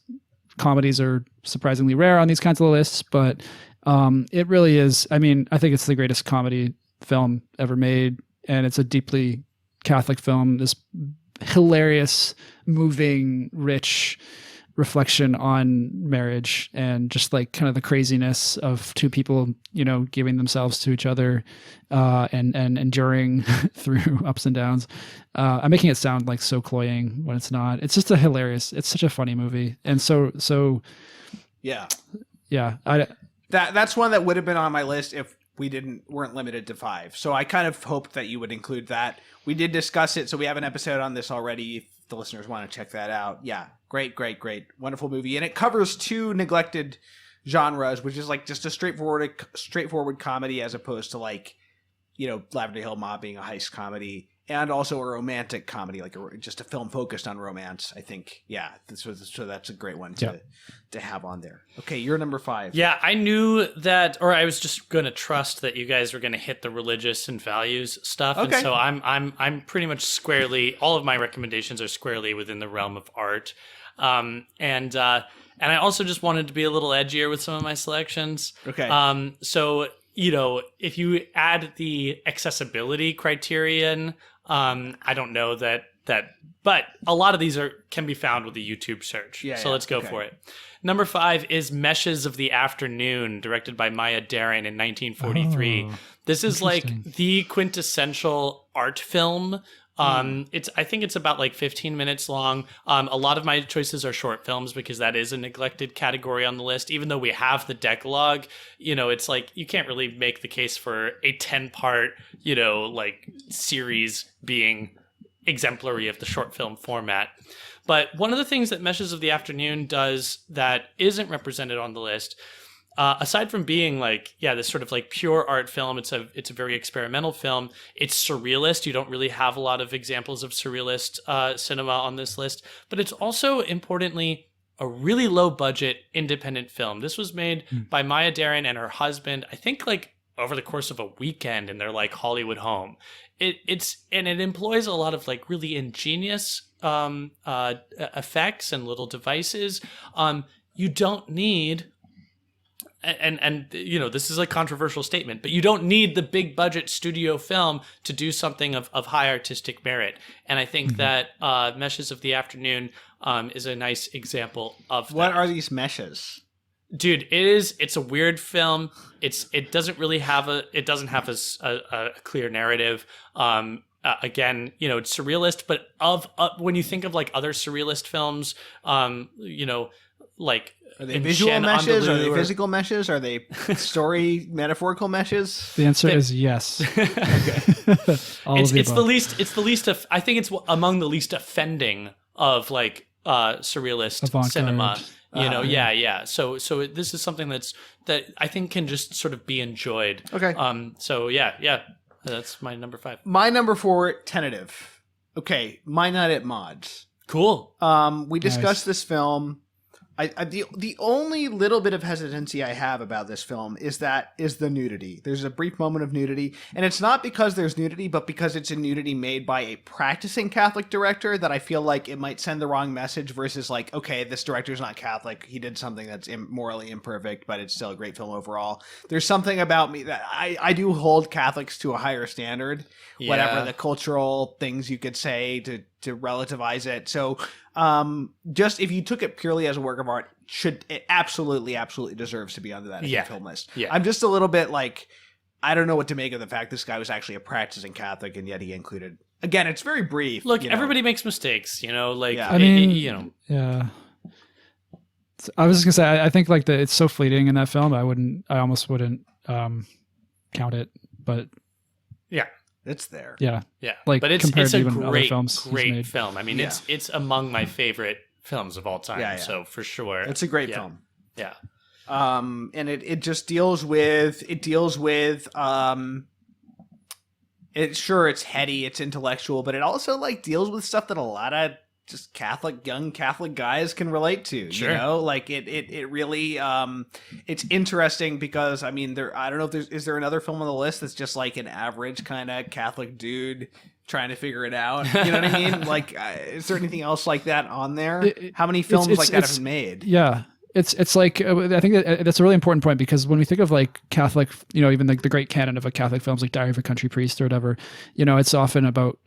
comedies are surprisingly rare on these kinds of lists, but it really is. I mean, I think it's the greatest comedy film ever made, and it's a deeply Catholic film. This hilarious, moving, rich reflection on marriage and just like kind of the craziness of two people, giving themselves to each other and enduring through ups and downs. I'm making it sound like so cloying when it's not. It's just it's such a funny movie. And so yeah. That's one that would have been on my list if we weren't limited to 5. So I kind of hoped that you would include that. We did discuss it, so we have an episode on this already if the listeners want to check that out. Yeah, great. Wonderful movie. And it covers 2 neglected genres, which is like just a straightforward comedy as opposed to like, Lavender Hill Mob being a heist comedy, and also a romantic comedy, like just a film focused on romance. I think, yeah. So that's a great one to have on there. Okay, you're number 5. Yeah, I knew that, or I was just going to trust that you guys were going to hit the religious and values stuff. Okay. And so I'm pretty much squarely. All of my recommendations are squarely within the realm of art, and I also just wanted to be a little edgier with some of my selections. Okay. So if you add the accessibility criterion. I don't know that, but a lot of these can be found with a YouTube search. So let's go for it. Number 5 is Meshes of the Afternoon, directed by Maya Deren in 1943. This is like the quintessential art film. I think it's about like 15 minutes long. A lot of my choices are short films because that is a neglected category on the list. Even though we have the Decalogue, it's like you can't really make the case for a 10-part, like series being exemplary of the short film format. But one of the things that Meshes of the Afternoon does that isn't represented on the list, aside from being like, this sort of like pure art film, it's a very experimental film. It's surrealist. You don't really have a lot of examples of surrealist cinema on this list, but it's also importantly a really low budget independent film. This was made by Maya Deren and her husband, I think like over the course of a weekend in their like Hollywood home. It employs a lot of like really ingenious effects and little devices. You don't need. And this is a controversial statement, but you don't need the big budget studio film to do something of high artistic merit. And I think that Meshes of the Afternoon is a nice example of that. What are these meshes? Dude, it's a weird film. It doesn't have a clear narrative. Again, it's surrealist, but when you think of like other surrealist films, like are they visual meshes? Are they physical meshes? Are they story metaphorical meshes? The answer is yes. Okay. It's the least. I think it's among the least offending of like surrealist Avant-garde. cinema. So this is something that I think can just sort of be enjoyed. Okay. That's my number 5. My number 4, tentative. Okay, My Night at Maud's. Cool. We discussed this film. The only little bit of hesitancy I have about this film is the nudity. There's a brief moment of nudity, and it's not because there's nudity, but because it's a nudity made by a practicing Catholic director that I feel like it might send the wrong message versus like, okay, this director's not Catholic. He did something that's morally imperfect, but it's still a great film overall. There's something about me that I do hold Catholics to a higher standard, whatever the cultural things you could say to relativize it. So just if you took it purely as a work of art, it absolutely deserves to be on the Vatican film list. Yeah. I'm just a little bit like, I don't know what to make of the fact this guy was actually a practicing Catholic and yet he included, again, it's very brief. Look, everybody makes mistakes, like, I mean, yeah. I was just gonna say, I think like it's so fleeting in that film. I almost wouldn't count it, but yeah. It's there. Yeah. Yeah. Like, but it's a great film. I mean, it's among my favorite films of all time. Yeah. So for sure. It's a great film. Yeah. And it just deals with it's heady, it's intellectual, but it also like deals with stuff that a lot of just young Catholic guys can relate to. Sure. You know, like it really it's interesting because I mean I don't know if is there another film on the list that's just like an average kind of Catholic dude trying to figure it out. You know what I mean? Like, is there anything else like that on there? How many films like that have been made? Yeah. It's like, I think that's a really important point, because when we think of like Catholic, you know, even like the great canon of a Catholic films like Diary of a Country Priest or whatever, you know, it's often about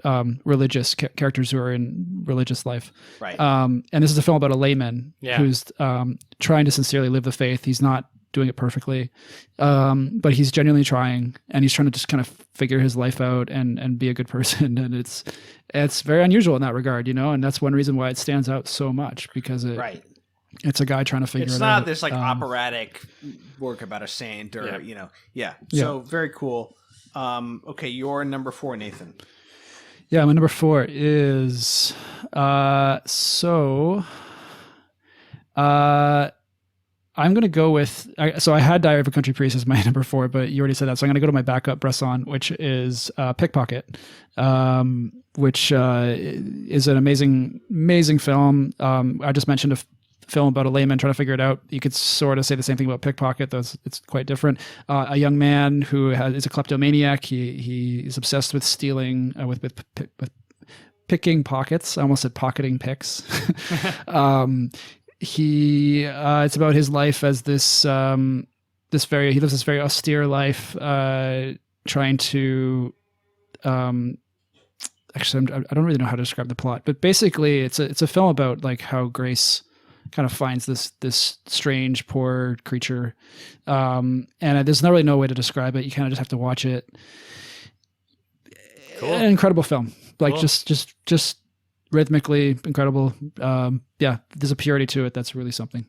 religious characters who are in religious life. Right. And this is a film about a layman who's trying to sincerely live the faith. He's not doing it perfectly, but he's genuinely trying, and he's trying to just kind of figure his life out and be a good person. And it's very unusual in that regard, you know, and that's one reason why it stands out so much, because it's a guy trying to figure it out. It's not this like operatic work about a saint or, you know. Yeah. So very cool. Okay. Your number 4, Nathan. Yeah. My number 4 is, I'm going to go with, so I had Diary of a Country Priest as my number 4, but you already said that. So I'm going to go to my backup, Bresson, which is Pickpocket, which is an amazing film. I just mentioned a film about a layman trying to figure it out. You could sort of say the same thing about Pickpocket, though it's quite different. A young man who is a kleptomaniac. He is obsessed with stealing, with picking pockets. I almost said pocketing picks. It's about his life as he lives this very austere life, trying to, actually, I don't really know how to describe the plot, but basically it's a film about like how Grace kind of finds this strange, poor creature. And there's not really no way to describe it. You kind of just have to watch it. Cool. An incredible film. Like, cool. just rhythmically incredible. There's a purity to it that's really something.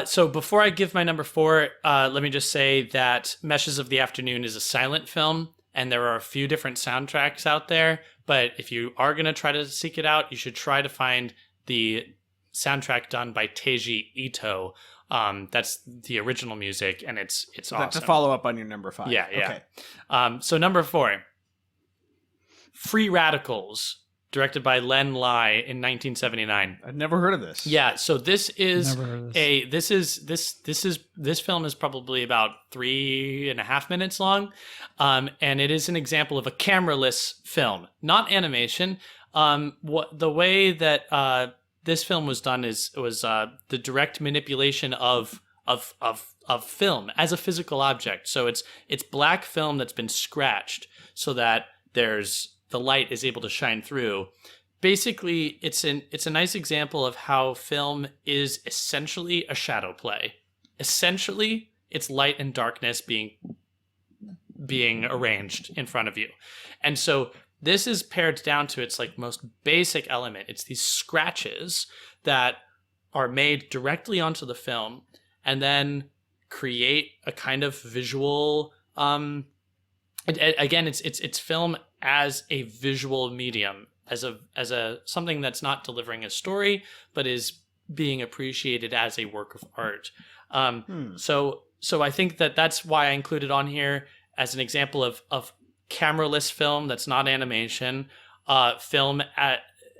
So before I give my number 4, let me just say that Meshes of the Afternoon is a silent film, and there are a few different soundtracks out there. But if you are going to try to seek it out, you should try to find the soundtrack done by Teiji Ito. That's the original music, and it's awesome. That's a follow up on your number 5. Yeah. Okay. So number 4, Free Radicals, directed by Len Lai in 1979. I've never heard of this. Yeah, so this is this film is probably about 3.5 minutes long, and it is an example of a cameraless film, not animation. The way that this film was done was the direct manipulation of film as a physical object. So it's black film that's been scratched so that the light is able to shine through. Basically, it's a nice example of how film is essentially a shadow play. Essentially, it's light and darkness being arranged in front of you. And so this is pared down to its like most basic element. It's these scratches that are made directly onto the film and then create a kind of visual. Again, it's film as a visual medium, as a something that's not delivering a story, but is being appreciated as a work of art. So I think that's why I included on here as an example of cameraless film that's not animation,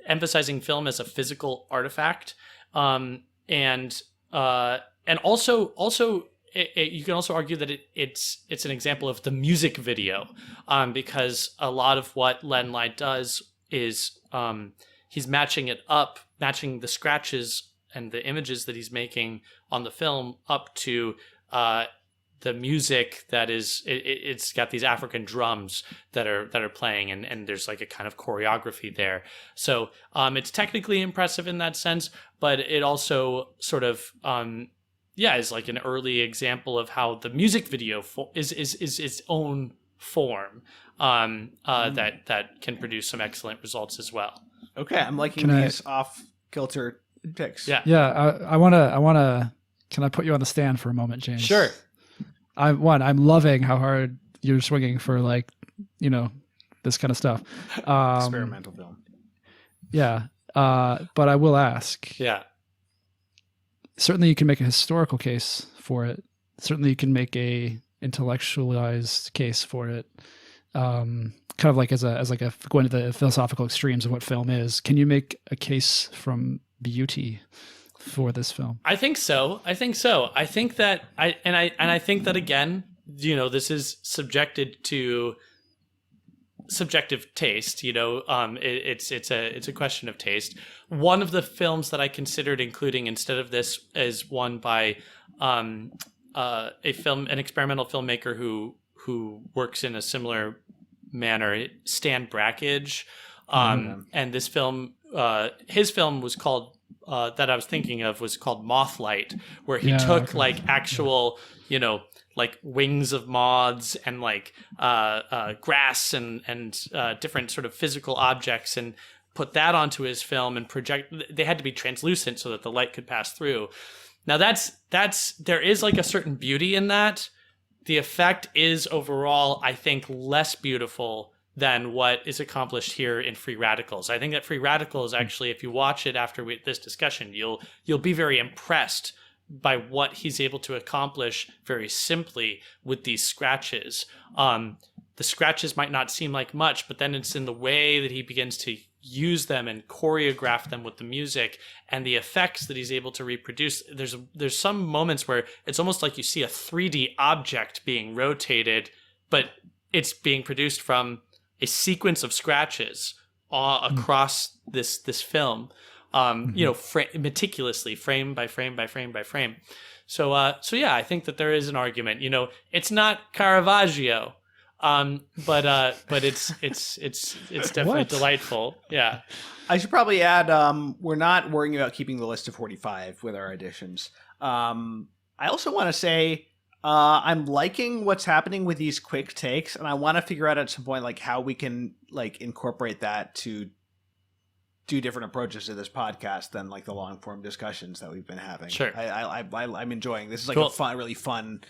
emphasizing film as a physical artifact, and also you can also argue that it's an example of the music video, because a lot of what Len Lai does is he's matching the scratches and the images that he's making on the film up to the music that it's got these African drums that are playing, and there's like a kind of choreography there. So it's technically impressive in that sense, but it also sort of is like an early example of how the music video is its own form that can produce some excellent results as well. Okay, I'm liking these off kilter picks. Yeah. I wanna. Can I put you on the stand for a moment, James? Sure. I'm loving how hard you're swinging for, like, you know, this kind of stuff. Experimental film. Yeah. But I will ask. Yeah. Certainly you can make a historical case for it. Certainly you can make a intellectualized case for it. kind of like as like a going to the philosophical extremes of what film is. Can you make a case from beauty for this film? I think so. I think that I think that again, this is subjected to subjective taste. It's a question of taste. One of the films that I considered including instead of this is one by an experimental filmmaker who works in a similar manner, Stan Brakhage. And this film, his film was called, that I was thinking of was called Mothlight, where he took like actual, like wings of moths and like grass and different sort of physical objects and put that onto his film and project. They had to be translucent so that the light could pass through. Now there is like a certain beauty in that. The effect is overall, I think, less beautiful than what is accomplished here in Free Radicals. I think that Free Radicals, actually, if you watch it after this discussion, you'll be very impressed by what he's able to accomplish very simply with these scratches. The scratches might not seem like much, but then it's in the way that he begins to use them and choreograph them with the music and the effects that he's able to reproduce. There's some moments where it's almost like you see a 3D object being rotated, but it's being produced from a sequence of scratches across this film, meticulously, frame by frame by frame by frame. So yeah, I think that there is an argument. It's not Caravaggio, but it's definitely delightful. Yeah. I should probably add, we're not worrying about keeping the list of 45 with our additions. I also want to say, I'm liking what's happening with these quick takes, and I want to figure out at some point like how we can like incorporate that to do different approaches to this podcast than like the long form discussions that we've been having. Sure. I'm enjoying this. Is like cool. a really fun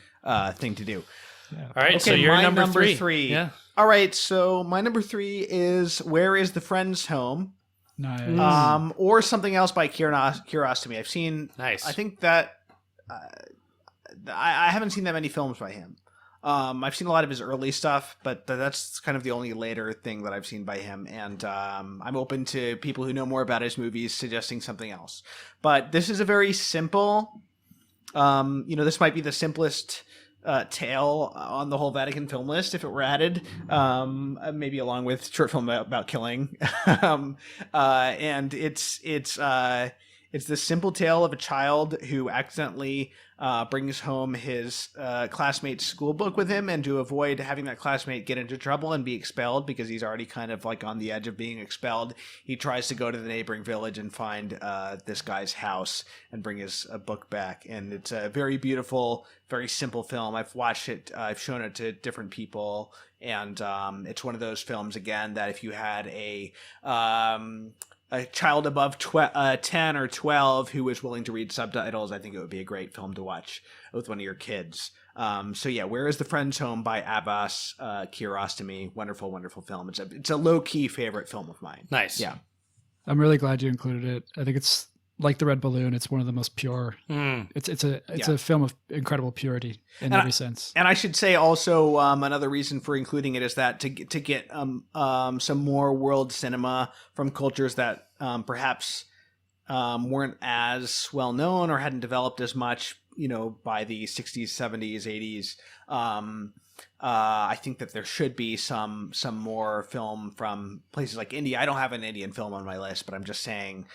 thing to do. Yeah. All right, okay, so you're my number three. 3. Yeah. All right, so my number 3 is Where is the Friend's Home? Nice. Or something else by Kiarostami. I've seen. Nice. I think that I haven't seen that many films by him. I've seen a lot of his early stuff, but that's kind of the only later thing that I've seen by him. And I'm open to people who know more about his movies suggesting something else. But this is a very simple. This might be the simplest tale on the whole Vatican film list if it were added, maybe along with short film about killing. And it's the simple tale of a child who accidentally brings home his classmate's school book with him, and to avoid having that classmate get into trouble and be expelled because he's already kind of like on the edge of being expelled, he tries to go to the neighboring village and find this guy's house and bring his book back. And it's a very beautiful, very simple film. I've watched it. I've shown it to different people, and it's one of those films again that if you had a child above 10 or 12 who was willing to read subtitles, I think it would be a great film to watch with one of your kids. So yeah, Where is the Friend's Home by Abbas Kiarostami. Wonderful, wonderful film. It's a low-key favorite film of mine. Nice. Yeah. I'm really glad you included it. I think it's like The Red Balloon. It's one of the most pure. It's a film of incredible purity in every sense. And I should say also another reason for including it is that to get some more world cinema from cultures that perhaps weren't as well known or hadn't developed as much, by the 60s, 70s, 80s. I think that there should be some more film from places like India. I don't have an Indian film on my list, but I'm just saying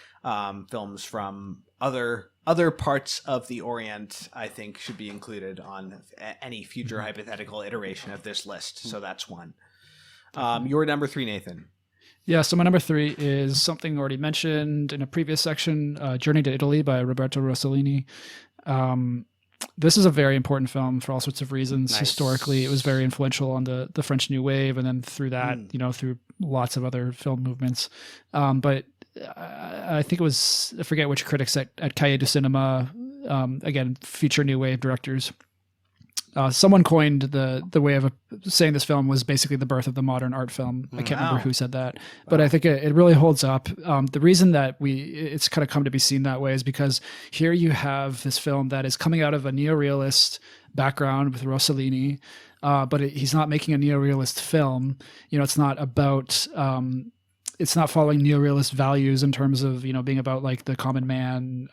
films from other parts of the Orient, I think, should be included on any future hypothetical iteration of this list. So that's one. Your number 3, Nathan. Yeah, so my number 3 is something already mentioned in a previous section, Journey to Italy by Roberto Rossellini. This is a very important film for all sorts of reasons. Nice. Historically, it was very influential on the French New Wave, and then through that, through lots of other film movements. But I think it was, I forget which critics at Cahiers du Cinema, again, future New Wave directors, someone coined the way of saying this film was basically the birth of the modern art film. I can't remember who said that, but I think it really holds up. The reason that it's kind of come to be seen that way is because here you have this film that is coming out of a neorealist background with Rossellini, but he's not making a neorealist film. It's not about it's not following neorealist values in terms of being about like the common man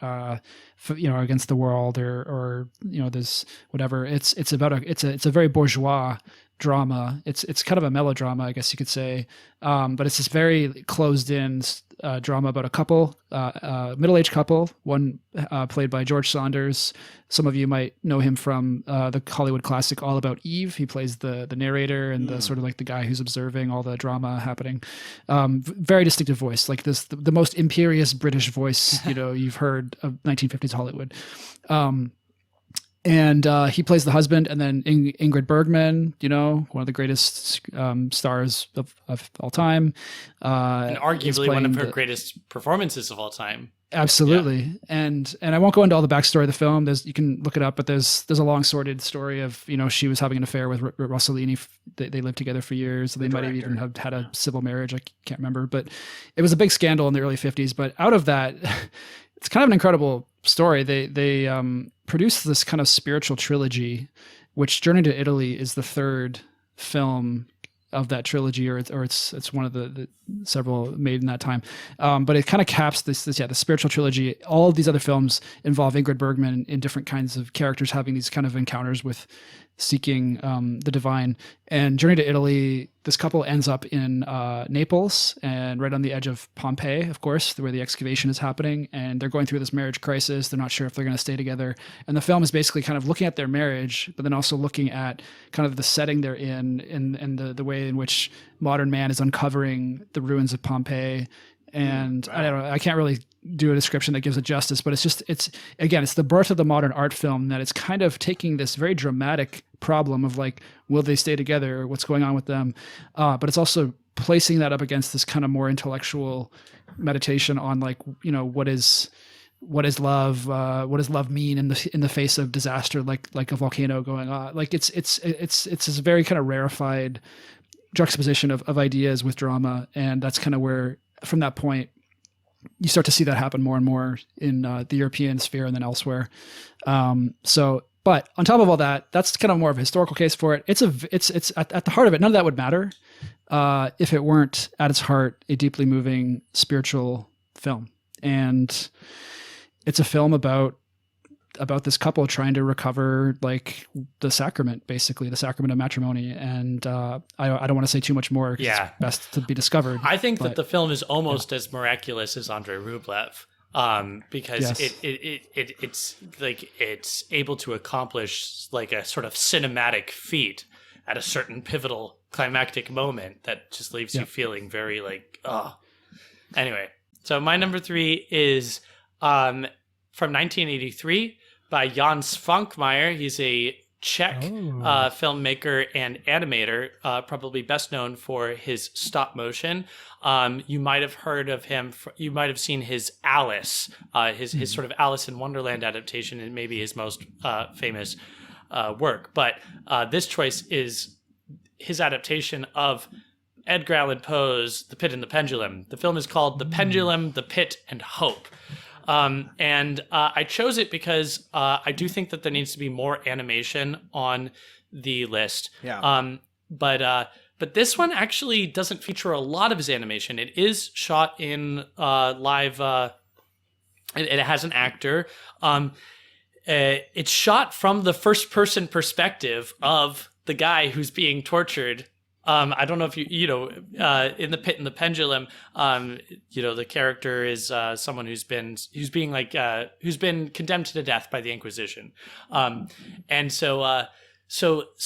against the world or this whatever. It's a very bourgeois drama. It's kind of a melodrama, I guess you could say, but it's this very closed in drama about a couple, middle-aged couple, one played by George Saunders. Some of you might know him from the Hollywood classic All About Eve. He plays the narrator and the sort of like the guy who's observing all the drama happening. Very distinctive voice, like this, the most imperious British voice you've heard of 1950s Hollywood. And he plays the husband, and then Ingrid Bergman, one of the greatest stars of all time, and arguably one of her greatest performances of all time. Absolutely, yeah. And I won't go into all the backstory of the film. You can look it up, but there's a long sordid story of she was having an affair with Rossellini. They lived together for years. They might have even have had a civil marriage. I can't remember, but it was a big scandal in the early 50s. But out of that, it's kind of an incredible story. They produced this kind of spiritual trilogy, which Journey to Italy is the third film of that trilogy, or it's one of the several made in that time. But it kind of caps the spiritual trilogy. All of these other films involve Ingrid Bergman in different kinds of characters having these kind of encounters with seeking the divine. And Journey to Italy, this couple ends up in Naples, and right on the edge of Pompeii, of course, where the excavation is happening. And they're going through this marriage crisis. They're not sure if they're going to stay together. And the film is basically kind of looking at their marriage, but then also looking at kind of the setting they're in and the way in which modern man is uncovering the ruins of Pompeii. And I don't know, I can't really do a description that gives it justice, but it's the birth of the modern art film, that it's kind of taking this very dramatic problem of like, will they stay together? What's going on with them? But it's also placing that up against this kind of more intellectual meditation on like, what is love? What does love mean in the face of disaster, like a volcano going on? Like it's this very kind of rarefied juxtaposition of ideas with drama. And that's kind of where, from that point, you start to see that happen more and more in the European sphere and then elsewhere. But on top of all that, that's kind of more of a historical case for it. It's at the heart of it. None of that would matter if it weren't at its heart a deeply moving spiritual film. And it's a film about this couple trying to recover like the sacrament, basically the sacrament of matrimony. And I don't want to say too much more. Yeah. It's best to be discovered. I think that the film is almost as miraculous as Andrei Rublev, because it's able to accomplish like a sort of cinematic feat at a certain pivotal climactic moment that just leaves you feeling very like, oh. Anyway, so my number 3 is from 1983. By Jan Svankmajer. He's a Czech filmmaker and animator, probably best known for his stop motion. You might have heard of him. You might have seen his Alice, his sort of Alice in Wonderland adaptation, and maybe his most famous work. But this choice is his adaptation of Edgar Allan Poe's The Pit and the Pendulum. The film is called The Pendulum, the Pit, and Hope. And I chose it because I do think that there needs to be more animation on the list. Yeah. But this one actually doesn't feature a lot of his animation. It is shot in live. It has an actor. It's shot from the first person perspective of the guy who's being tortured. I don't know if in The Pit and the Pendulum, the character is someone who's been condemned to death by the Inquisition. And so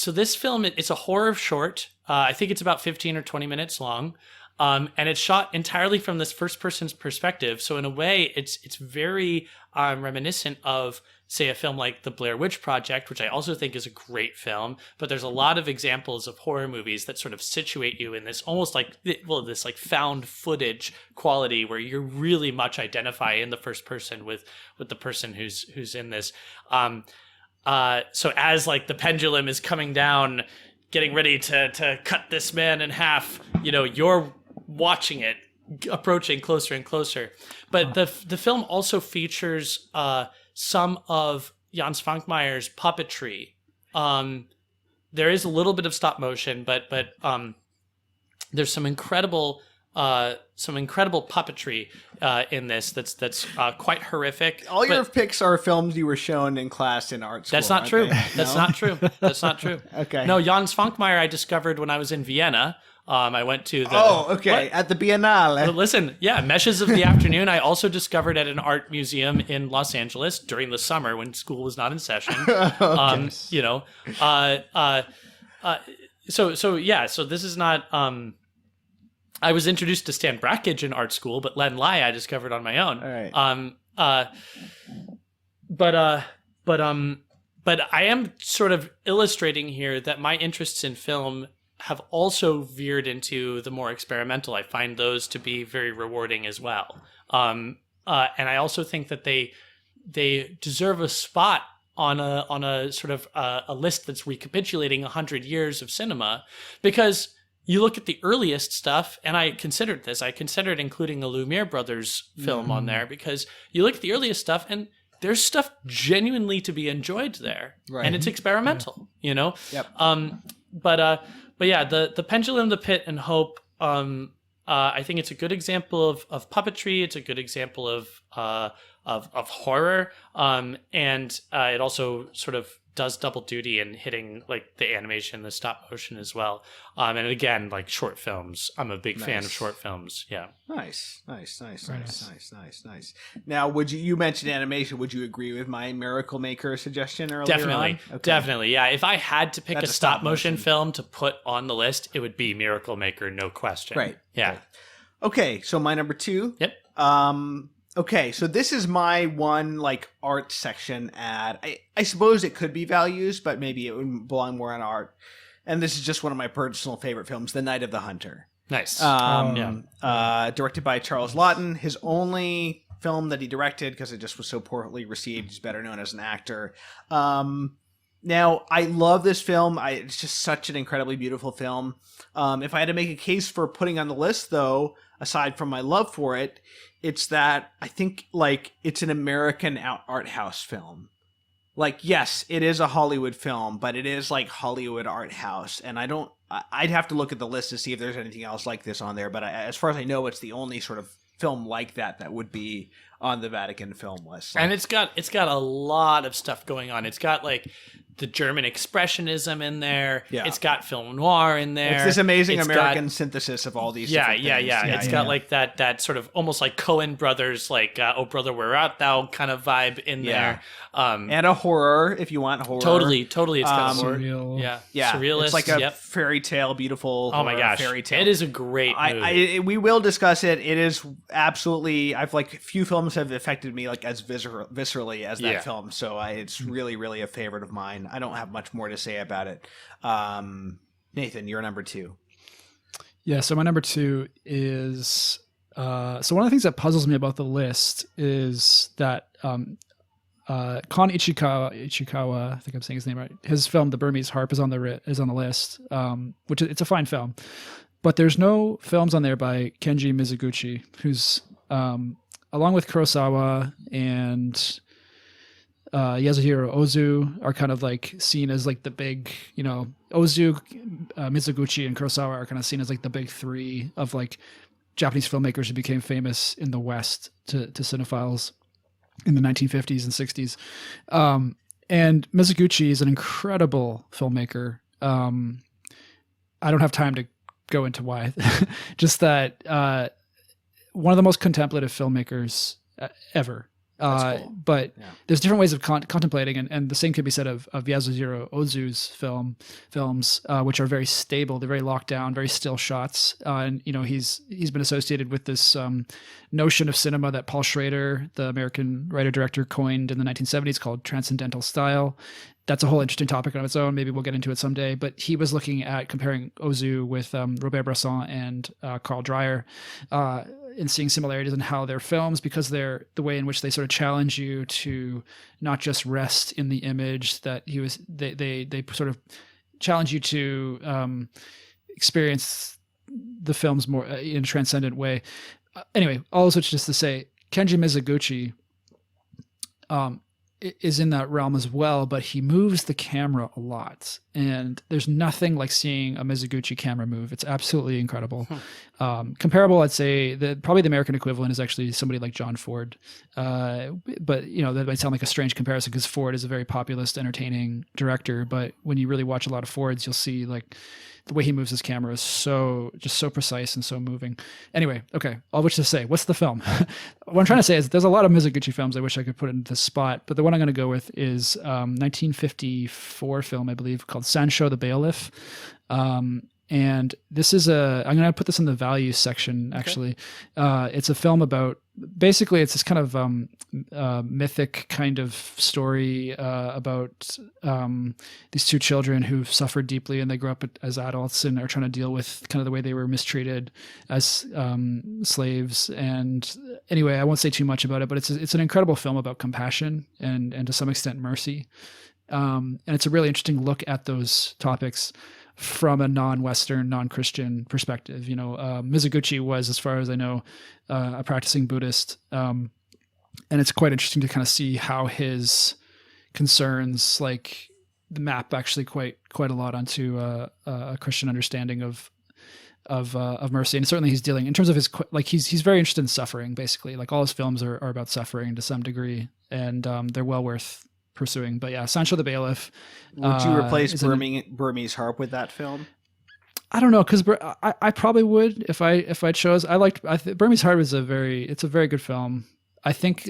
this film, it's a horror short. I think it's about 15 or 20 minutes long. And it's shot entirely from this first person's perspective. So in a way, it's very reminiscent of, say, a film like The Blair Witch Project, which I also think is a great film. But there's a lot of examples of horror movies that sort of situate you in this almost like, this like found footage quality where you really much identify in the first person with the person who's in this. so as like the pendulum is coming down, getting ready to cut this man in half, you're watching it approaching closer and closer. But the film also features some of Jan Svankmayer's puppetry. There is a little bit of stop motion, but there's some incredible puppetry in this that's quite horrific. All your picks are films you were shown in class in art school. That's not true. That's not true. That's not true. Okay. No, Jan Svankmajer I discovered when I was in Vienna. I went to the... Oh, okay. What? At the Biennale. But listen, Meshes of the Afternoon I also discovered at an art museum in Los Angeles during the summer when school was not in session. Okay. So this is not... I was introduced to Stan Brakhage in art school, but Len Lai I discovered on my own. All right. But I am sort of illustrating here that my interests in film have also veered into the more experimental. I find those to be very rewarding as well. And I also think that they deserve a spot on a sort of a list that's recapitulating 100 years of cinema, because you look at the earliest stuff, and I considered including a Lumiere Brothers film on there, because you look at the earliest stuff and there's stuff genuinely to be enjoyed there, right. And it's experimental, Yep. But yeah, the Pendulum, the Pit, and Hope. I think it's a good example of puppetry. It's a good example of horror, and it also sort of does double duty in hitting like the animation, the stop motion as well. And again, like short films. I'm a big fan of short films. Yeah. Nice. Now, you mentioned animation. Would you agree with my Miracle Maker suggestion earlier? Definitely. On? Okay. Definitely. Yeah. If I had to pick a stop motion film to put on the list, it would be Miracle Maker, no question. Right. Yeah. Right. Okay. So my number 2. Yep. Okay, so this is my one like art section ad. I suppose it could be values, but maybe it would belong more on art. And this is just one of my personal favorite films, The Night of the Hunter. Nice. Directed by Charles Laughton. His only film that he directed, because it just was so poorly received. He's better known as an actor. Now, I love this film. It's just such an incredibly beautiful film. If I had to make a case for putting on the list, though, aside from my love for it, it's that I think like it's an American art house film. Like, yes, it is a Hollywood film, but it is like Hollywood art house. And I'd have to look at the list to see if there's anything else like this on there. But as far as I know, it's the only sort of film like that would be on the Vatican film list. And it's got a lot of stuff going on. It's got like the German expressionism in there. Yeah. It's got film noir in there. It's this amazing American synthesis of all these different things. It's got like that sort of almost like Coen Brothers, like Oh Brother Where Art Thou kind of vibe in there. And a horror, if you want horror. Totally. It's got horror. Surreal. Yeah. Surrealist. It's like a fairy tale, beautiful oh my gosh. Fairy tale. It is a great movie. We will discuss it. It is absolutely, I've like few films have affected me like as viscerally as that film. So it's really, really a favorite of mine. I don't have much more to say about it. Nathan, you're number 2. Yeah, so my number 2 is so one of the things that puzzles me about the list is that Kon Ichikawa, I think I'm saying his name right. His film The Burmese Harp is on the list, which it's a fine film, but there's no films on there by Kenji Mizoguchi, who's along with Kurosawa and Yasuhiro Ozu are kind of like seen as like the big, Ozu, Mizoguchi, and Kurosawa are kind of seen as like the big 3 of like Japanese filmmakers who became famous in the West to cinephiles in the 1950s and 60s. And Mizoguchi is an incredible filmmaker. I don't have time to go into why. Just that one of the most contemplative filmmakers ever. Cool. But there's different ways of contemplating, and the same could be said of Yasuhiro Ozu's films, which are very stable. They're very locked down, very still shots. And he's been associated with this notion of cinema that Paul Schrader, the American writer-director, coined in the 1970s called transcendental style. That's a whole interesting topic on its own. Maybe we'll get into it someday. But he was looking at comparing Ozu with Robert Bresson and Carl Dreyer. in seeing similarities in how they're films, because they're the way in which they sort of challenge you to not just rest in the image that they sort of challenge you to experience the films more in a transcendent way. Anyway, all of which just to say, Kenji Mizoguchi is in that realm as well, but he moves the camera a lot, and there's nothing like seeing a Mizoguchi camera move. It's absolutely incredible. Comparable, I'd say that probably the American equivalent is actually somebody like John Ford, but that might sound like a strange comparison because Ford is a very populist, entertaining director, but when you really watch a lot of Fords, you'll see like the way he moves his camera is so precise and so moving. Anyway, okay, all which to say, what's the film? What I'm trying to say is there's a lot of Mizoguchi films I wish I could put into this spot, but the one I'm going to go with is 1954 film, I believe, called Sancho the Bailiff. And this is I'm going to put this in the values section, actually. Okay. It's a film about, basically it's this kind of mythic kind of story about these two children who've suffered deeply, and they grow up as adults and are trying to deal with kind of the way they were mistreated as slaves. And anyway, I won't say too much about it, but it's an incredible film about compassion and to some extent mercy. And it's a really interesting look at those topics from a non-Western, non-Christian perspective. Mizoguchi was, as far as I know, a practicing Buddhist. And it's quite interesting to kind of see how his concerns like map actually quite a lot onto a Christian understanding of mercy. And certainly he's dealing in terms of his, like he's very interested in suffering, basically. Like all his films are about suffering to some degree, and they're well worth pursuing. But yeah, Sancho the Bailiff. Would you replace Burmese Harp with that film? I don't know, because I probably would if I chose. Burmese Harp is a very good film. I think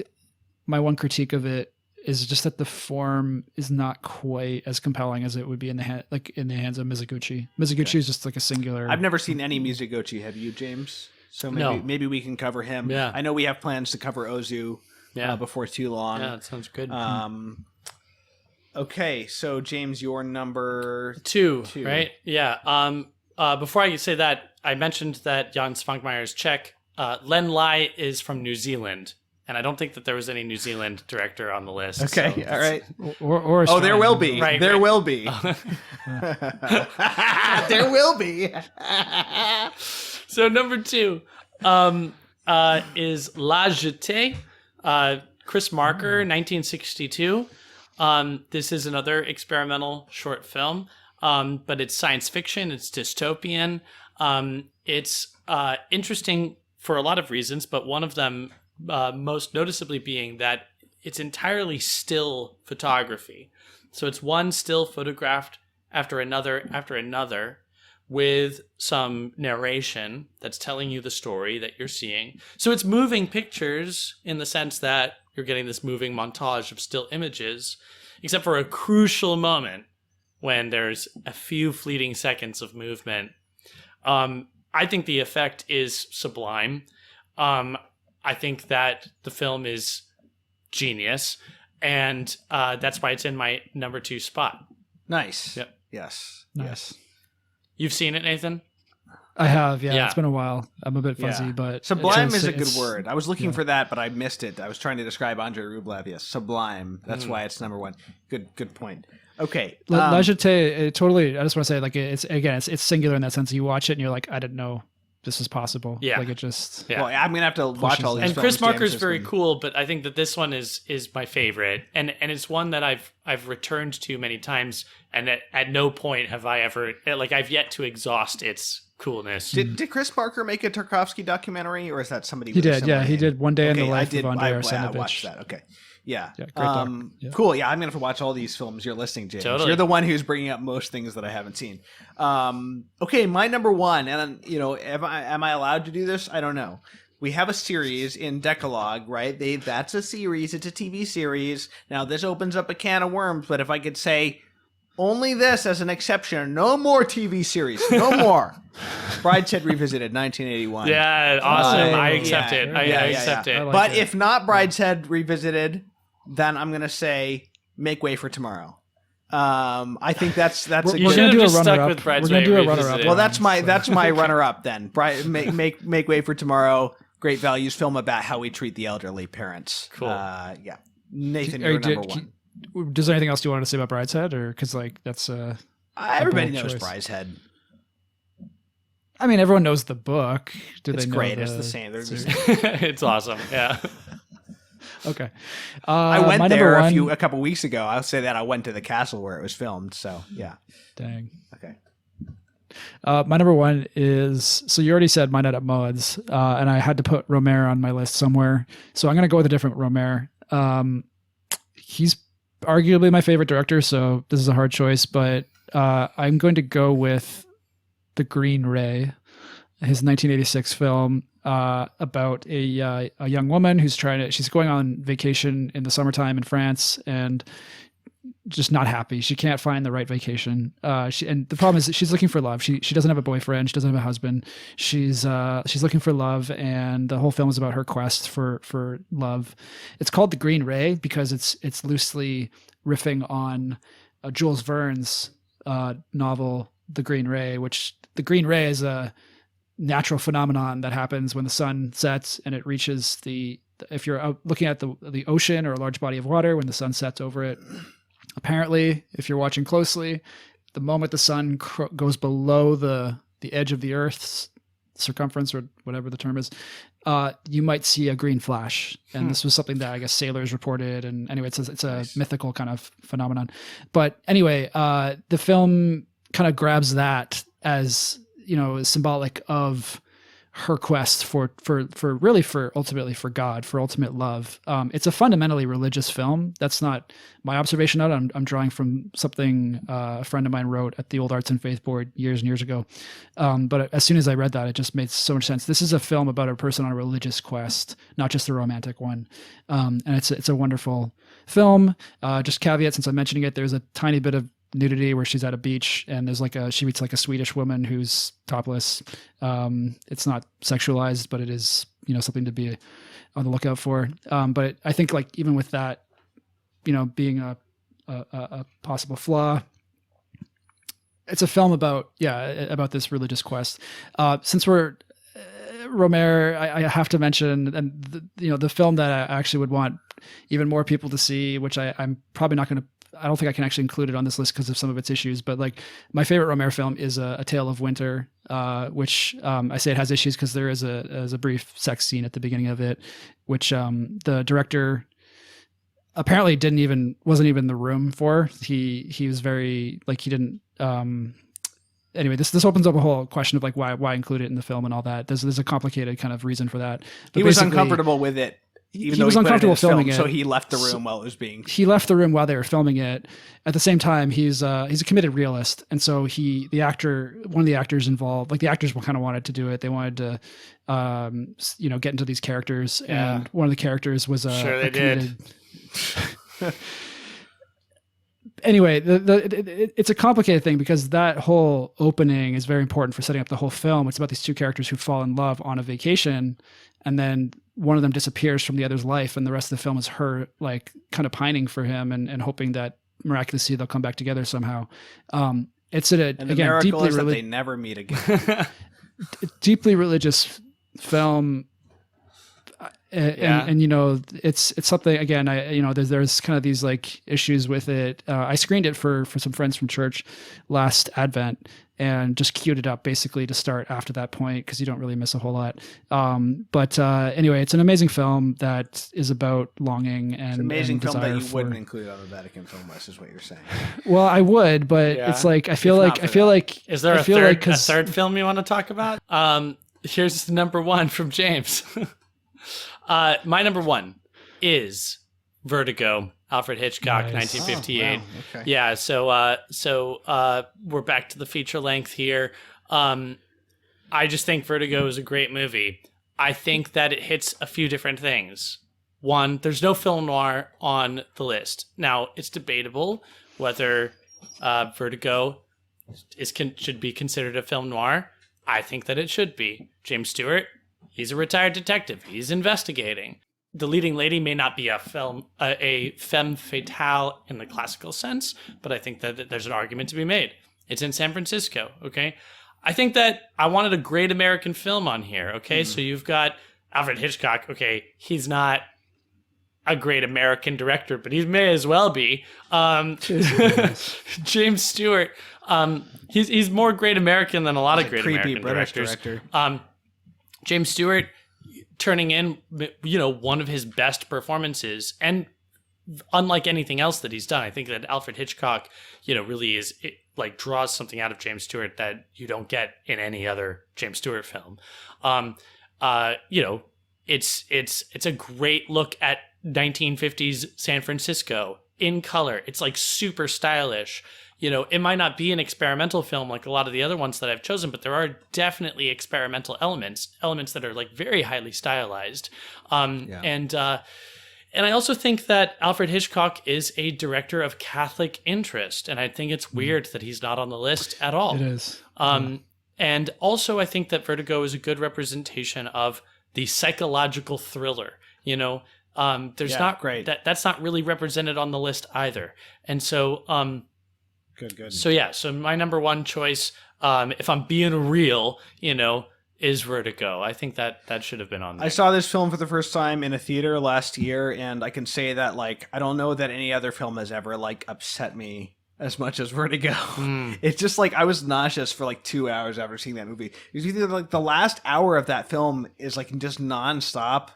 my one critique of it is just that the form is not quite as compelling as it would be in the hands of Mizoguchi. Mizoguchi is just like a singular. I've never seen any Mizoguchi. Have you, James? So maybe we can cover him. Yeah. I know we have plans to cover Ozu before too long. Yeah, that sounds good. Okay, so James, your number two, right? Yeah. Before I say that, I mentioned that Jan Svankmajer is Czech. Len Lai is from New Zealand, and I don't think that there was any New Zealand director on the list. Okay, so all right. Or there will be. Right, there will be. There will be. So number two is La Jetée, Chris Marker, 1962. This is another experimental short film, but it's science fiction. It's dystopian. It's interesting for a lot of reasons, but one of them most noticeably being that it's entirely still photography. So it's one still photographed after another with some narration that's telling you the story that you're seeing. So it's moving pictures in the sense that you're getting this moving montage of still images, except for a crucial moment when there's a few fleeting seconds of movement. I think the effect is sublime. I think that the film is genius, and that's why it's in my number two spot. Nice. Yep. Yes. Nice. Yes. You've seen it, Nathan? I have, yeah. Yeah. It's been a while. I'm a bit fuzzy, but sublime is a good word. I was looking for that, but I missed it. I was trying to describe Andrei Rublev. Yes, sublime. That's why it's number one. Good point. Okay, La Jetée, totally. I just want to say, like, it's singular in that sense. You watch it and you're like, I didn't know this is possible. Yeah, like it just. Yeah. Well, I'm gonna have to watch all these. And films, Chris Marker is James, very cool, but I think that this one is my favorite, and it's one that I've returned to many times, and at no point have I ever I've yet to exhaust its coolness. Did Chris Marker make a Tarkovsky documentary, or is that somebody? He did. Yeah, he did. One Day in the Life of Andrei Arsenovich. I watched that. Okay. Yeah. Great doc. Yeah. Cool. Yeah, I'm gonna have to watch all these films you're listing, James. Totally. You're the one who's bringing up most things that I haven't seen. Okay, my number one, and am I allowed to do this? I don't know. We have a series in Decalogue, right? That's a series. It's a TV series. Now this opens up a can of worms, but if I could say only this as an exception, no more TV series, no more. Brideshead Revisited, 1981. Yeah, awesome. I accept it. I accept it. like But it. if not Brideshead Revisited, then I'm gonna say Make Way for Tomorrow. I think that's a We're good. gonna do a just stuck runner-up. with We're Bridesmaid gonna do a Revisited. runner-up. Well, that's my runner up then. Make Way for Tomorrow. great values film about how we treat the elderly parents. Cool. Yeah. Nathan, you're number one. Does there anything else you want to say about Brideshead, or because like that's everybody bold knows choice. Brideshead. I mean, everyone knows the book. It's they know great. It's the same. They're just... It's awesome. Yeah. Okay. I went my there number a couple weeks ago. I'll say that I went to the castle where it was filmed. So yeah. Dang. Okay. My number one is, so you already said My Night at Maud's, and I had to put Romer on my list somewhere. So I'm going to go with a different Romer. He's arguably my favorite director, so this is a hard choice, but I'm going to go with The Green Ray, his 1986 film about a young woman who's she's going on vacation in the summertime in France and just not happy. She can't find the right vacation. And the problem is that she's looking for love. She doesn't have a boyfriend. She doesn't have a husband. She's looking for love, and the whole film is about her quest for love. It's called The Green Ray because it's loosely riffing on Jules Verne's novel The Green Ray, which the Green Ray is a natural phenomenon that happens when the sun sets and it reaches if you're out looking at the ocean or a large body of water, when the sun sets over it. Apparently, if you're watching closely, the moment the sun goes below the edge of the Earth's circumference, or whatever the term is, you might see a green flash. And this was something that I guess sailors reported. And anyway, it's a mythical kind of phenomenon. But anyway, the film kind of grabs that as, symbolic of her quest for ultimately for God, for ultimate love. It's a fundamentally religious film. That's not my observation of it. I'm drawing from something a friend of mine wrote at the Old Arts and Faith Board years and years ago. But as soon as I read that, it just made so much sense. This is a film about a person on a religious quest, not just a romantic one. And it's a wonderful film. Just caveat, since I'm mentioning it, there's a tiny bit of nudity where she's at a beach and there's she meets like a Swedish woman who's topless. It's not sexualized, but it is, something to be on the lookout for. But I think like even with that, being a possible flaw, it's a film about this religious quest. Since we're Romer, I have to mention, and the film that I actually would want even more people to see, which I'm probably not going to, I don't think I can actually include it on this list because of some of its issues, but like my favorite Romer film is A Tale of Winter, which I say it has issues because there is a brief sex scene at the beginning of it, which the director apparently wasn't even in the room for. He was very he didn't. Anyway, this opens up a whole question of like why include it in the film and all that. There's a complicated kind of reason for that. But he was uncomfortable with it. Even though he was uncomfortable filming it, so he left the room while it was being. He left the room while they were filming it. At the same time, he's a committed realist, and so one of the actors involved, like the actors kind of wanted to do it. They wanted to, get into these characters, and one of the characters was sure they did. Anyway, it's a complicated thing because that whole opening is very important for setting up the whole film. It's about these two characters who fall in love on a vacation, and then one of them disappears from the other's life, and the rest of the film is her like kind of pining for him and hoping that miraculously they'll come back together somehow. It's again deeply that they never meet again. Deeply religious film. And it's something, again, there's kind of these like issues with it. I screened it for some friends from church last Advent and just queued it up basically to start after that point, because you don't really miss a whole lot. But anyway, it's an amazing film that is about longing and it's an amazing film that you wouldn't include on the Vatican film list, is what you're saying. Well, I would, but it's like I feel like is there a third film you want to talk about? Here's the number one from James. My number one is Vertigo, Alfred Hitchcock, nice. 1958. Oh, wow. Okay. Yeah, so we're back to the feature length here. I just think Vertigo is a great movie. I think that it hits a few different things. One, there's no film noir on the list. Now, it's debatable whether Vertigo should be considered a film noir. I think that it should be. James Stewart, he's a retired detective. He's investigating. The leading lady may not be a femme fatale in the classical sense, but I think that there's an argument to be made. It's in San Francisco, okay? I think that I wanted a great American film on here, okay? So you've got Alfred Hitchcock, okay, he's not a great American director, but he may as well be. James Stewart, he's more great American than a lot of great American directors. James Stewart turning in, one of his best performances, and unlike anything else that he's done, I think that Alfred Hitchcock, really is draws something out of James Stewart that you don't get in any other James Stewart film. It's a great look at 1950s San Francisco in color. It's super stylish. It might not be an experimental film like a lot of the other ones that I've chosen, but there are definitely experimental elements that are very highly stylized. And I also think that Alfred Hitchcock is a director of Catholic interest, and I think it's weird that he's not on the list at all. It is. And also I think that Vertigo is a good representation of the psychological thriller. There's not great. That's not really represented on the list either. And so, good. So my number one choice, if I'm being real, is Vertigo. I think that should have been on there. I saw this film for the first time in a theater last year, and I can say that I don't know that any other film has ever upset me as much as Vertigo. It's just I was nauseous for 2 hours after seeing that movie. Because either the last hour of that film is just nonstop.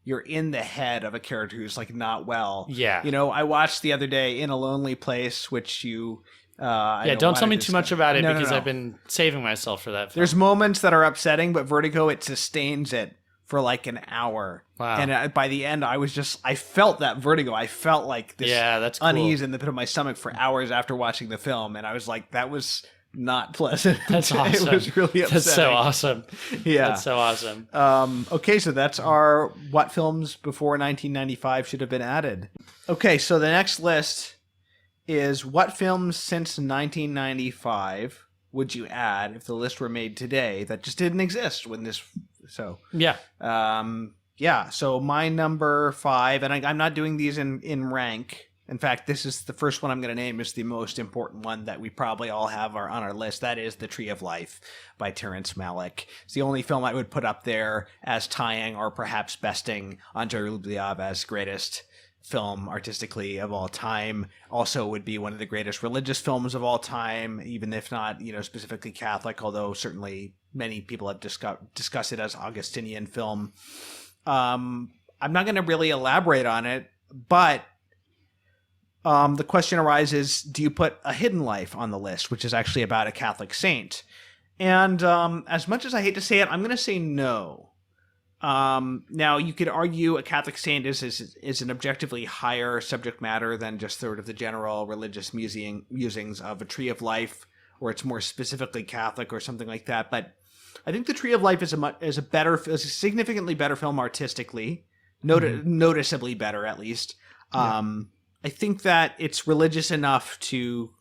You're in the head of a character who's not well. Yeah. I watched the other day In a Lonely Place, which you... don't tell me too much about it because I've been saving myself for that film. There's moments that are upsetting, but Vertigo, it sustains it for an hour. Wow. And by the end, I felt that vertigo. I felt this that's cool. unease in the pit of my stomach for hours after watching the film. And I was that was not pleasant. That's awesome. It was really upsetting. That's so awesome. Yeah. That's so awesome. Okay, so that's our what films before 1995 should have been added. Okay, so the next list is what films since 1995 would you add if the list were made today that just didn't exist when this... So so my number 5, and I'm not doing these in rank. In fact, this is the first one I'm going to name is the most important one that we probably all have on our list. That is The Tree of Life by Terrence Malick. It's the only film I would put up there as tying or perhaps besting Andrei Rublev as greatest film artistically of all time. Also would be one of the greatest religious films of all time, even if not, specifically Catholic, although certainly many people have discussed it as Augustinian film. I'm not going to really elaborate on it, but the question arises, do you put A Hidden Life on the list, which is actually about a Catholic saint? And as much as I hate to say it, I'm going to say no. Now, you could argue a Catholic saint is an objectively higher subject matter than just sort of the general religious musings of A Tree of Life, or it's more specifically Catholic or something like that. But I think The Tree of Life is a significantly better film artistically, noticeably better at least. I think that it's religious enough to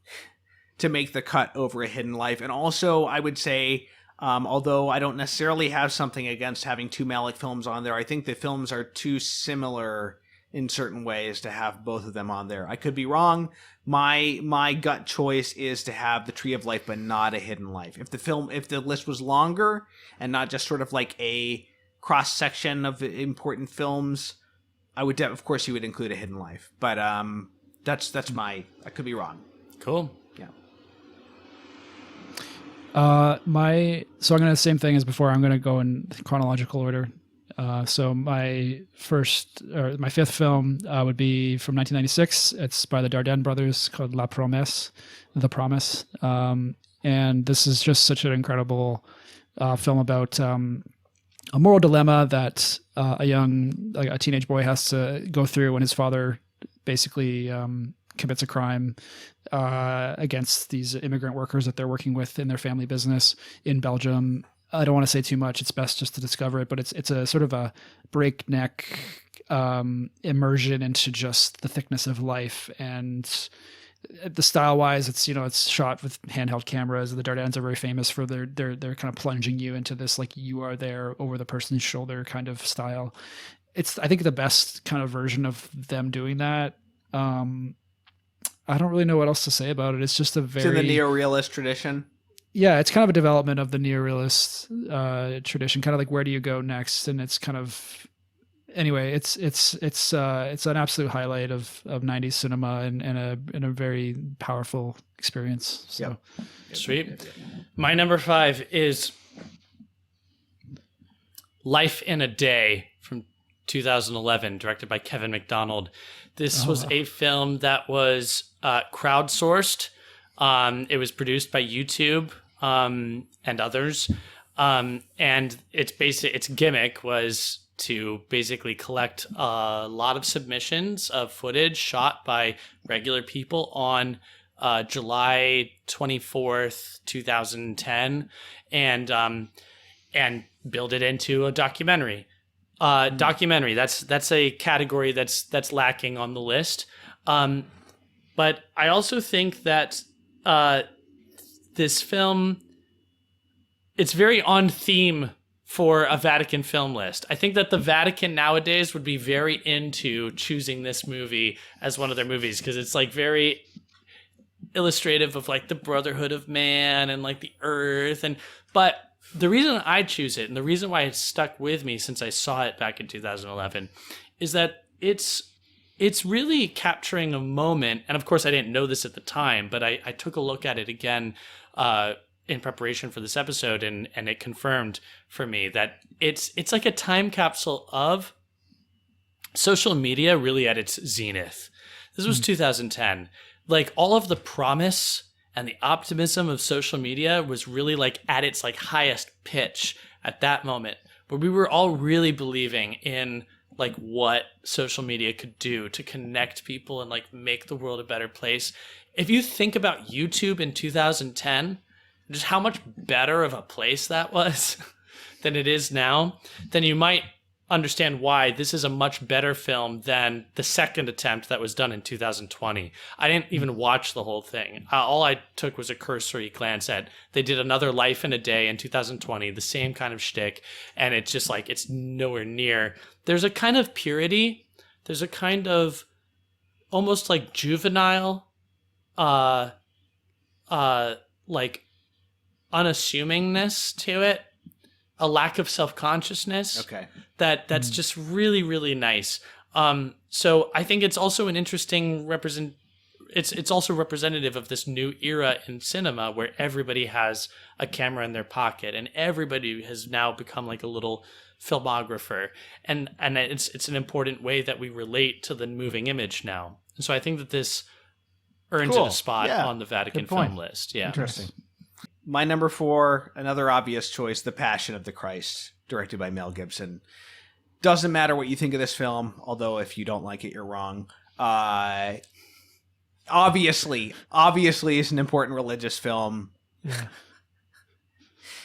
make the cut over A Hidden Life, and also I would say, although I don't necessarily have something against having two Malick films on there, I think the films are too similar in certain ways to have both of them on there. I could be wrong. My gut choice is to have The Tree of Life, but not A Hidden Life. If the list was longer and not just sort of a cross section of important films, I would of course you would include A Hidden Life. But that's I could be wrong. Cool. Yeah. So I'm gonna the same thing as before. I'm gonna go in chronological order. So my fifth film would be from 1996. It's by the Dardenne brothers called La Promesse, The Promise. And this is just such an incredible film about a moral dilemma that a teenage boy has to go through when his father basically commits a crime against these immigrant workers that they're working with in their family business in Belgium. I don't want to say too much. It's best just to discover it, but it's a sort of a breakneck immersion into just the thickness of life. And the style wise, it's shot with handheld cameras. The Dardennes are very famous for their kind of plunging you into this, you are there over the person's shoulder kind of style. It's, I think, the best kind of version of them doing that. I don't really know what else to say about it. It's just a very... It's in the neo-realist tradition. yeah, it's kind of a development of the neorealist tradition, kind of like where do you go next? And it's kind of, anyway, it's an absolute highlight of 90s cinema and a very powerful experience. So Sweet. My number 5 is Life in a Day from 2011, directed by Kevin MacDonald. This was a film that was crowdsourced. It was produced by YouTube and others. And its gimmick was to basically collect a lot of submissions of footage shot by regular people on July 24th, 2010, and build it into a documentary. Documentary, that's a category that's lacking on the list. But I also think that this film, it's very on theme for a Vatican film list. I think that the Vatican nowadays would be very into choosing this movie as one of their movies because it's like very illustrative of like the brotherhood of man and like the earth. But the reason I choose it and the reason why it's stuck with me since I saw it back in 2011 is that it's really capturing a moment. And of course I didn't know this at the time, but I took a look at it again in preparation for this episode, and it confirmed for me that it's like a time capsule of social media really at its zenith. This was 2010. Like all of the promise and the optimism of social media was really like at its like highest pitch at that moment, where we were all really believing in like what social media could do to connect people and like make the world a better place. If you think about YouTube in 2010, just how much better of a place that was than it is now, then you might understand why this is a much better film than the second attempt that was done in 2020. I didn't even watch the whole thing. All I took was a cursory glance at, they did another Life in a Day in 2020, the same kind of shtick, and it's just like, it's nowhere near. There's a kind of purity, there's a kind of almost like juvenile, like unassumingness to it, a lack of self-consciousness. Okay. That's just really, really nice. So I think it's also an interesting it's also representative of this new era in cinema where everybody has a camera in their pocket and everybody has now become like a little filmographer, and it's an important way that we relate to the moving image now. And so I think that this earns it a spot on the Vatican film list. Yeah. Interesting. My number 4, another obvious choice, The Passion of the Christ, directed by Mel Gibson. Doesn't matter what you think of this film, although if you don't like it, you're wrong. Obviously it's an important religious film. Yeah.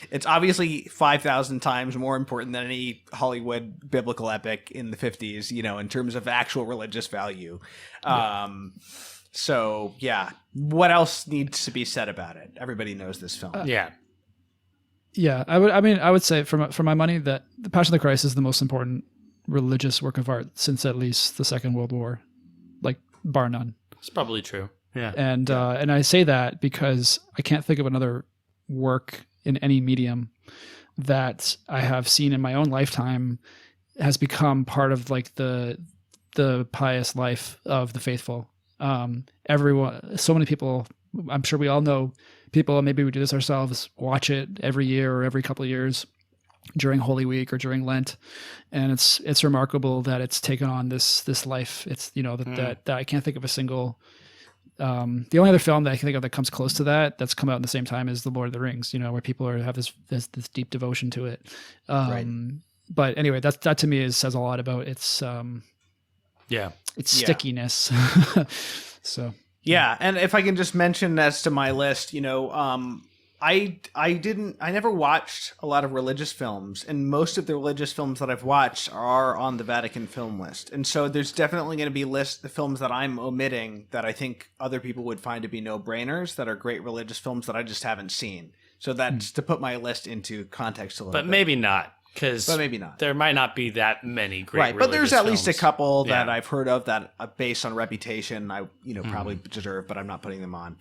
It's obviously 5,000 times more important than any Hollywood biblical epic in the 50s, in terms of actual religious value. So, yeah, what else needs to be said about it? Everybody knows this film. Yeah. I would say for my money that The Passion of the Christ is the most important religious work of art since at least the Second World War, like bar none. It's probably true. Yeah. And I say that because I can't think of another work in any medium that I have seen in my own lifetime has become part of like the pious life of the faithful. Everyone, so many people, I'm sure we all know people, maybe we do this ourselves, watch it every year or every couple of years during Holy Week or during Lent. And it's remarkable that it's taken on this life. It's, that I can't think of a single, the only other film that I can think of that comes close to that's come out in the same time is The Lord of the Rings, where people have this deep devotion to it. Right. But anyway, that to me says a lot about its stickiness. So yeah, and if I can just mention as to my list, I never watched a lot of religious films, and most of the religious films that I've watched are on the Vatican film list. And so there's definitely going to be the films that I'm omitting that I think other people would find to be no-brainers, that are great religious films that I just haven't seen. So that's to put my list into context a little bit. But maybe not. But maybe not. There might not be that many great right, but there's at least a films. couple that I've heard of that, based on reputation, I probably deserve, but I'm not putting them on.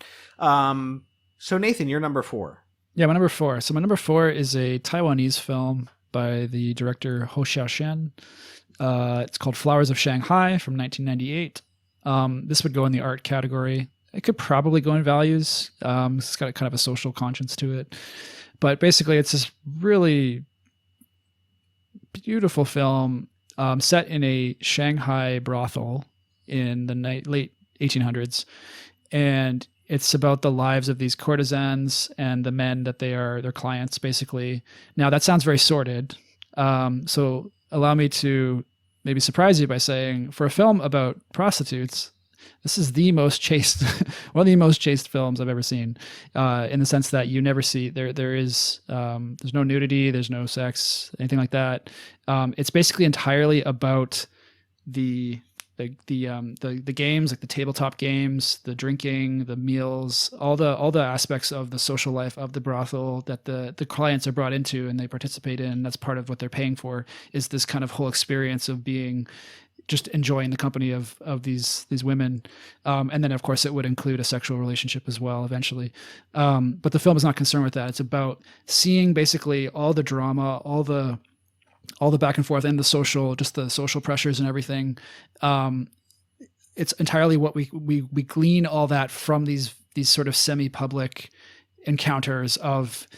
So Nathan, you're number 4. Yeah, my number 4. So my number 4 is a Taiwanese film by the director Ho Xiaoshen. It's called Flowers of Shanghai from 1998. This would go in the art category. It could probably go in values. It's got kind of a social conscience to it. But basically, it's this really beautiful film set in a Shanghai brothel in the late 1800s. And it's about the lives of these courtesans and the men that they are their clients, basically. Now, that sounds very sordid. So allow me to maybe surprise you by saying, for a film about prostitutes, this is the most chaste, one of the most chaste films I've ever seen, in the sense that you never see there's no nudity, there's no sex, anything like that. It's basically entirely about the games, like the tabletop games, the drinking, the meals, all the aspects of the social life of the brothel that the clients are brought into and they participate in. That's part of what they're paying for, is this kind of whole experience of being, just enjoying the company of these women. And then of course it would include a sexual relationship as well eventually. But the film is not concerned with that. It's about seeing basically all the drama, all the back and forth, and the social pressures and everything. It's entirely what we glean all that from these sort of semi-public encounters of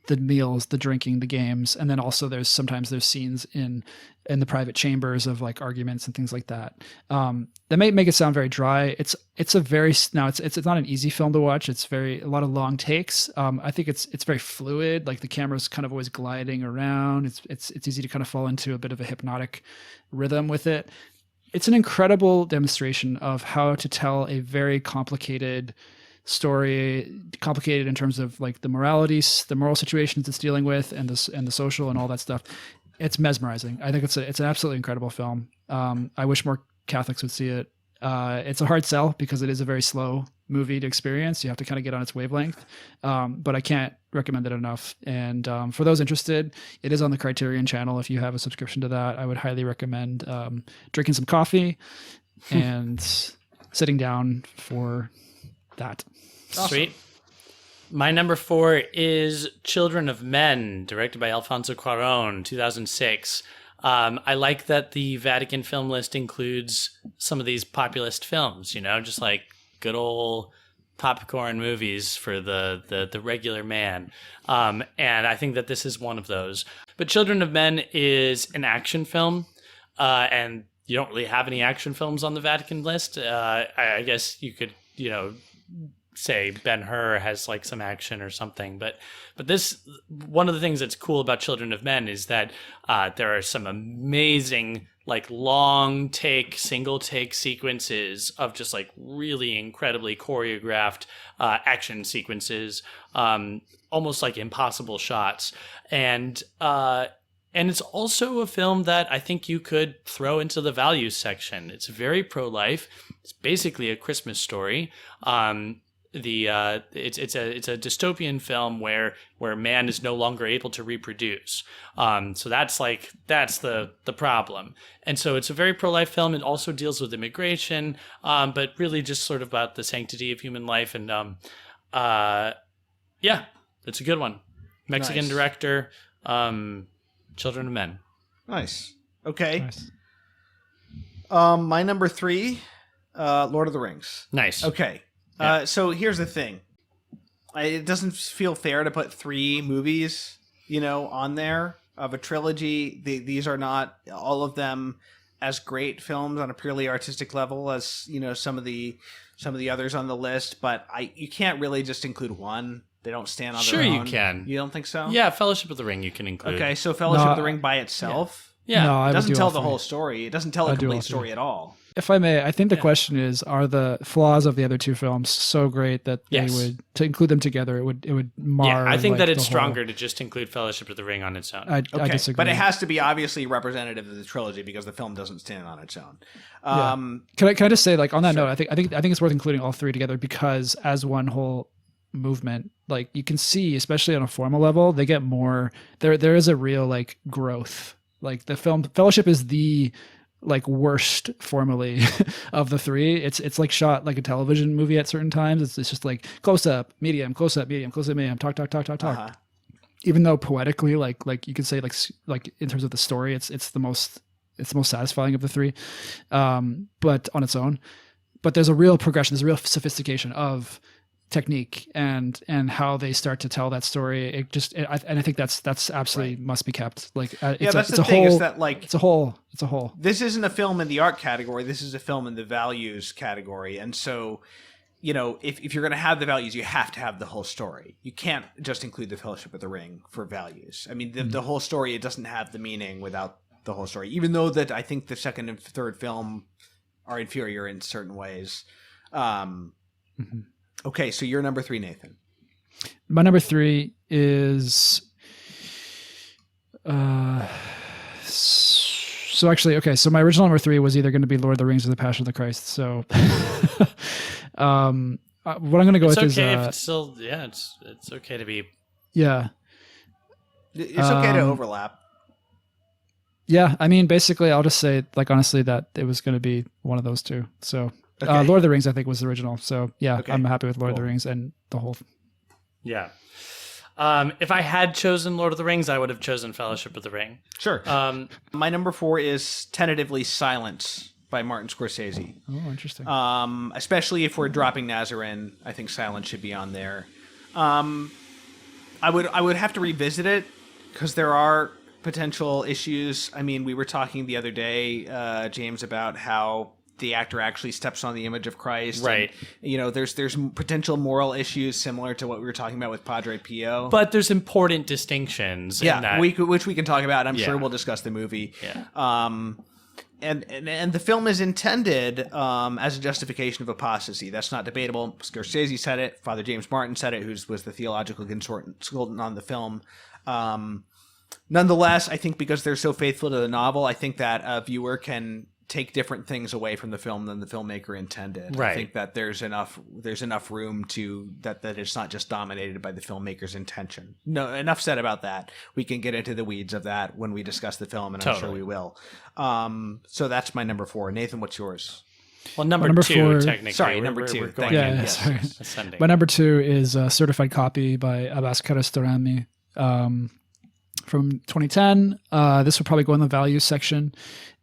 the meals, the drinking, the games, and then also there's scenes in the private chambers of like arguments and things like that. That may make it sound very dry. It's not an easy film to watch. It's a lot of long takes. I think it's very fluid. Like the camera's kind of always gliding around. It's easy to kind of fall into a bit of a hypnotic rhythm with it. It's an incredible demonstration of how to tell a very complicated story, complicated in terms of like the moralities, the moral situations it's dealing with, and the social and all that stuff. It's mesmerizing. I think it's an absolutely incredible film. I wish more Catholics would see it. It's a hard sell because it is a very slow movie to experience. You have to kind of get on its wavelength. But I can't recommend it enough. And for those interested, it is on the Criterion channel. If you have a subscription to that, I would highly recommend drinking some coffee and sitting down for that. Awesome. Sweet. My number 4 is Children of Men, directed by Alfonso Cuarón, 2006. I like that the Vatican film list includes some of these populist films, just like good old popcorn movies for the regular man. And I think that this is one of those. But Children of Men is an action film, and you don't really have any action films on the Vatican list. I guess you could, say Ben-Hur has like some action or something, but this, one of the things that's cool about Children of Men is that there are some amazing like single take sequences of just like really incredibly choreographed action sequences, almost like impossible shots, and it's also a film that I think you could throw into the values section. It's very pro-life. It's basically a Christmas story. It's a dystopian film where man is no longer able to reproduce. So that's the problem. And so it's a very pro-life film. It also deals with immigration, but really just sort of about the sanctity of human life. And yeah, it's a good one. Mexican Nice. director, Children of Men. Nice. Okay. Nice. My number 3, Lord of the Rings. Nice. Okay. Yeah. So here's the thing. It doesn't feel fair to put 3 movies, on there of a trilogy. These are not all of them as great films on a purely artistic level as, some of the others on the list. But you can't really just include one. They don't stand on their own. Sure you can. You don't think so? Yeah, Fellowship of the Ring you can include. Okay, so Fellowship of the Ring by itself? Yeah. No, I It would doesn't do tell all the three. whole story. It doesn't tell a I'd do all complete three. story at all. If I may, I think the question is: are the flaws of the other 2 films so great that Yes. they would, to include them together, it would mar? Yeah, I think like, that it's the whole- stronger to just include Fellowship of the Ring on its own. I Okay, disagree. but it has to be obviously representative of the trilogy because the film doesn't stand on its own. Can I just say, like, on that Sure. note, I think it's worth including all 3 together because as one whole movement, like you can see, especially on a formal level, they get more. There is a real like growth. Like the film Fellowship is the like worst formally of the three. It's like shot like a television movie at certain times. It's just like close up, medium, close up, medium, close up, medium, talk. Even though poetically, like you could say like in terms of the story, it's the most satisfying of the three, but on its own. But there's a real progression, there's a real sophistication of technique and how they start to tell that story. I think that's absolutely Right. must be kept. Like That's the thing, is that like it's a whole. this isn't a film in the art category. This is a film in the values category. And so, if you're going to have the values, you have to have the whole story. You can't just include the Fellowship of the Ring for values. I mean, the whole story, it doesn't have the meaning without the whole story, even though that I think the second and third film are inferior in certain ways. Okay, so you're number 3, Nathan. My number 3 is so actually, okay, so my original number 3 was either going to be Lord of the Rings or The Passion of the Christ. So what I'm going to go with is if it's still, it's okay to be. Yeah. It's okay to overlap. Yeah, I mean, basically, I'll just say, like, honestly, that it was going to be one of those two. So Okay. Lord of the Rings, I think, was the original. So yeah, Okay. I'm happy with Lord of Cool. the Rings and the whole. Yeah. If I had chosen Lord of the Rings, I would have chosen Fellowship of the Ring. Sure. My number 4 is tentatively Silence by Martin Scorsese. Oh, interesting. Especially if we're dropping Nazarene, I think Silence should be on there. I would have to revisit it because there are potential issues. I mean, we were talking the other day, James, about how the actor actually steps on the image of Christ. Right. And, there's potential moral issues similar to what we were talking about with Padre Pio. But there's important distinctions in that. Which we can talk about. I'm Yeah. sure we'll discuss the movie. Yeah. And the film is intended as a justification of apostasy. That's not debatable. Scorsese said it. Father James Martin said it, who was the theological consultant on the film. Nonetheless, I think because they're so faithful to the novel, I think that a viewer can take different things away from the film than the filmmaker intended. Right. I think that there's enough room to that it's not just dominated by the filmmaker's intention. No, enough said about that. We can get into the weeds of that when we discuss the film, and I'm sure we will. So that's my number 4. Nathan, what's yours? Well, number 2, 4 technically. Sorry, number 2. We're going Thank in you. sorry. ascending. My number 2 is Certified Copy by Abbas Kiarostami from 2010. This will probably go in the values section.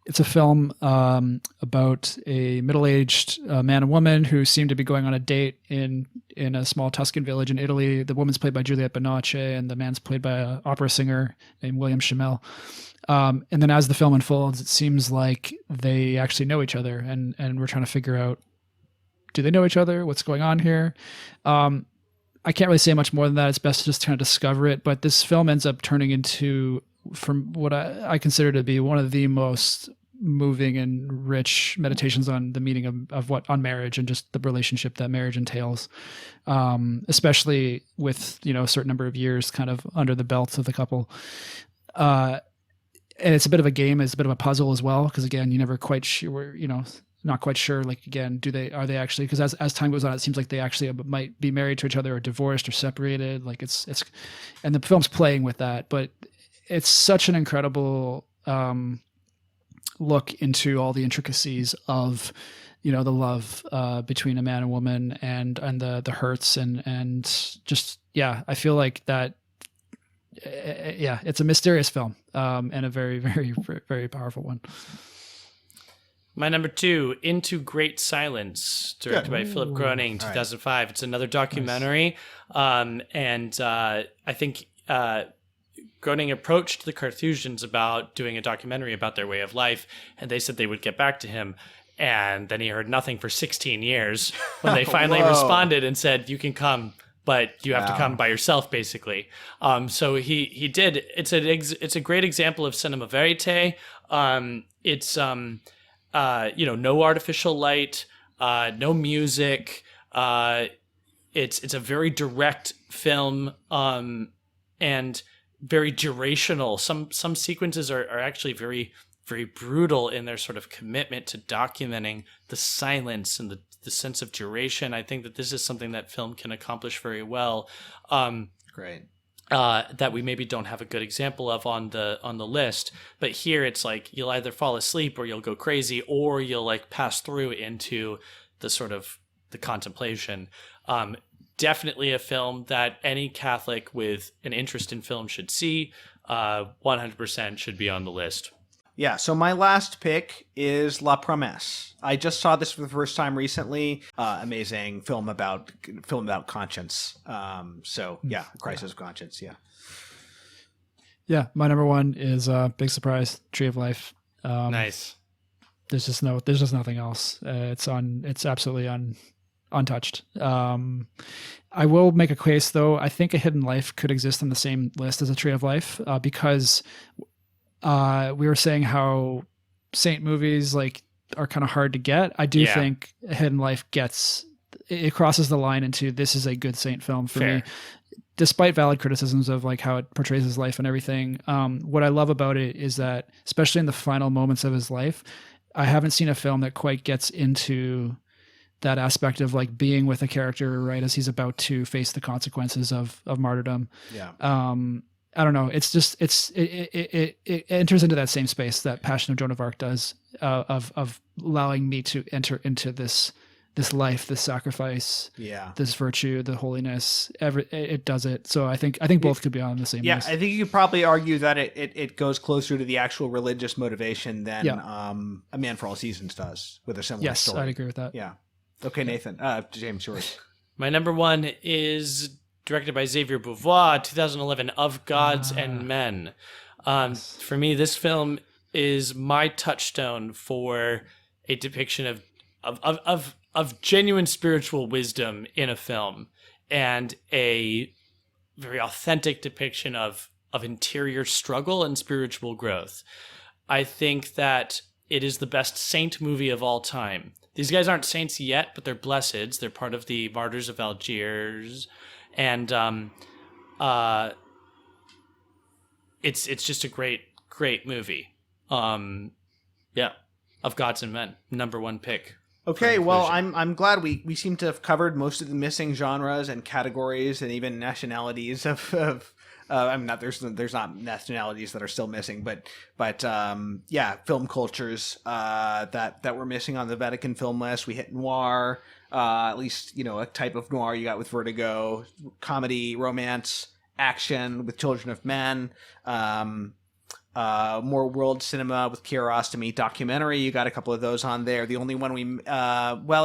It's a film about a middle-aged man and woman who seem to be going on a date in a small Tuscan village in Italy. The woman's played by Juliette Binoche, and the man's played by an opera singer named William Schimmel. And then as the film unfolds, it seems like they actually know each other, and we're trying to figure out, do they know each other? What's going on here? I can't really say much more than that. It's best to just kind of discover it. But this film ends up turning into, from what I consider to be one of the most moving and rich meditations on the meaning of what on marriage and just the relationship that marriage entails, especially with a certain number of years kind of under the belt of the couple. And it's a bit of a game, it's a bit of a puzzle as well, because again, you never quite sure, not quite sure. Like again, are they actually? Because as time goes on, it seems like they actually might be married to each other or divorced or separated. Like it's, and the film's playing with that, but it's such an incredible look into all the intricacies of, the love between a man and woman and the hurts and just I feel like that. It's a mysterious film and a very, very, very powerful one. My number 2, Into Great Silence, directed by Philip Groening, 2005. It's another documentary. Nice. I think Groening approached the Carthusians about doing a documentary about their way of life, and they said they would get back to him. And then he heard nothing for 16 years when they finally responded and said, you can come, but you have to come by yourself, basically. So he did. It's a great example of cinema verite. It's no artificial light, no music. It's a very direct film, and very durational. Some sequences are actually very, very brutal in their sort of commitment to documenting the silence and the sense of duration. I think that this is something that film can accomplish very well. Great. that we maybe don't have a good example of on the list. But here it's like you'll either fall asleep or you'll go crazy or you'll like pass through into the sort of the contemplation. Definitely a film that any Catholic with an interest in film should see. 100% should be on the list. Yeah, so my last pick is La Promesse. I just saw this for the first time recently. Amazing film about conscience. So yeah, Crisis of Conscience. Yeah. Yeah, my number one is big surprise, Tree of Life. Nice. There's just nothing else. It's absolutely untouched. I will make a case though. I think A Hidden Life could exist on the same list as A Tree of Life because we were saying how saint movies like are kind of hard to get. I do think A Hidden Life crosses the line into this is a good saint film for me, despite valid criticisms of like how it portrays his life and everything. What I love about it is that, especially in the final moments of his life, I haven't seen a film that quite gets into that aspect of like being with a character right as he's about to face the consequences of martyrdom. Yeah. I don't know. It's just it enters into that same space that Passion of Joan of Arc does, of allowing me to enter into this life, this sacrifice, this virtue, the holiness. It does it. So I think both could be on the same list. I think you could probably argue that it goes closer to the actual religious motivation than A Man for All Seasons does with a similar story. Yes, I'd agree with that. Yeah. Okay, Nathan. James, yours. My number one is directed by Xavier Beauvoir, 2011, Of Gods and Men. For me, this film is my touchstone for a depiction of genuine spiritual wisdom in a film, and a very authentic depiction of interior struggle and spiritual growth. I think that it is the best saint movie of all time. These guys aren't saints yet, but they're blesseds. They're part of the Martyrs of Algiers. And it's just a great movie. Of Gods and Men, number one pick. Okay, well, I'm glad we seem to have covered most of the missing genres and categories and even nationalities of I mean, there's not nationalities that are still missing, but film cultures that were missing on the Vatican film list. We hit noir, at least a type of noir you got with Vertigo, comedy, romance, action with Children of Men, more world cinema with Kiarostami, documentary. You got a couple of those on there. The only one it's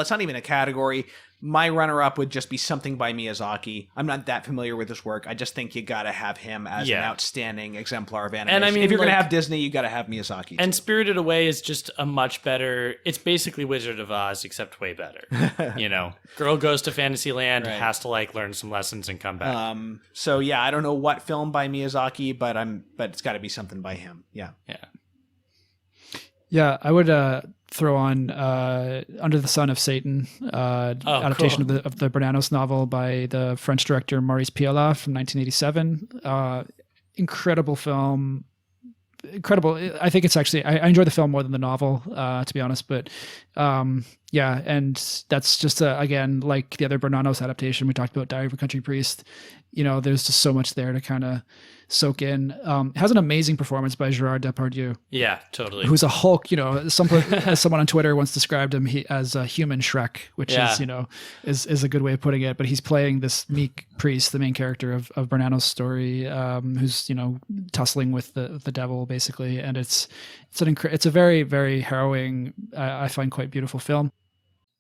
not even a category. My runner-up would just be Something by Miyazaki. I'm not that familiar with his work. I just think you got to have him as an outstanding exemplar of animation. And I mean, if you're going to have Disney, you got to have Miyazaki. And Spirited Away is just a much better. It's basically Wizard of Oz, except way better. Girl goes to Fantasyland, has to learn some lessons and come back. So yeah, I don't know what film by Miyazaki, but it's got to be something by him. Yeah. Yeah, I would throw on Under the Sun of Satan, adaptation cool. of the Bernanos novel by the French director Maurice Pialat from 1987. Incredible film. Incredible. I think it's actually, I enjoy the film more than the novel, to be honest. But and that's just, again, like the other Bernanos adaptation, we talked about Diary of a Country Priest. There's just so much there to kind of soak in. It has an amazing performance by Gerard Depardieu. Yeah, totally. Who's a Hulk, someone on Twitter once described him as a human Shrek, which is a good way of putting it. But he's playing this meek priest, the main character of Bernanos' story, who's, tussling with the devil basically. And it's a very, very harrowing, I find quite beautiful film.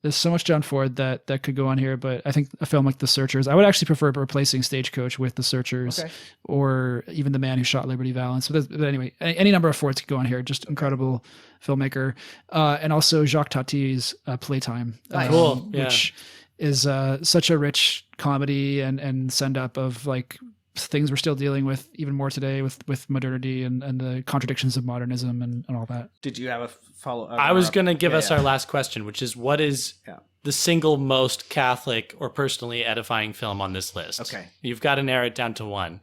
There's so much John Ford that could go on here, but I think a film like The Searchers, I would actually prefer replacing Stagecoach with The Searchers, or even The Man Who Shot Liberty Valance. But anyway, any number of Fords could go on here. Just incredible filmmaker. And also Jacques Tati's Playtime, which is such a rich comedy and send up of things we're still dealing with even more today with modernity and the contradictions of modernism and all that. Did you have a follow-up? I was going to give us our last question, which is what is the single most Catholic or personally edifying film on this list? Okay. You've got to narrow it down to one.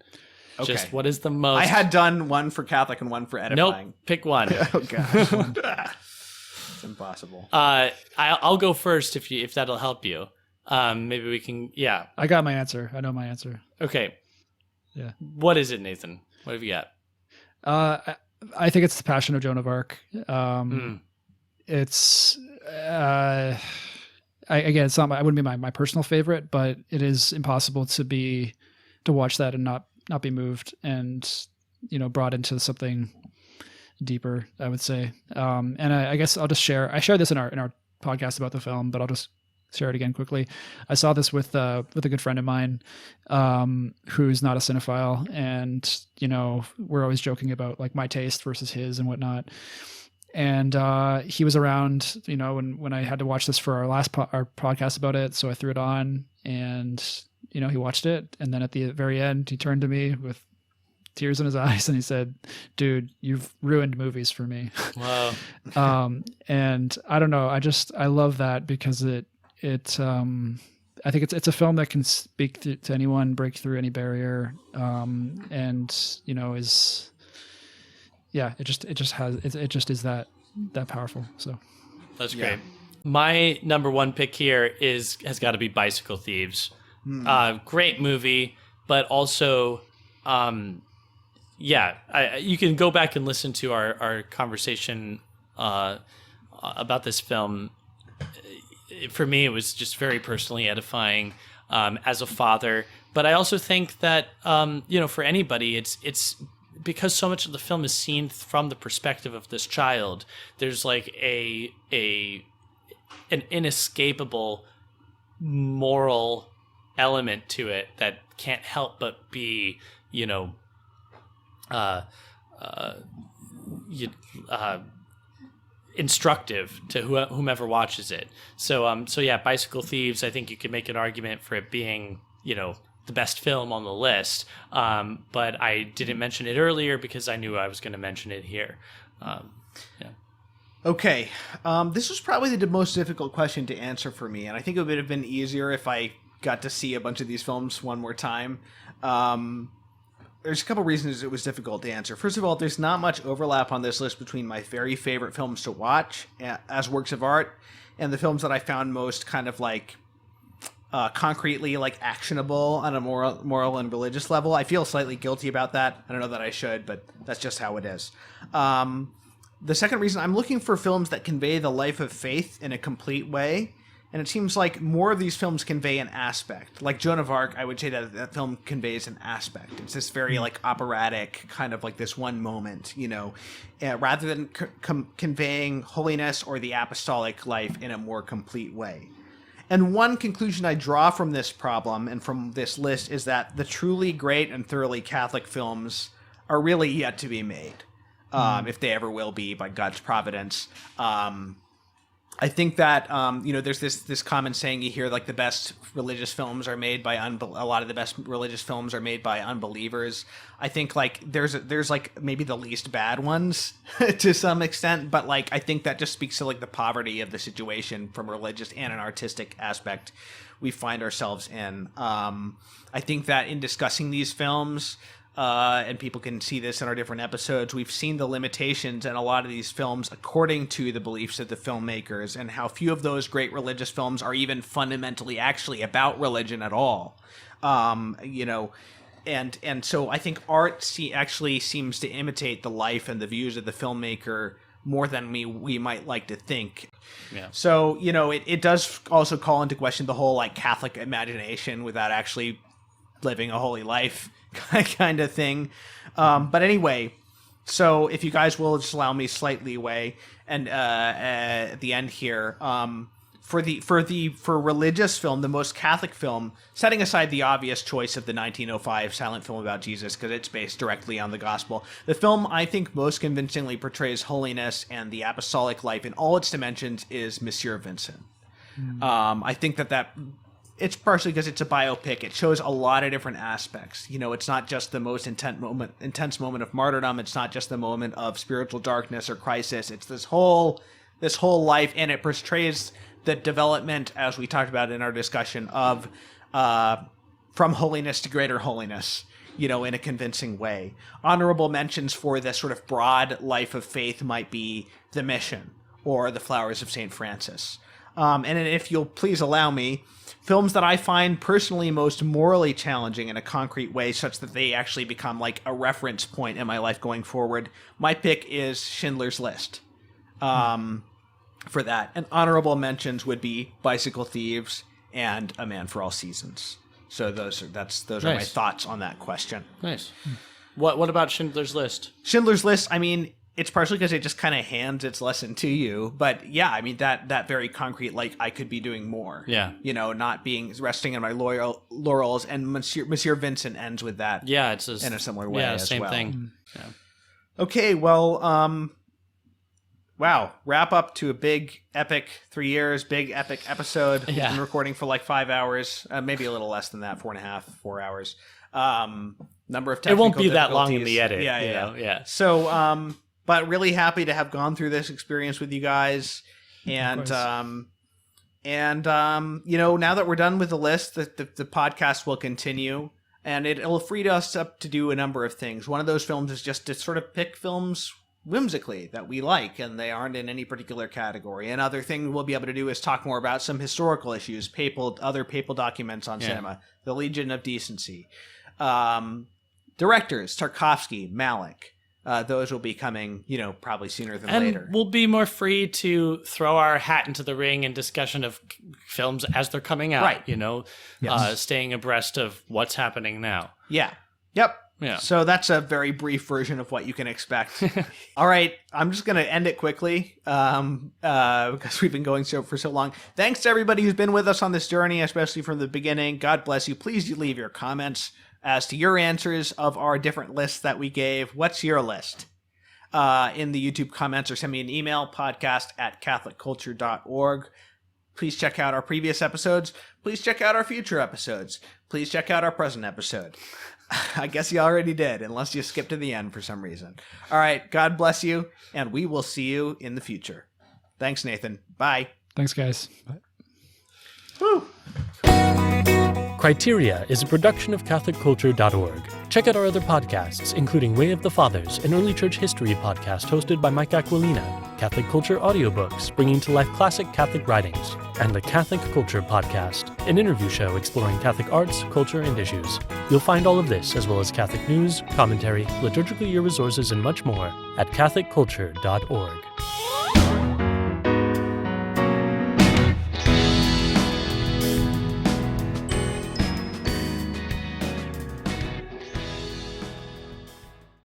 Okay. Just what is the most... I had done one for Catholic and one for edifying. Nope, pick one. Oh, gosh. It's impossible. I'll go first if that'll help you. Maybe we can... Yeah. I got my answer. I know my answer. Okay. Yeah. What is it, Nathan? What have you got? I think it's The Passion of Joan of Arc. It's again, it's not I wouldn't be my personal favorite, but it is impossible to watch that and not be moved and brought into something deeper, I would say. And I guess I'll just share. I shared this in our podcast about the film, but I'll just share it again quickly. I saw this with a good friend of mine, who's not a cinephile, and we're always joking about like my taste versus his and whatnot. And he was around, when I had to watch this for our last our podcast about it, so I threw it on, and he watched it, and then at the very end, he turned to me with tears in his eyes, and he said, "Dude, you've ruined movies for me." Wow. And I don't know, I love that because I think it's a film that can speak to anyone, break through any barrier, and is, yeah, it just is that powerful. So that's great. My number one pick here has got to be Bicycle Thieves. Great movie, but also, you can go back and listen to our conversation about this film. For me, it was just very personally edifying as a father. But I also think that for anybody, it's because so much of the film is seen from the perspective of this child. There's like an inescapable moral element to it that can't help but be instructive to whomever watches it. So yeah, Bicycle Thieves, I think you could make an argument for it being, the best film on the list. But I didn't mention it earlier because I knew I was going to mention it here. Okay. This was probably the most difficult question to answer for me, and I think it would have been easier if I got to see a bunch of these films one more time. There's a couple reasons it was difficult to answer. First of all, there's not much overlap on this list between my very favorite films to watch as works of art and the films that I found most kind of like concretely like actionable on a moral and religious level. I feel slightly guilty about that. I don't know that I should, but that's just how it is. The second reason, I'm looking for films that convey the life of faith in a complete way. And it seems like more of these films convey an aspect. Like Joan of Arc, I would say that film conveys an aspect. It's this very like operatic kind of like this one moment, rather than conveying holiness or the apostolic life in a more complete way. And one conclusion I draw from this problem and from this list is that the truly great and thoroughly Catholic films are really yet to be made, if they ever will be by God's providence. I think that, there's this common saying you hear, like the best religious films are made by a lot of the best religious films are made by unbelievers. I think like there's like maybe the least bad ones to some extent, but like I think that just speaks to like the poverty of the situation from a religious and an artistic aspect we find ourselves in. I think that in discussing these films, and people can see this in our different episodes, we've seen the limitations in a lot of these films according to the beliefs of the filmmakers, and how few of those great religious films are even fundamentally actually about religion at all. And so I think art actually seems to imitate the life and the views of the filmmaker more than we might like to think. Yeah. So, it does also call into question the whole like Catholic imagination without actually living a holy life kind of thing. But anyway, so if you guys will just allow me slight leeway and at the end here, for religious film, the most Catholic film, setting aside the obvious choice of the 1905 silent film about Jesus because it's based directly on the gospel, the film I think most convincingly portrays holiness and the apostolic life in all its dimensions is Monsieur Vincent. I think that it's partially because it's a biopic. It shows a lot of different aspects. It's not just the most intense moment of martyrdom. It's not just the moment of spiritual darkness or crisis. It's this whole life, and it portrays the development, as we talked about in our discussion, of from holiness to greater holiness, in a convincing way. Honorable mentions for this sort of broad life of faith might be The Mission or The Flowers of St. Francis. And if you'll please allow me, films that I find personally most morally challenging in a concrete way, such that they actually become like a reference point in my life going forward. My pick is Schindler's List. For that, and honorable mentions would be Bicycle Thieves and A Man for All Seasons. So those are my thoughts on that question. Nice. What about Schindler's List? Schindler's List, I mean, it's partially because it just kind of hands its lesson to you, but yeah, I mean that very concrete, like I could be doing more. Yeah. Not resting in my laurels, and Monsieur Vincent ends with that. Yeah, it's in a similar way. Yeah, as same well. thing. Yeah. Okay, well, wow, wrap up to a big epic 3 years, big epic episode. Yeah. We've been recording for like 5 hours, maybe a little less than that, 4.5, 4 hours. Number of technical it won't be that long in difficulties. the edit. Yeah. So, but really happy to have gone through this experience with you guys. And, now that we're done with the list, the podcast will continue. And it'll free us up to do a number of things. One of those films is just to sort of pick films whimsically that we like, and they aren't in any particular category. Another thing we'll be able to do is talk more about some historical issues, other papal documents on cinema, the Legion of Decency. Directors, Tarkovsky, Malick. Those will be coming, probably sooner than later. And we'll be more free to throw our hat into the ring in discussion of films as they're coming out, right. Staying abreast of what's happening now. Yeah. Yep. Yeah. So that's a very brief version of what you can expect. All right. I'm just going to end it quickly because we've been going for so long. Thanks to everybody who's been with us on this journey, especially from the beginning. God bless you. Please leave your comments as to your answers of our different lists that we gave. What's your list? In the YouTube comments, or send me an email, podcast@catholicculture.org. Please check out our previous episodes. Please check out our future episodes. Please check out our present episode. I guess you already did, unless you skipped to the end for some reason. All right, God bless you, and we will see you in the future. Thanks, Nathan. Bye. Thanks, guys. Bye. Woo. Criteria is a production of CatholicCulture.org. Check out our other podcasts, including Way of the Fathers, an early church history podcast hosted by Mike Aquilina, Catholic Culture audiobooks, bringing to life classic Catholic writings, and the Catholic Culture Podcast, an interview show exploring Catholic arts, culture, and issues. You'll find all of this, as well as Catholic news, commentary, liturgical year resources, and much more at CatholicCulture.org.